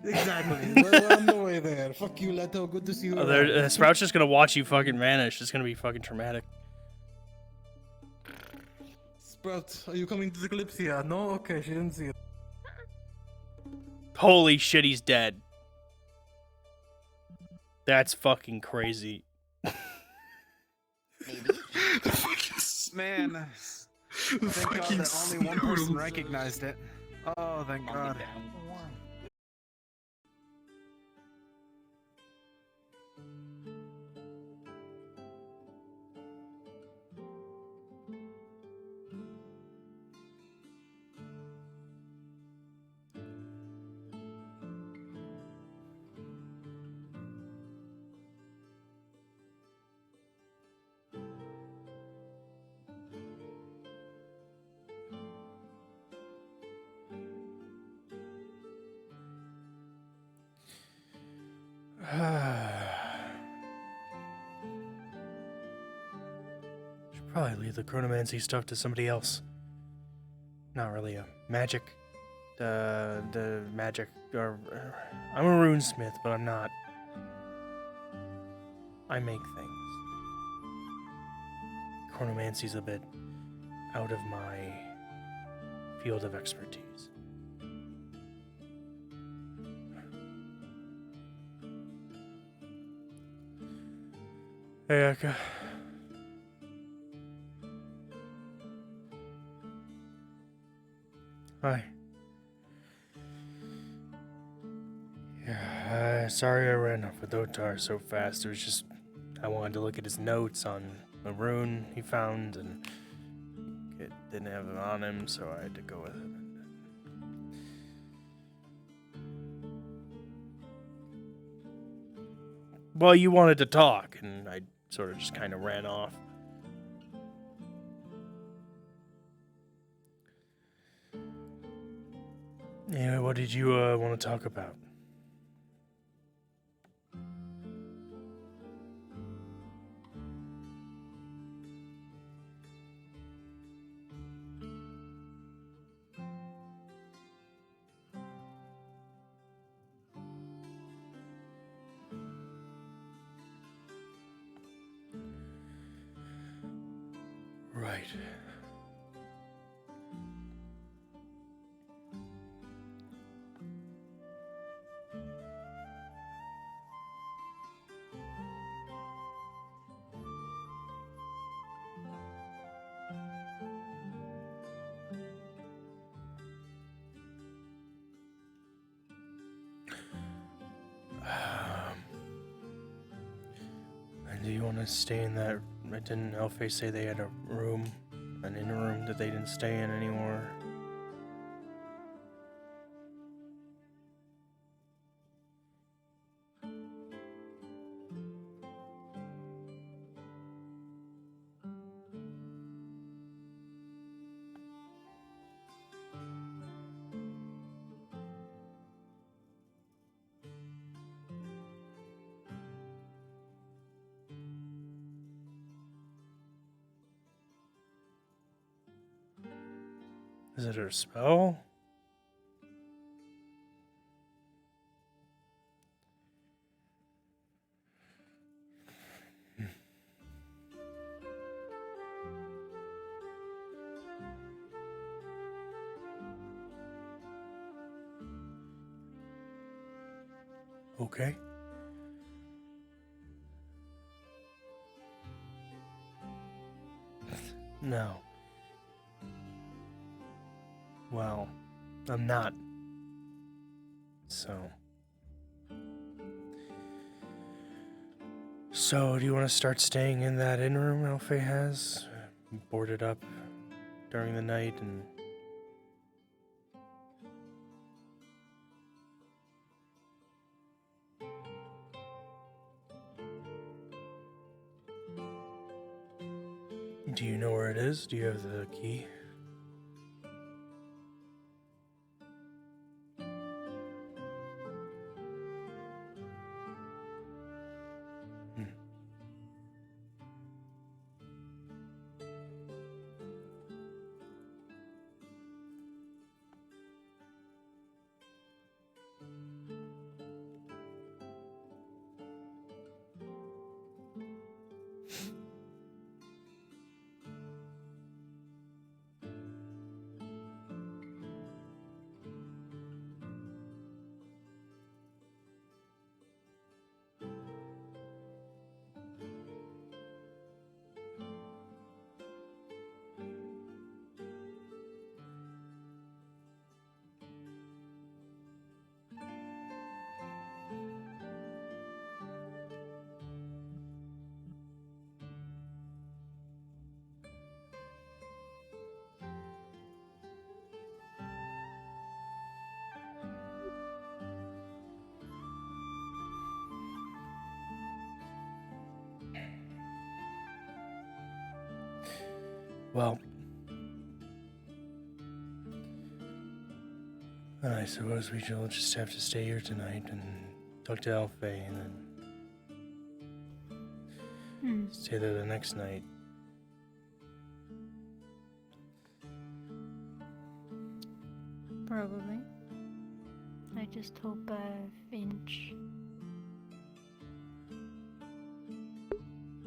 Exactly. We're on the way there. Fuck you, Leto. Good to see you. around. Sprout's just gonna watch you fucking vanish. It's gonna be fucking traumatic. Sprout, are you coming to the Kalypsia? No? Okay, she didn't see it. Holy shit, he's dead. That's fucking crazy. Man, thank God that only one person recognized it. Oh, thank God. Should probably leave the chronomancy stuff to somebody else. Not really a magic. The magic. I'm a runesmith, but I'm not. I make things. Chronomancy's a bit out of my field of expertise. Hey, Aka. Hi. Yeah, sorry I ran off with Otar so fast. It was just I wanted to look at his notes on the rune he found, and it didn't have it on him, so I had to go with it. Well, you wanted to talk, and I sort of just kind of ran off. Anyway, what did you want to talk about? Right. And do you want to stay in that? Didn't Elfie say they had a room, an inner room that they didn't stay in anymore? Is it her spell? Okay. No. Well, I'm not. So. So, do you want to start staying in that inn room Elfie has? Board it up during the night and. Do you know where it is? Do you have the key? Well, I suppose we shall just have to stay here tonight and talk to Elfie and then stay there the next night. Probably. I just hope Finch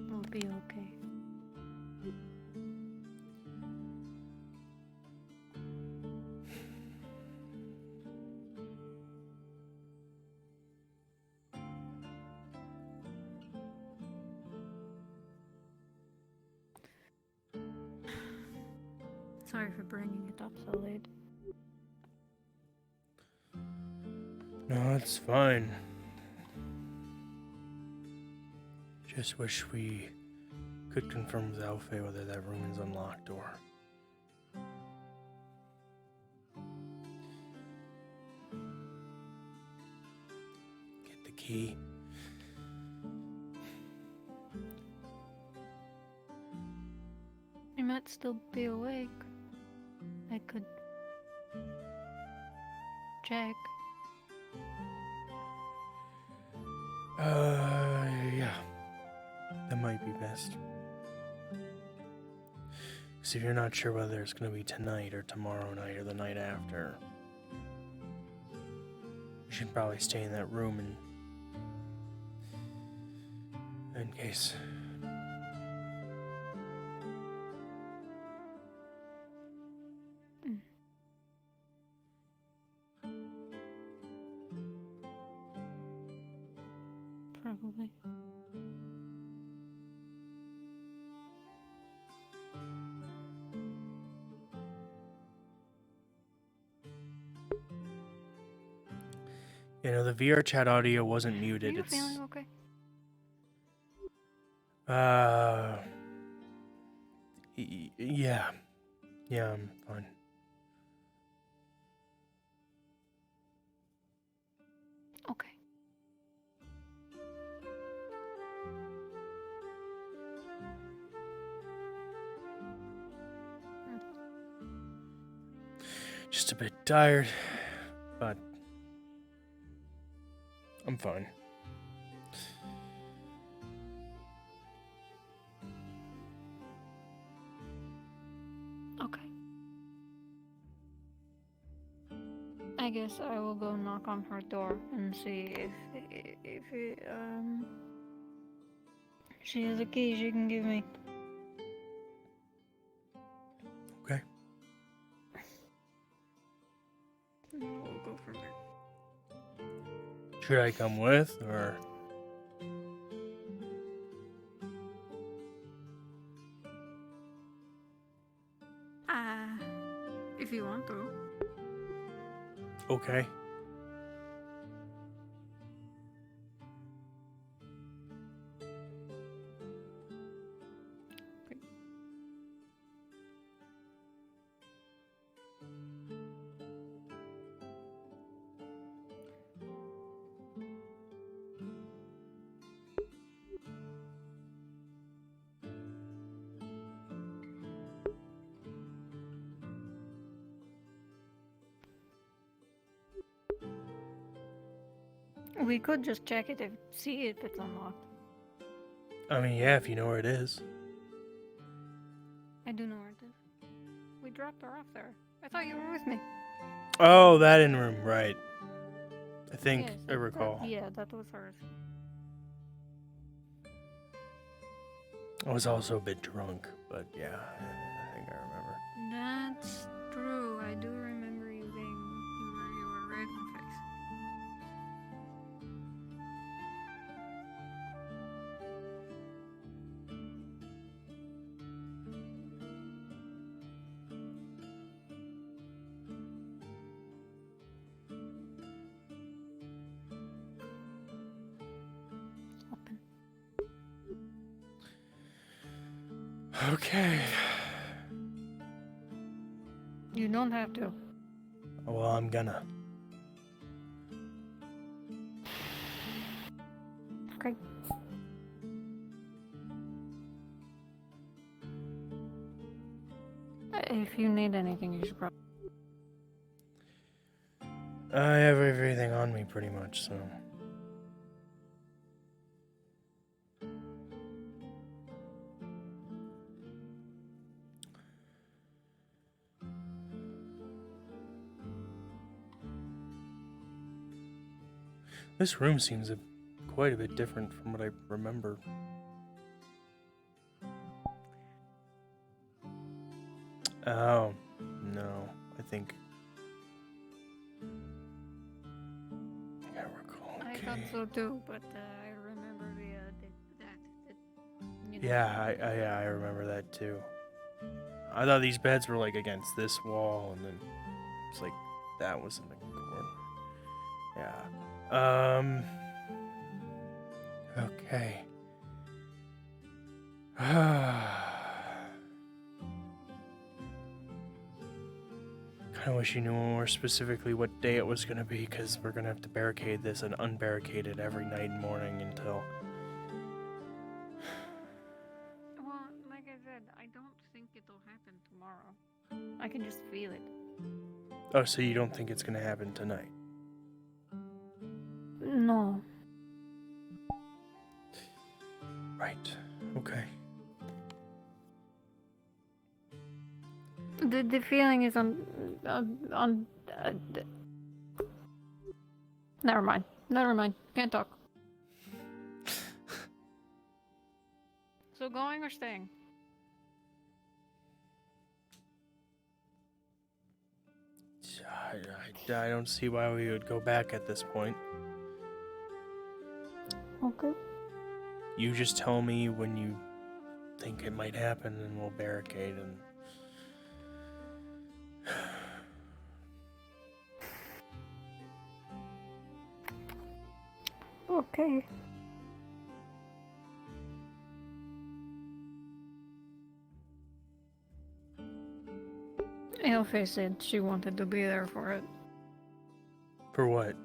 will be okay. Sorry for bringing it up so late. No, it's fine. Just wish we could confirm with Alfie whether that room is unlocked or... Get the key. You might still be awake. I could check. Yeah. That might be best. Because if you're not sure whether it's going to be tonight or tomorrow night or the night after, you should probably stay in that room in case. Probably. You know, the VR chat audio wasn't Are muted. you It's feeling okay? Yeah. Yeah, I'm fine. Okay. Just a bit tired, but I'm fine. Okay. I guess I will go knock on her door and see if she has a key she can give me. Okay. We'll go from there. Should I come with, or? If you want to. Okay. We could just check it see if it's unlocked. I mean, yeah, if you know where it is. I do know where it is. We dropped her off there. I thought you were with me. Oh, that in room, right. I think Yes, I recall. yeah, that was hers. I was also a bit drunk, but yeah, I think I remember. That's true. I do remember you being you were red in the face. Okay. You don't have to. Well, I'm gonna. Okay. If you need anything, you should probably. I have everything on me pretty much, so. This room seems quite a bit different from what I remember. Oh, no, I think I recall. I thought so too, but I remember that you know. Yeah, I remember that too. I thought these beds were like against this wall, and then it's like that was in the corner. Yeah. Okay. I wish you knew more specifically what day it was gonna be, because we're gonna have to barricade this and unbarricade it every night and morning until... Well, like I said, I don't think it'll happen tomorrow. I can just feel it. Oh, so you don't think it's gonna happen tonight? No. Right. Okay. The feeling is Never mind. Never mind. Can't talk. So going or staying? I don't see why we would go back at this point. Okay. You just tell me when you think it might happen, and we'll barricade and... Okay. Elfie said she wanted to be there for it. For what?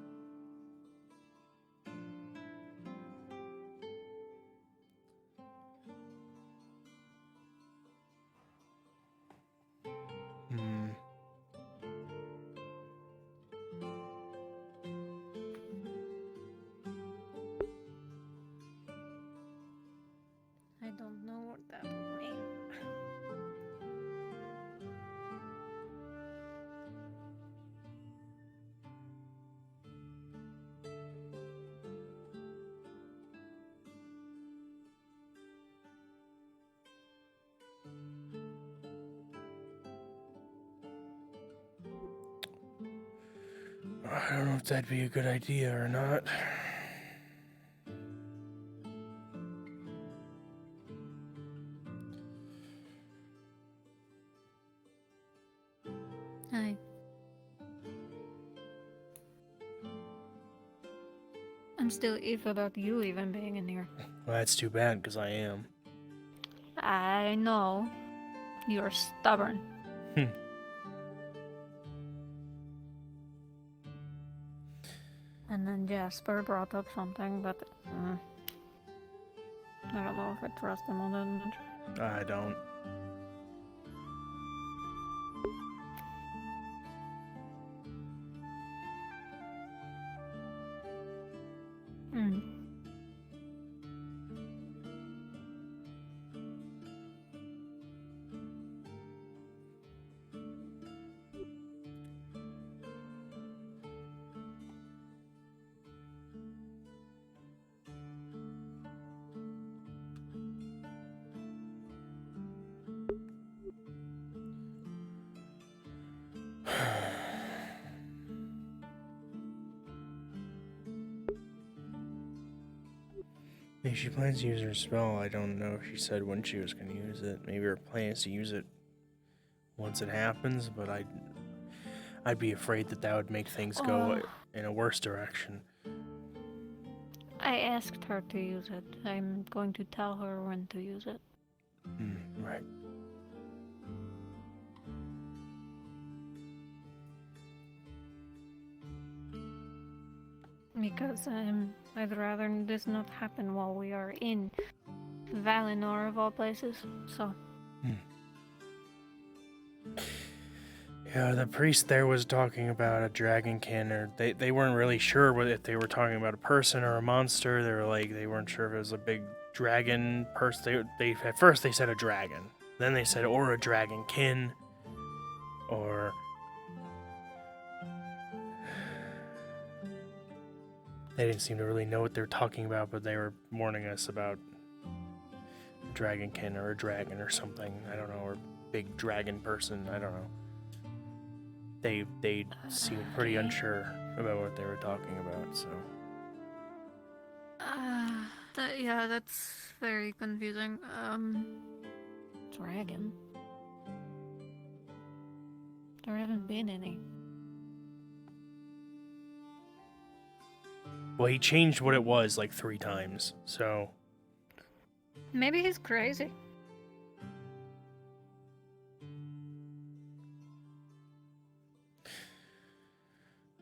I don't know what that would mean. I don't know if that'd be a good idea or not. Hi. I'm still iffy about you even being in here. Well, that's too bad, because I am. I know. You're stubborn. And then Jasper brought up something, but I don't know if I trust him all that much. I don't. Maybe she plans to use her spell. I don't know if she said when she was going to use it. Maybe her plan is to use it once it happens, but I'd be afraid that that would make things go in a worse direction. I asked her to use it. I'm going to tell her when to use it. Right. Because I'd rather this not happen while we are in Valinor of all places, so... Yeah, the priest there was talking about a dragonkin, or they weren't really sure if they were talking about a person or a monster. They were like, they weren't sure if it was a big dragon person. They at first they said a dragon, then they said or a dragonkin, or... They didn't seem to really know what they were talking about, but they were warning us about a dragonkin or a dragon or something. I don't know, or big dragon person. I don't know. They seemed pretty unsure about what they were talking about, so... yeah, that's very confusing. Dragon? There haven't been any. Well, he changed what it was like 3 times, so... Maybe he's crazy.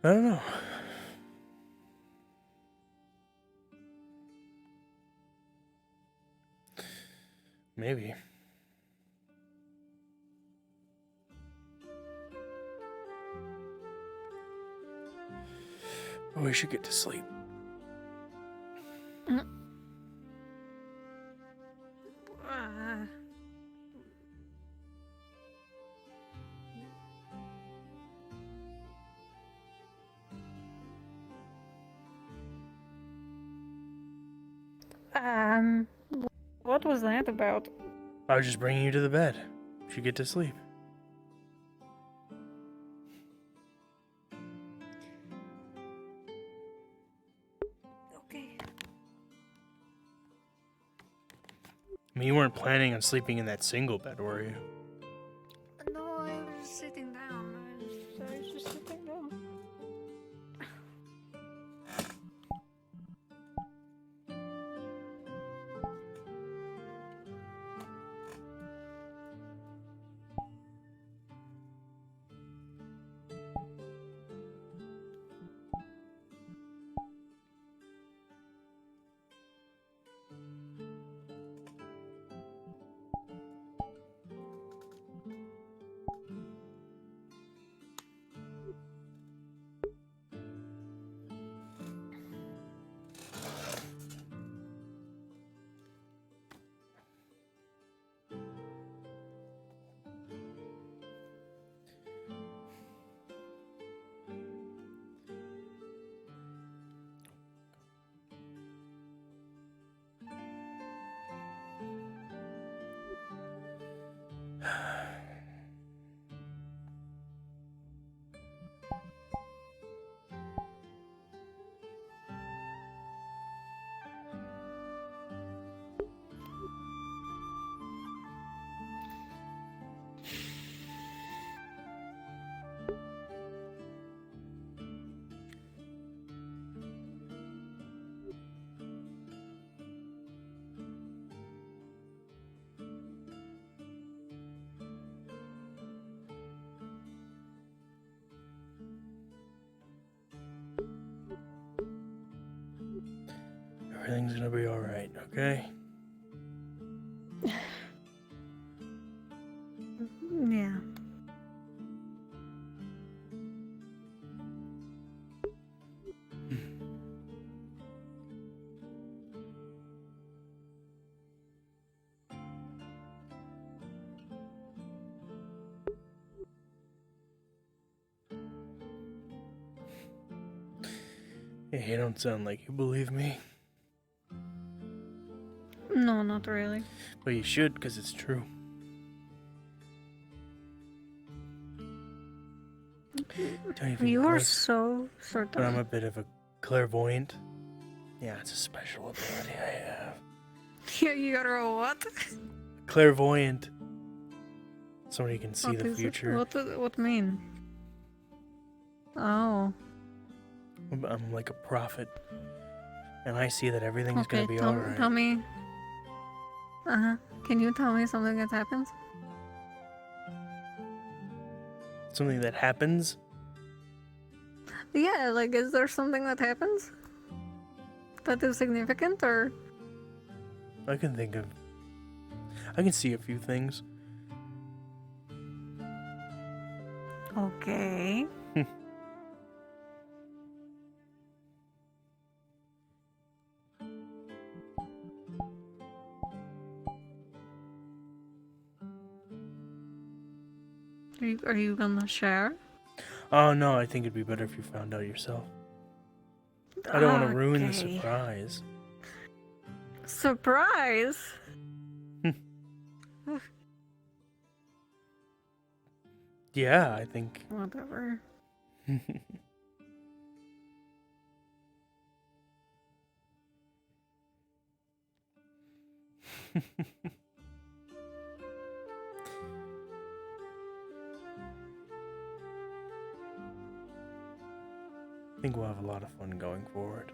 I don't know. Maybe. Oh, we should get to sleep. What was that about? I was just bringing you to the bed. You should get to sleep. Okay. I mean, you weren't planning on sleeping in that single bed, were you? No, I was just sitting down. I was just sitting down. Everything's gonna be alright, okay? Yeah. Hey, you don't sound like you believe me. No, not really. But you should, because it's true. Don't even You are close. so But I'm certain. a bit of a clairvoyant. Yeah, it's a special ability I have. You're a what? Clairvoyant. Somebody can see What the is it? future. What mean? Oh. I'm like a prophet. And I see that everything's Okay, gonna be tell alright. me. Can you tell me something that happens? Something that happens? Yeah, like, is there something that happens? That is significant, or? I can think of... I can see a few things. Okay. Are you gonna share? Oh no, I think it'd be better if you found out yourself. I don't want to ruin the Okay. surprise. Surprise! Yeah, I think... Whatever. I think we'll have a lot of fun going forward.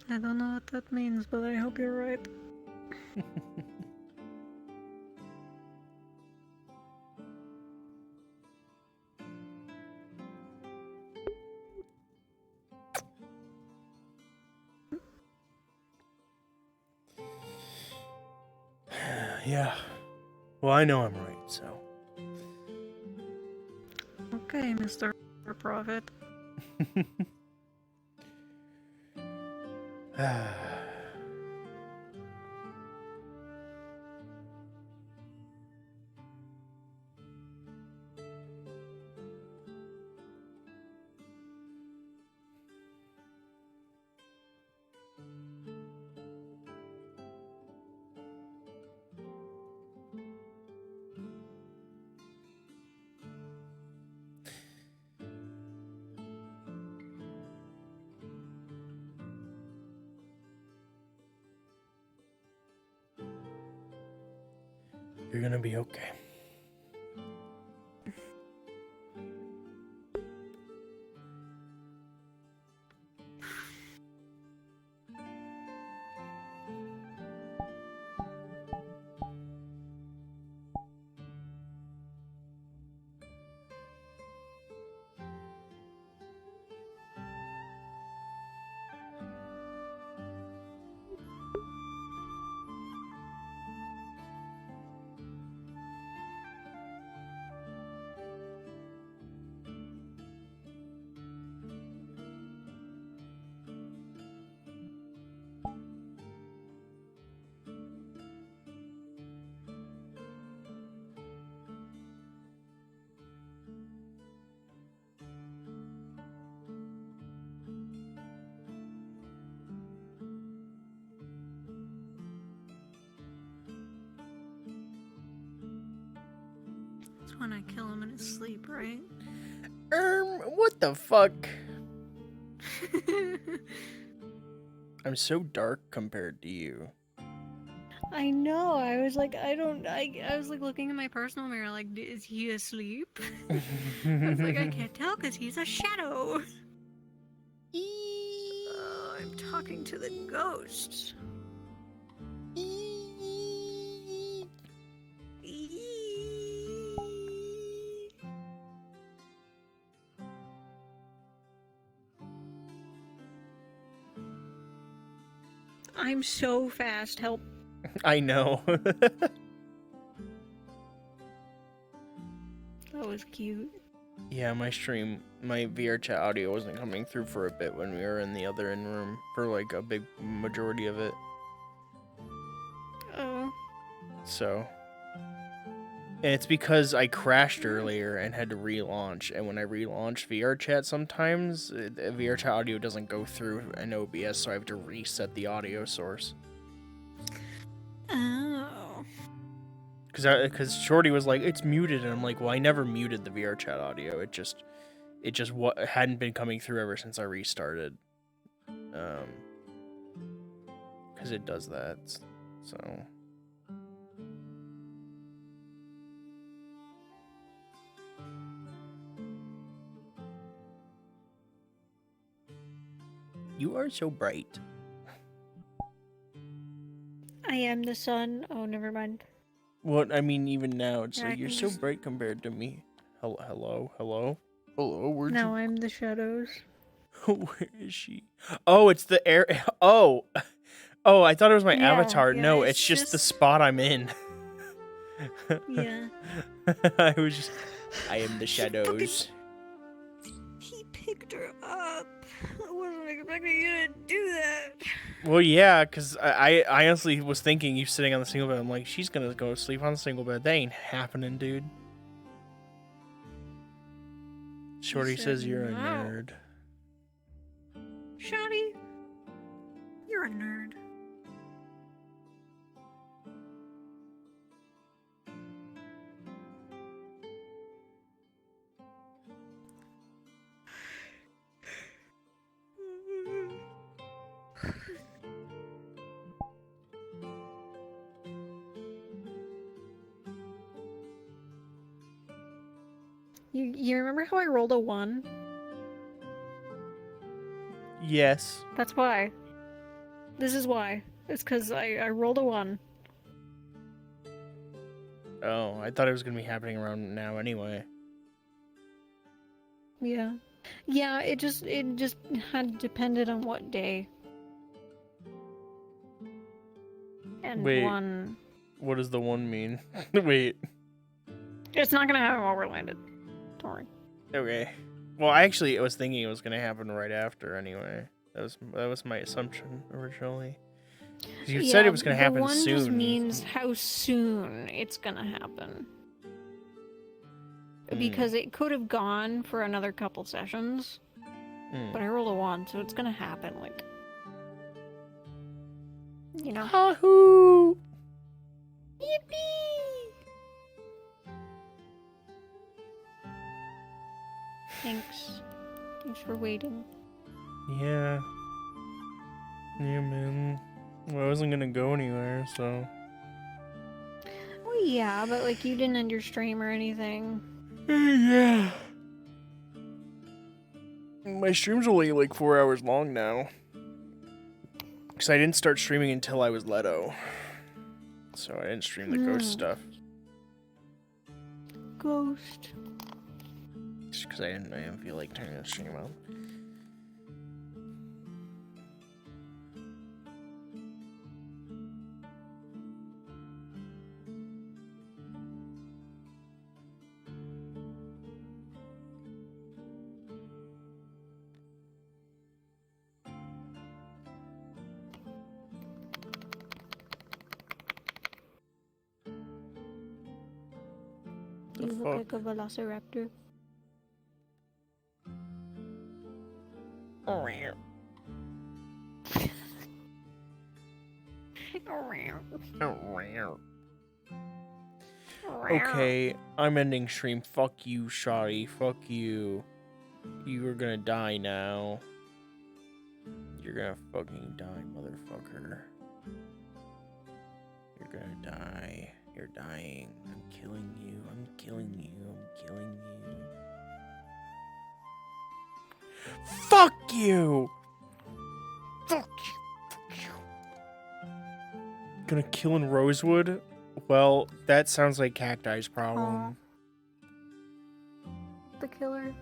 I don't know what that means, but I hope you're right. Yeah. Well, I know I'm right, so. Okay, Mr. Prophet. You're gonna be okay. That's when I kill him in his sleep, right? What the fuck? I'm so dark compared to you. I know. I was like, I was like looking in my personal mirror, like, is he asleep? I was like, I can't tell because he's a shadow. I'm talking to the ghosts. I'm so fast. Help. I know. That was cute. Yeah, my VR chat audio wasn't coming through for a bit when we were in the other room for like a big majority of it. Oh. So. And it's because I crashed earlier and had to relaunch, and when I relaunch VR chat sometimes, VR chat audio doesn't go through an OBS, so I have to reset the audio source. Oh. Because Shorty was like, it's muted, and I'm like, well, I never muted the VR chat audio, it just hadn't been coming through ever since I restarted. Because it does that, so... You are so bright. I am the sun. Oh, never mind. What? I mean, even now, it's Yeah, like, I you're can so just- bright compared to me. Hello? Where'd Now I'm the shadows. Where is she? Oh, it's the air. Oh, I thought it was my Yeah, avatar. yeah, No, it's it's just the just- spot I'm in. Yeah. I am the shadows. He picked her up. I wasn't expecting you to do that. Well, yeah, because I honestly was thinking you sitting on the single bed. I'm like, she's gonna go sleep on the single bed. That ain't happening, dude. Shorty said says you're a no. nerd. Shotty, you're a nerd. You remember how I rolled a 1? Yes. That's why. This is why. It's because I rolled a 1. Oh, I thought it was gonna be happening around now anyway. Yeah. Yeah, it just had depended on what day. And Wait. 1. What does the 1 mean? Wait. It's not gonna happen while we're landed. Don't worry. Okay. Well, I actually was thinking it was gonna happen right after anyway. That was my assumption originally. 'Cause you said it was gonna happen the 1 soon. just means how soon it's gonna happen. Because it could have gone for another couple sessions. But I rolled a 1, so it's gonna happen, like... You know? Hahoo! Yippee! Thanks. Thanks for waiting. Yeah. Yeah, man. Well, I wasn't gonna go anywhere, so... Well, yeah, but, like, you didn't end your stream or anything. Yeah. My stream's only like 4 hours long now. Because I didn't start streaming until I was Leto. So I didn't stream the ghost stuff. Ghost. Just because I didn't feel like turning the stream on. You look like a velociraptor. Okay, I'm ending stream. Fuck you, Shotty. Fuck you. You are gonna die now. You're gonna fucking die, motherfucker. You're gonna die. You're dying. I'm killing you. I'm killing you. I'm killing you. Fuck you! Fuck you. Gonna kill in Rosewood? Well, that sounds like Cacti's problem. The killer.